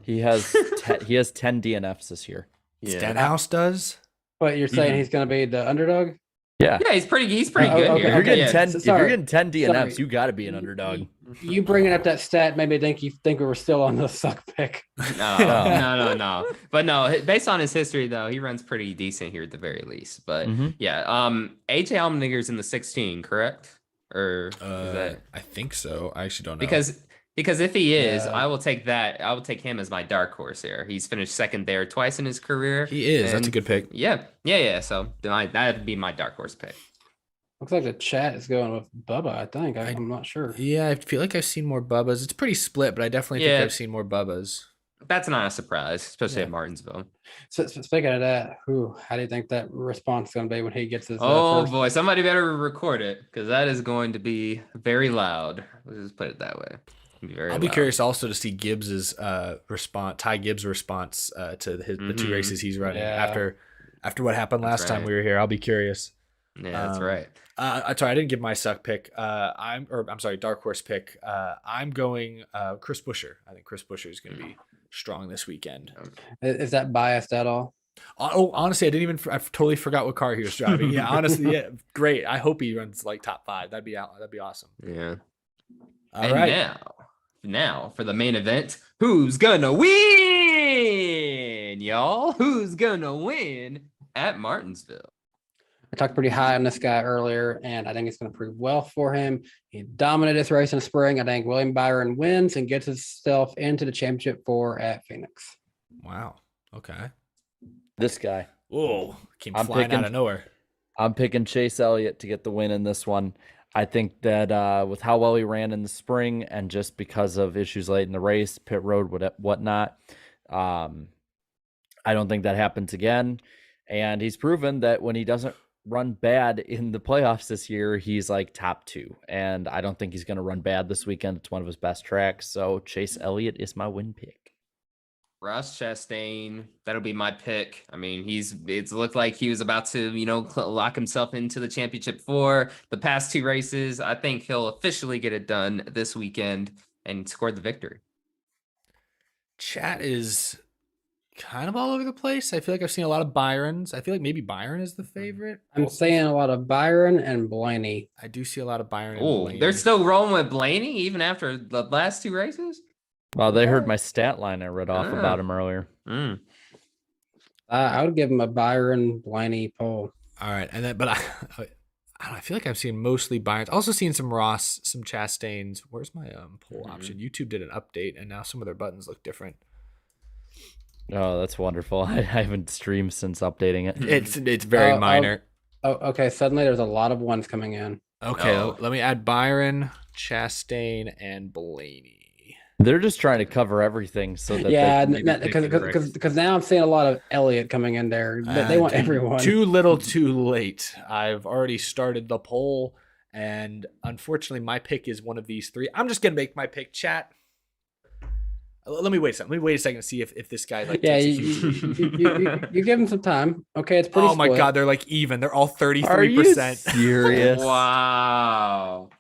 He has 10 DNFs this year. Yeah. Stenhouse does? But you're saying he's going to be the underdog? Yeah. Yeah, he's pretty good okay, here. If you're getting Yeah. 10, So- if you're sorry. getting 10 DNFs, Sorry. you got to be an underdog. You bringing up that stat made me think you think we were still on the suck pick. No. But no, based on his history though, he runs pretty decent here at the very least. But Mhm. yeah, AJ Allmendinger's in the 16, correct? Or is that I think so. I actually don't know. because if he is, Yeah. I will take that. I will take him as my dark horse here. He's finished second there twice in his career. he is. That's a and- good pick. Yeah. So that'd be my dark horse pick. Looks like the chat is going with Bubba, I think. I'm not sure. Yeah, I feel like I've seen more Bubbas. It's pretty split, but I definitely think Yeah. I've seen more Bubbas. That's not a surprise, especially Yeah. at Martinsville. So speaking of that, how do you think that response is going to be when he gets his Oh first? boy, somebody better record it because that is going to be very loud. Let's just put it that way. I'll be curious also to see Gibbs's response, Ty Gibbs' response to the two races he's running Yeah. after what happened last time we were here. I'll be curious. Yeah, that's right. Sorry, I didn't give my suck pick. I'm sorry, dark horse pick. I'm going Chris Buescher. I think Chris Buescher is going to be strong this weekend. Is that biased at all? Oh, honestly, I totally forgot what car he was driving. Yeah, honestly, yeah, great. I hope he runs like top 5. That'd be awesome. Yeah. All And right. now for the main event, who's gonna win, y'all? Who's gonna win at Martinsville? I talked pretty high on this guy earlier, and I think it's going to prove well for him. He dominated this race in the spring. I think William Byron wins and gets himself into the championship 4 at Phoenix. Wow. Okay. This guy. Whoa, came I'm flying out picking- of nowhere. I'm picking Chase Elliott to get the win in this one. I think that with how well he ran in the spring and just because of issues late in the race, pit road, whatnot, I don't think that happens again. And he's proven that when he doesn't run bad in the playoffs this year, he's like top 2. And I don't think he's going to run bad this weekend. It's one of his best tracks. So Chase Elliott is my win pick. Ross Chastain, that'll be my pick. I mean, it's looked like he was about to, lock himself into the championship 4 the past 2 races. I think he'll officially get it done this weekend and score the victory. Chat is kind of all over the place. I feel like I've seen a lot of Byrons. I feel like maybe Byron is the favorite. I'm saying a lot of Byron and Blaney. I do see a lot of Byron. And Oh, Blaney. they're still rolling with Blaney even after the last 2 races? Well, they heard my stat line I read off about him earlier. I would give him a Byron Blaney poll. All right, and then but I don't know, I feel like I've seen mostly Byrons. Also seen some Ross, some Chastains. Where's my poll option? YouTube did an update, and now some of their buttons look different. Oh, that's wonderful. I haven't streamed since updating it. It's very minor. Oh, okay. Suddenly there's a lot of ones coming in. Okay, Oh. let me add Byron, Chastain, and Blaney. They're just trying to cover everything so that Yeah, they can maybe pick the Rick. because now I'm seeing a lot of Elliott coming in there. They want everyone. Too little, too late. I've already started the poll, and unfortunately, my pick is one of these 3. I'm just gonna make my pick. Chat. Let me wait a second. Let me wait a second to see if this guy like. Yeah, takes a huge lead. you give him some time. Okay, it's pretty. Oh my split. god, they're like even. They're all Are you 33%. serious? Wow.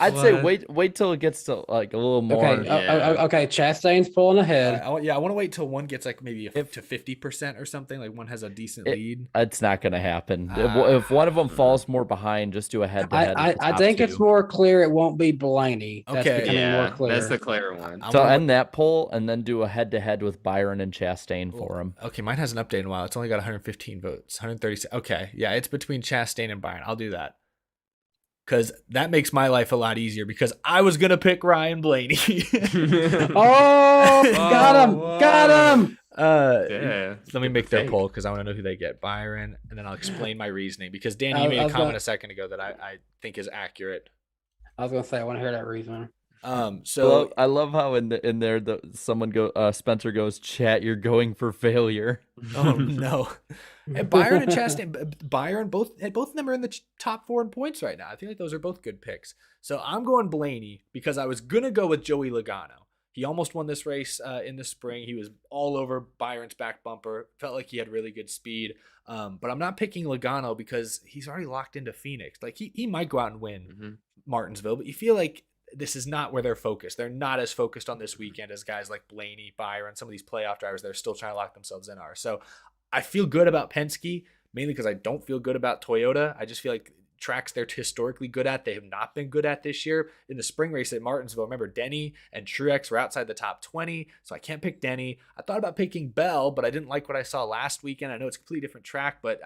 I'd say What? wait till it gets to like a little more. Okay, Yeah. okay. Chastain's pulling ahead. I want to wait till one gets like maybe to 50% or something. Like one has a decent lead. It's not going to happen. If one of them falls more behind, just do a head to head. I think it's more clear. It won't be Blaney. That's Okay. becoming more clear. That's the clear one. I'm So gonna- end that poll and then do a head to head with Byron and Chastain for him. Okay, mine hasn't updated in a while. It's only got 115 votes, 130. Okay, yeah, it's between Chastain and Byron. I'll do that. Because that makes my life a lot easier because I was going to pick Ryan Blaney. Oh, got him! Got him! Yeah. Let me make their Fake. poll because I want to know who they get. Byron, and then I'll explain my reasoning because Dan, I you made a was comment gonna- a second ago that I think is accurate. I was gonna say I want to hear that reason. So I love how in there someone Spencer goes, chat, you're going for failure. oh no, and Byron and Chastain, Byron both of them are in the top 4 in points right now. I feel like those are both good picks. So I'm going Blaney because I was gonna go with Joey Logano. He almost won this race in the spring. He was all over Byron's back bumper. Felt like he had really good speed. But I'm not picking Logano because he's already locked into Phoenix. Like he might go out and win Martinsville, but you feel like this is not where they're focused. They're not as focused on this weekend as guys like Blaney, Byron, some of these playoff drivers that are still trying to lock themselves in are. So I feel good about Penske. mainly because I don't feel good about Toyota. I just feel like tracks they're historically good at, they have not been good at this year. In the spring race at Martinsville, remember Denny and Truex were outside the top 20, so I can't pick Denny. I thought about picking Bell, but I didn't like what I saw last weekend. I know it's a completely different track, but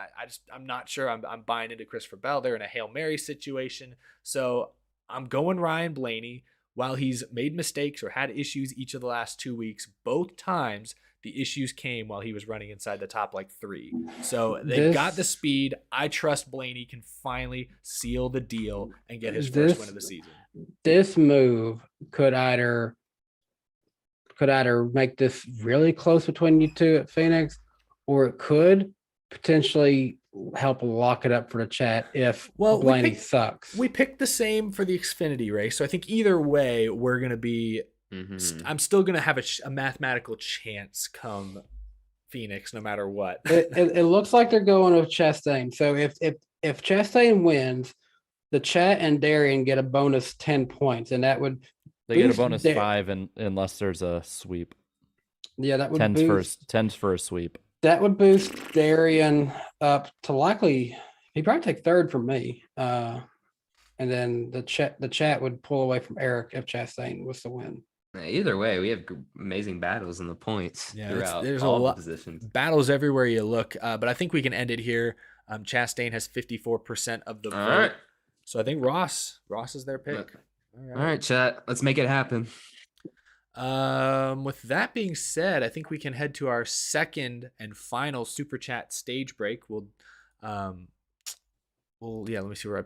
I'm not sure I'm buying into Christopher Bell. They're in a Hail Mary situation, so I'm going Ryan Blaney. While he's made mistakes or had issues each of the last 2 weeks, both times the issues came while he was running inside the top 3. So they've got the speed. I trust Blaney can finally seal the deal and get his first win of the season. This move could either make this really close between you two at Phoenix, or it could potentially help lock it up for the chat if Blaney sucks. We picked the same for the Xfinity race, so I think either way we're going to be I'm still going to have a mathematical chance come Phoenix no matter what. It looks like they're going with Chastain. So if Chastain wins, the chat and Darian get a bonus 10 points, and that would get a bonus 5 unless there's a sweep. Yeah, that would 10's for a sweep. That would boost Darian up to likely he'd probably take third from me. And then the chat would pull away from Eric if Chastain was to win. Either way, we have amazing battles in the points throughout there's all a lot the positions. Battles everywhere you look, but I think we can end it here. Chastain has 54% of the vote. All right. So I think Ross is their pick. Okay. All right, chat. Let's make it happen. With that being said, I think we can head to our second and final super chat stage break. Let me see where I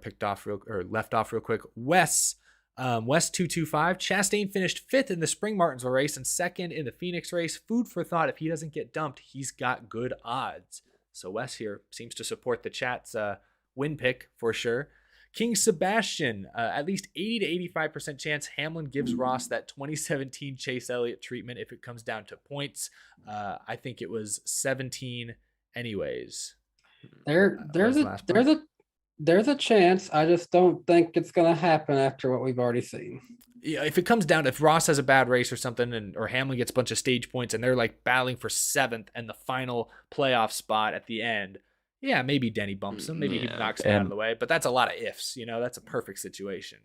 left off real quick. Wes 225. Chastain finished 5th in the spring Martinsville race and 2nd in the Phoenix race. Food for thought. If he doesn't get dumped, he's got good odds. So Wes here seems to support the chat's win pick for sure. King Sebastian, at least 80 to 85% chance Hamlin gives Ross that 2017 Chase Elliott treatment if it comes down to points. I think it was 17 anyways. There's a chance. I just don't think it's going to happen after what we've already seen. Yeah, if it comes down to if Ross has a bad race or something, or Hamlin gets a bunch of stage points and they're battling for 7th and the final playoff spot at the end, yeah, maybe Denny bumps him. Maybe he knocks him out of the way. But that's a lot of ifs. That's a perfect situation.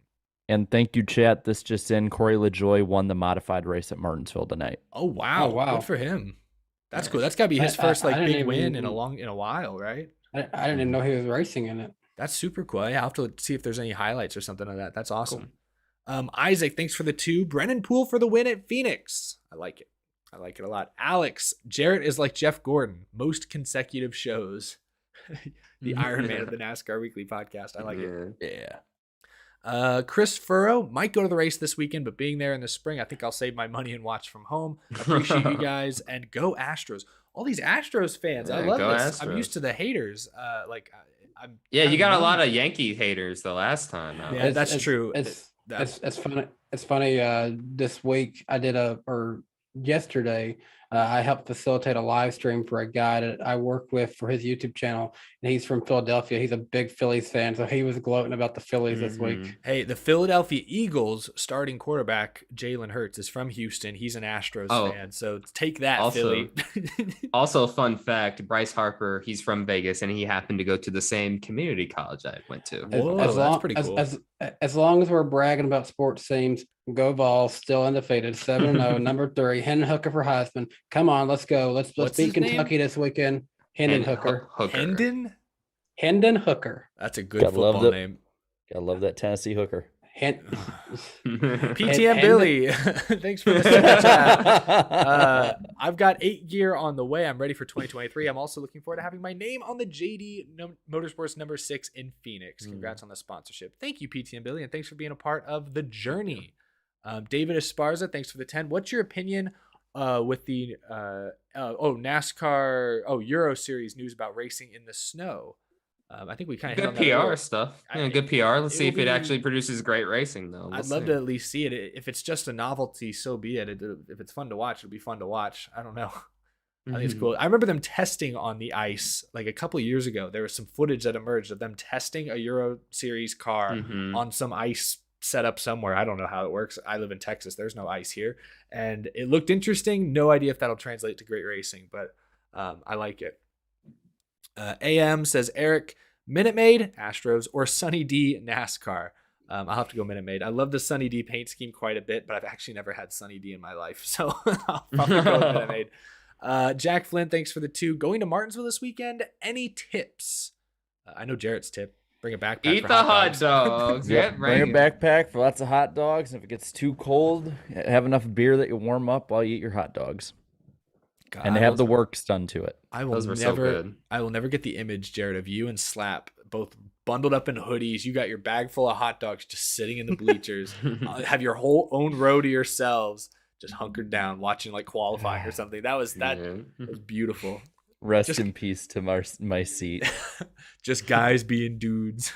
And thank you, chat. This just in. Corey LaJoy won the modified race at Martinsville tonight. Oh, wow. Good for him. That's cool. That's got to be his first big win in a while, right? I didn't even know he was racing in it. That's super cool. Yeah, I'll have to see if there's any highlights or something like that. That's awesome. Cool. Isaac, thanks for the 2. Brennan Poole for the win at Phoenix. I like it. I like it a lot. Alex, Jarrett is like Jeff Gordon. Most consecutive shows. The Iron Man of the NASCAR Weekly podcast. I like it. Yeah. Chris Furrow might go to the race this weekend, but being there in the spring, I think I'll save my money and watch from home. Appreciate you guys, and go Astros. All these Astros fans. I love this. Astros. I'm used to the haters. You got a lot of Yankee haters the last time. Yeah, that's true. It's funny. It's funny. This week I did yesterday. I helped facilitate a live stream for a guy that I work with for his YouTube channel, and he's from Philadelphia. He's a big Phillies fan, so he was gloating about the Phillies this week. Hey, the Philadelphia Eagles starting quarterback Jalen Hurts is from Houston. He's an Astros fan, so take that, Philly. Also, fun fact: Bryce Harper, he's from Vegas, and he happened to go to the same community college I went to. That's pretty cool. As long as we're bragging about sports teams, go Vols, still undefeated, 7-0, number 3, Hendon Hooker for Heisman. Come on, let's go. Let's beat Kentucky this weekend. Hendon Hooker. Hendon Hooker. That's a good football name. Gotta love that Tennessee Hooker. PTM Billy, thanks for listening to chat. I've got 8 gear on the way. I'm ready for 2023. I'm also looking forward to having my name on the JD Motorsports number 6 in Phoenix. Congrats on the sponsorship. Thank you, PTM Billy, and thanks for being a part of the journey. David Esparza, thanks for the 10. What's your opinion with the NASCAR Euro Series news about racing in the snow? I think we kind of good PR stuff. Good PR. Let's see if it actually produces great racing, though. I'd love to at least see it. If it's just a novelty, so be it. If it's fun to watch, it'll be fun to watch. I don't know. I think it's cool. I remember them testing on the ice a couple of years ago. There was some footage that emerged of them testing a Euro Series car on some ice setup somewhere. I don't know how it works. I live in Texas. There's no ice here, and it looked interesting. No idea if that'll translate to great racing, but I like it. AM says Eric, Minute Maid, Astros, or Sunny D, NASCAR. I'll have to go Minute Maid. I love the Sunny D paint scheme quite a bit, but I've actually never had Sunny D in my life, so I'll probably go with Minute Maid. Jack Flynn, thanks for the 2. Going to Martinsville this weekend. Any tips? I know Jarrett's tip. Bring a backpack. Eat for the hot dogs. Yep, Yep, bring a backpack for lots of hot dogs. If it gets too cold, have enough beer that you warm up while you eat your hot dogs. God, And have the works done to it. I will Those were so good. I will never get the image, Jared, of you and Slap both bundled up in hoodies. You got your bag full of hot dogs just sitting in the bleachers. Have your whole own row to yourselves, just hunkered down, watching like qualifying or something. That was beautiful. Rest in peace to my seat. Just guys being dudes.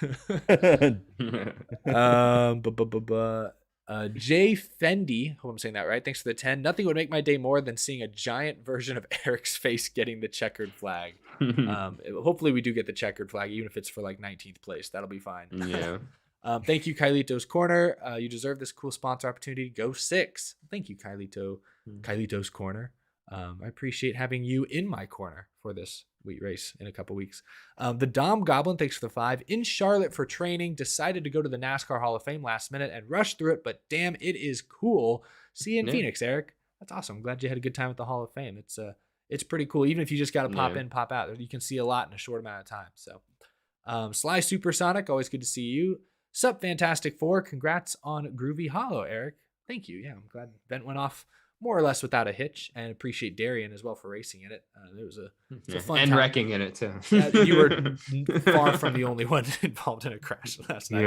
Jay Fendi, hope I'm saying that right. Thanks for the 10. Nothing would make my day more than seeing a giant version of Eric's face getting the checkered flag. Hopefully we do get the checkered flag, even if it's for like 19th place. That'll be fine. Yeah. Thank you, Kylito's Corner. You deserve this cool sponsor opportunity. Go 6. Thank you, Kylito. Kylito's Corner. I appreciate having you in my corner for this wheat race in a couple weeks. The Dom Goblin, thanks for the 5. In Charlotte for training, decided to go to the NASCAR Hall of Fame last minute and rush through it, but damn, it is cool. See you in Phoenix, Eric. That's awesome. I'm glad you had a good time at the Hall of Fame. It's pretty cool. Even if you just got to pop in, pop out, you can see a lot in a short amount of time. So, Sly Supersonic, always good to see you. Sup, Fantastic Four. Congrats on Groovy Hollow, Eric. Thank you. Yeah, I'm glad the event went off more or less without a hitch, and appreciate Darian as well for racing in it. It was a fun and time. wrecking in it too. You were far from the only one involved in a crash last night.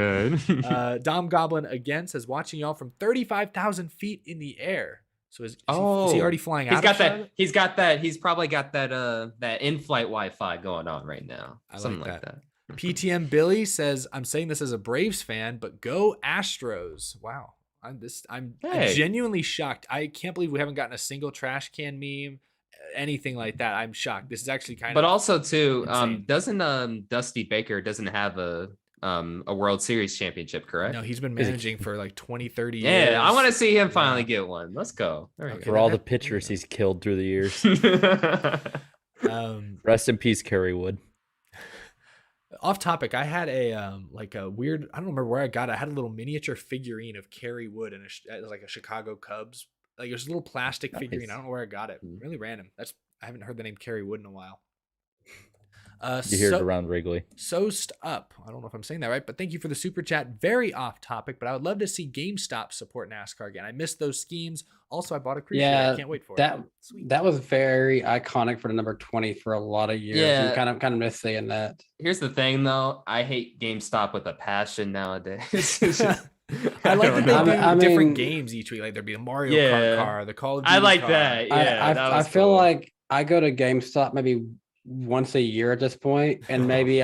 Good. Dom Goblin again says, watching y'all from 35,000 feet in the air. So is he already flying out? He's probably got that in-flight Wi-Fi going on right now. Something like that. PTM Billy says, I'm saying this as a Braves fan, but go Astros. Wow. I'm genuinely shocked. I can't believe we haven't gotten a single trash can meme, anything like that. I'm shocked. This is actually kind of. But also too, insane. doesn't Dusty Baker doesn't have a World Series championship, correct? No, he's been managing for like 20, 30 years. Yeah, I want to see him finally get one. Let's go. For all the pitchers he's killed through the years. Rest in peace, Kerry Wood. Off topic, I had a weird, I don't remember where I got it. I had a little miniature figurine of Kerry Wood and it was like a Chicago Cubs. Like it was a little plastic figurine. I don't know where I got it. Really random. I haven't heard the name Kerry Wood in a while. You hear it around Wrigley. Soast up. I don't know if I'm saying that right, but thank you for the super chat. Very off topic, but I would love to see GameStop support NASCAR again. I missed those schemes. Also, I bought a cruise ship. I can't wait for it. That was very iconic for the number 20 for a lot of years. Yeah. And kind of miss seeing that. Here's the thing, though. I hate GameStop with a passion nowadays. I like that they do different games each week. Like there'd be a Mario Kart car, the Call of Duty I like car. that. Yeah, I feel like I go to GameStop maybe once a year at this point, and maybe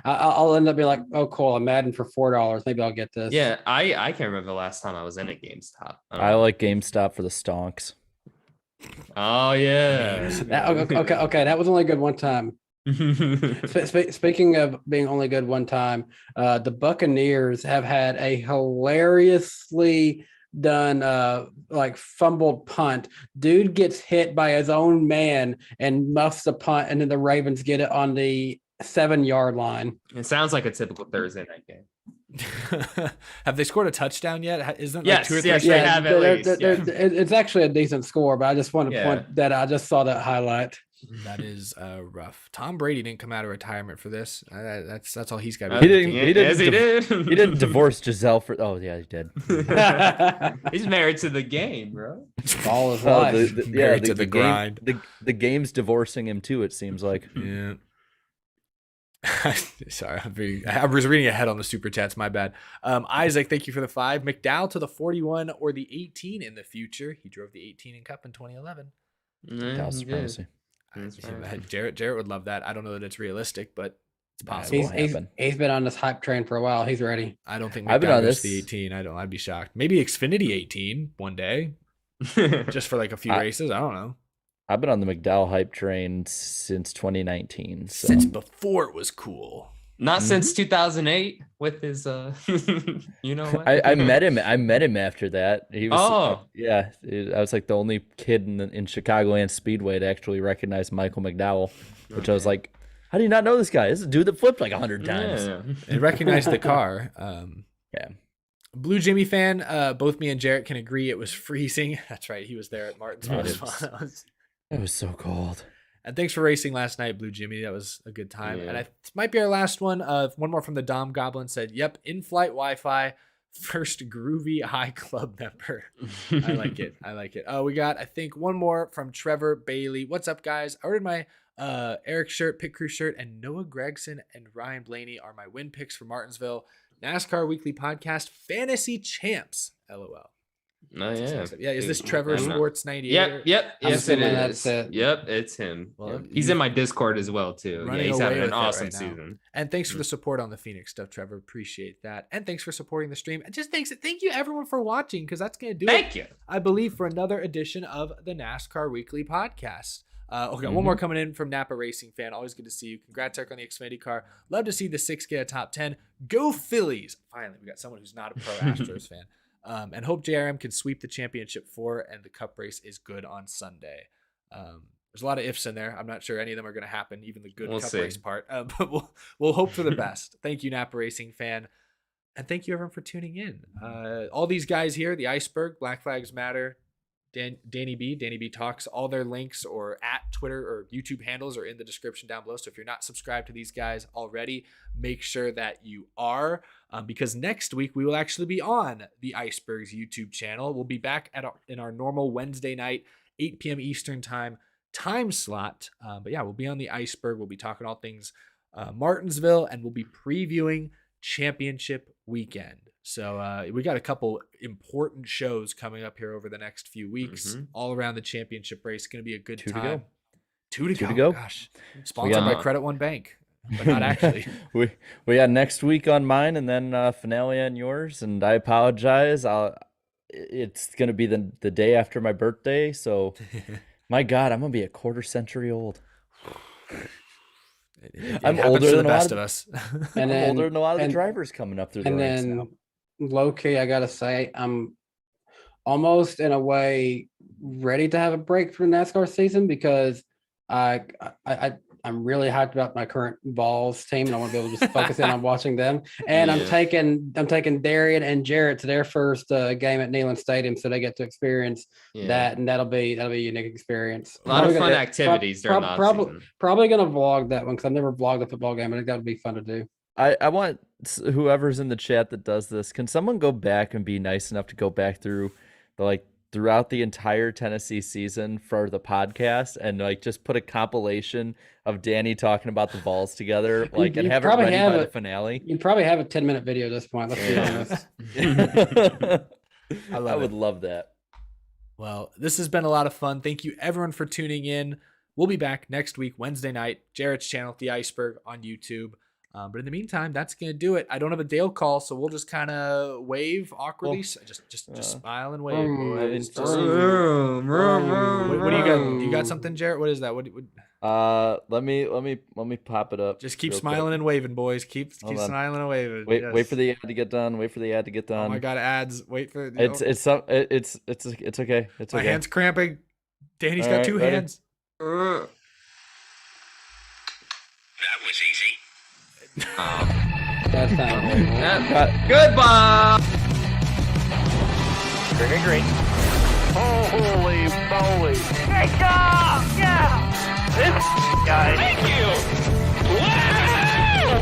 I'll end up being like, oh cool, I'm Madden for $4. Maybe I'll get this. Yeah, I can't remember the last time I was in a GameStop. I like GameStop for the stonks. Oh yeah. Okay, that was only good one time. Speaking of being only good one time, the Buccaneers have had a hilariously done like fumbled punt. Dude gets hit by his own man and muffs the punt, and then the Ravens get it on the 7-yard line. It sounds like a typical Thursday night game. Have they scored a touchdown yet? Isn't yes, 2 or 3? Yes, they have at least. It's actually a decent score, but I just want to point that I just saw that highlight. That is rough. Tom Brady didn't come out of retirement for this. That's all he's got. He didn't divorce Giselle for. Oh yeah, he did. He's married to the game, bro. All his life. Married to the grind. The game's divorcing him too. It seems like. Yeah. Sorry, I was reading ahead on the super chats. My bad. Isaac, thank you for the 5. McDowell to the 41 or the 18 in the future. He drove the 18 in Cup in 2011. McDowell supremacy. Jarrett would love that. I don't know that it's realistic, but it's possible. He's been on this hype train for a while. He's ready. I don't think I've been on this the 18. I'd be shocked. Maybe Xfinity 18 one day, just for like a few races. I don't know. I've been on the McDowell hype train since 2019. So. Since before it was cool. Not since 2008 with his you know what? I met him after that. He was I was like the only kid in Chicagoland Speedway to actually recognize Michael McDowell, which I was like How do you not know this guy? This is a dude that flipped like 100 times. Yeah. And recognized the car. Yeah. Blue Jimmy fan, both me and Jarrett can agree it was freezing. That's right. He was there at Martinsville. It was so cold. And thanks for racing last night, Blue Jimmy. That was a good time. Yeah. And this might be our last one. One more from the Dom Goblin said, yep, in-flight Wi-Fi, first groovy high club member. I like it. I like it. We got, I think, one more from Trevor Bailey. What's up, guys? I ordered my Eric shirt, Pit Crew shirt, and Noah Gregson and Ryan Blaney are my win picks for Martinsville. NASCAR Weekly Podcast, Fantasy Champs, LOL. Oh, yeah. Yeah, is this Trevor Sports 98? Yep. I'm Yes, it assuming is. that's it. Yep, it's him. Well, Yep. He's in my Discord as well, too. Yeah, running he's away having with an it awesome right now. season. And thanks for the support on the Phoenix stuff, Trevor. Appreciate that. And thanks for supporting the stream. And just thank you everyone for watching, because that's going to do Thank it, you. I believe, for another edition of the NASCAR Weekly Podcast. Okay, one more coming in from Napa Racing fan. Always good to see you. Congrats, Eric, on the Xfinity car. Love to see the 6 get a top 10. Go Phillies. Finally, we got someone who's not a pro Astros fan. And hope JRM can sweep the championship 4 and the cup race is good on Sunday. There's a lot of ifs in there. I'm not sure any of them are going to happen, even the good We'll cup see. race part. But we'll hope for the best. Thank you, Napa Racing fan. And thank you, everyone, for tuning in. All these guys here, the Iceberg, Black Flags Matter, Danny B Talks, all their links or at Twitter or YouTube handles are in the description down below. So if you're not subscribed to these guys already, make sure that you are, because next week we will actually be on the Iceberg's YouTube channel. We'll be back in our normal Wednesday night, 8 p.m. Eastern time slot. But yeah, we'll be on the Iceberg. We'll be talking all things Martinsville, and we'll be previewing championship weekend. So we got a couple important shows coming up here over the next few weeks, all around the championship race. Going to be a good time. Two to go. Gosh, sponsored by Credit One Bank, but not actually. we got next week on mine, and then finale on yours. And I apologize. It's going to be the day after my birthday, so my God, I'm going to be a quarter century old. I'm older than the best of us. And I'm older than a lot of the and- drivers coming up through the And ranks then now. low key, I gotta say, I'm almost in a way ready to have a break from the NASCAR season, because I'm really hyped about my current Vols team, and I want to be able to just focus in on watching them. And I'm taking Darian and Jarrett to their first game at Neyland Stadium, so they get to experience that, and that'll be a unique experience. A lot of Probably fun gonna- activities during the off-season. Probably gonna vlog that one, because I've never vlogged a football game. I think that would be fun to do. I want whoever's in the chat that does this, can someone go back and be nice enough to go back through throughout the entire Tennessee season for the podcast, and just put a compilation of Danny talking about the Vols together, and You have it probably ready have by the it. finale. You probably have a 10-minute video at this point. Let's be honest. I would love that. Well, this has been a lot of fun. Thank you, everyone, for tuning in. We'll be back next week, Wednesday night, Jarrett's channel, The Iceberg, on YouTube. But in the meantime, that's going to do it. I don't have a Dale call, so we'll just kind of wave awkwardly. Just smile and wave. boys. Just- what do you got? You got something, Jarrett? What is that? What Let me pop it up. just keep real smiling quick. and waving, boys. Keep Hold on. smiling and waving. Wait Yes. for the ad to get done. Wait for the ad to get done. Oh my God, ads. Wait for It's okay. It's my okay. hands cramping. Danny's All got right, 2 ready? hands. That was easy. That's not Goodbye. Green. Holy moly. Great job! Yeah! This guy. Thank you. Wow!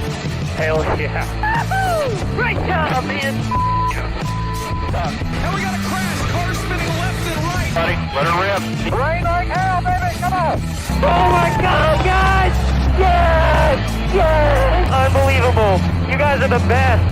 Hell yeah. Woo-hoo! Great job, man! And we got a crash. Car spinning left and right. Buddy, let her rip. Rain like hell, baby! Come on! Oh my God, guys! Yes! Yes! Unbelievable! You guys are the best!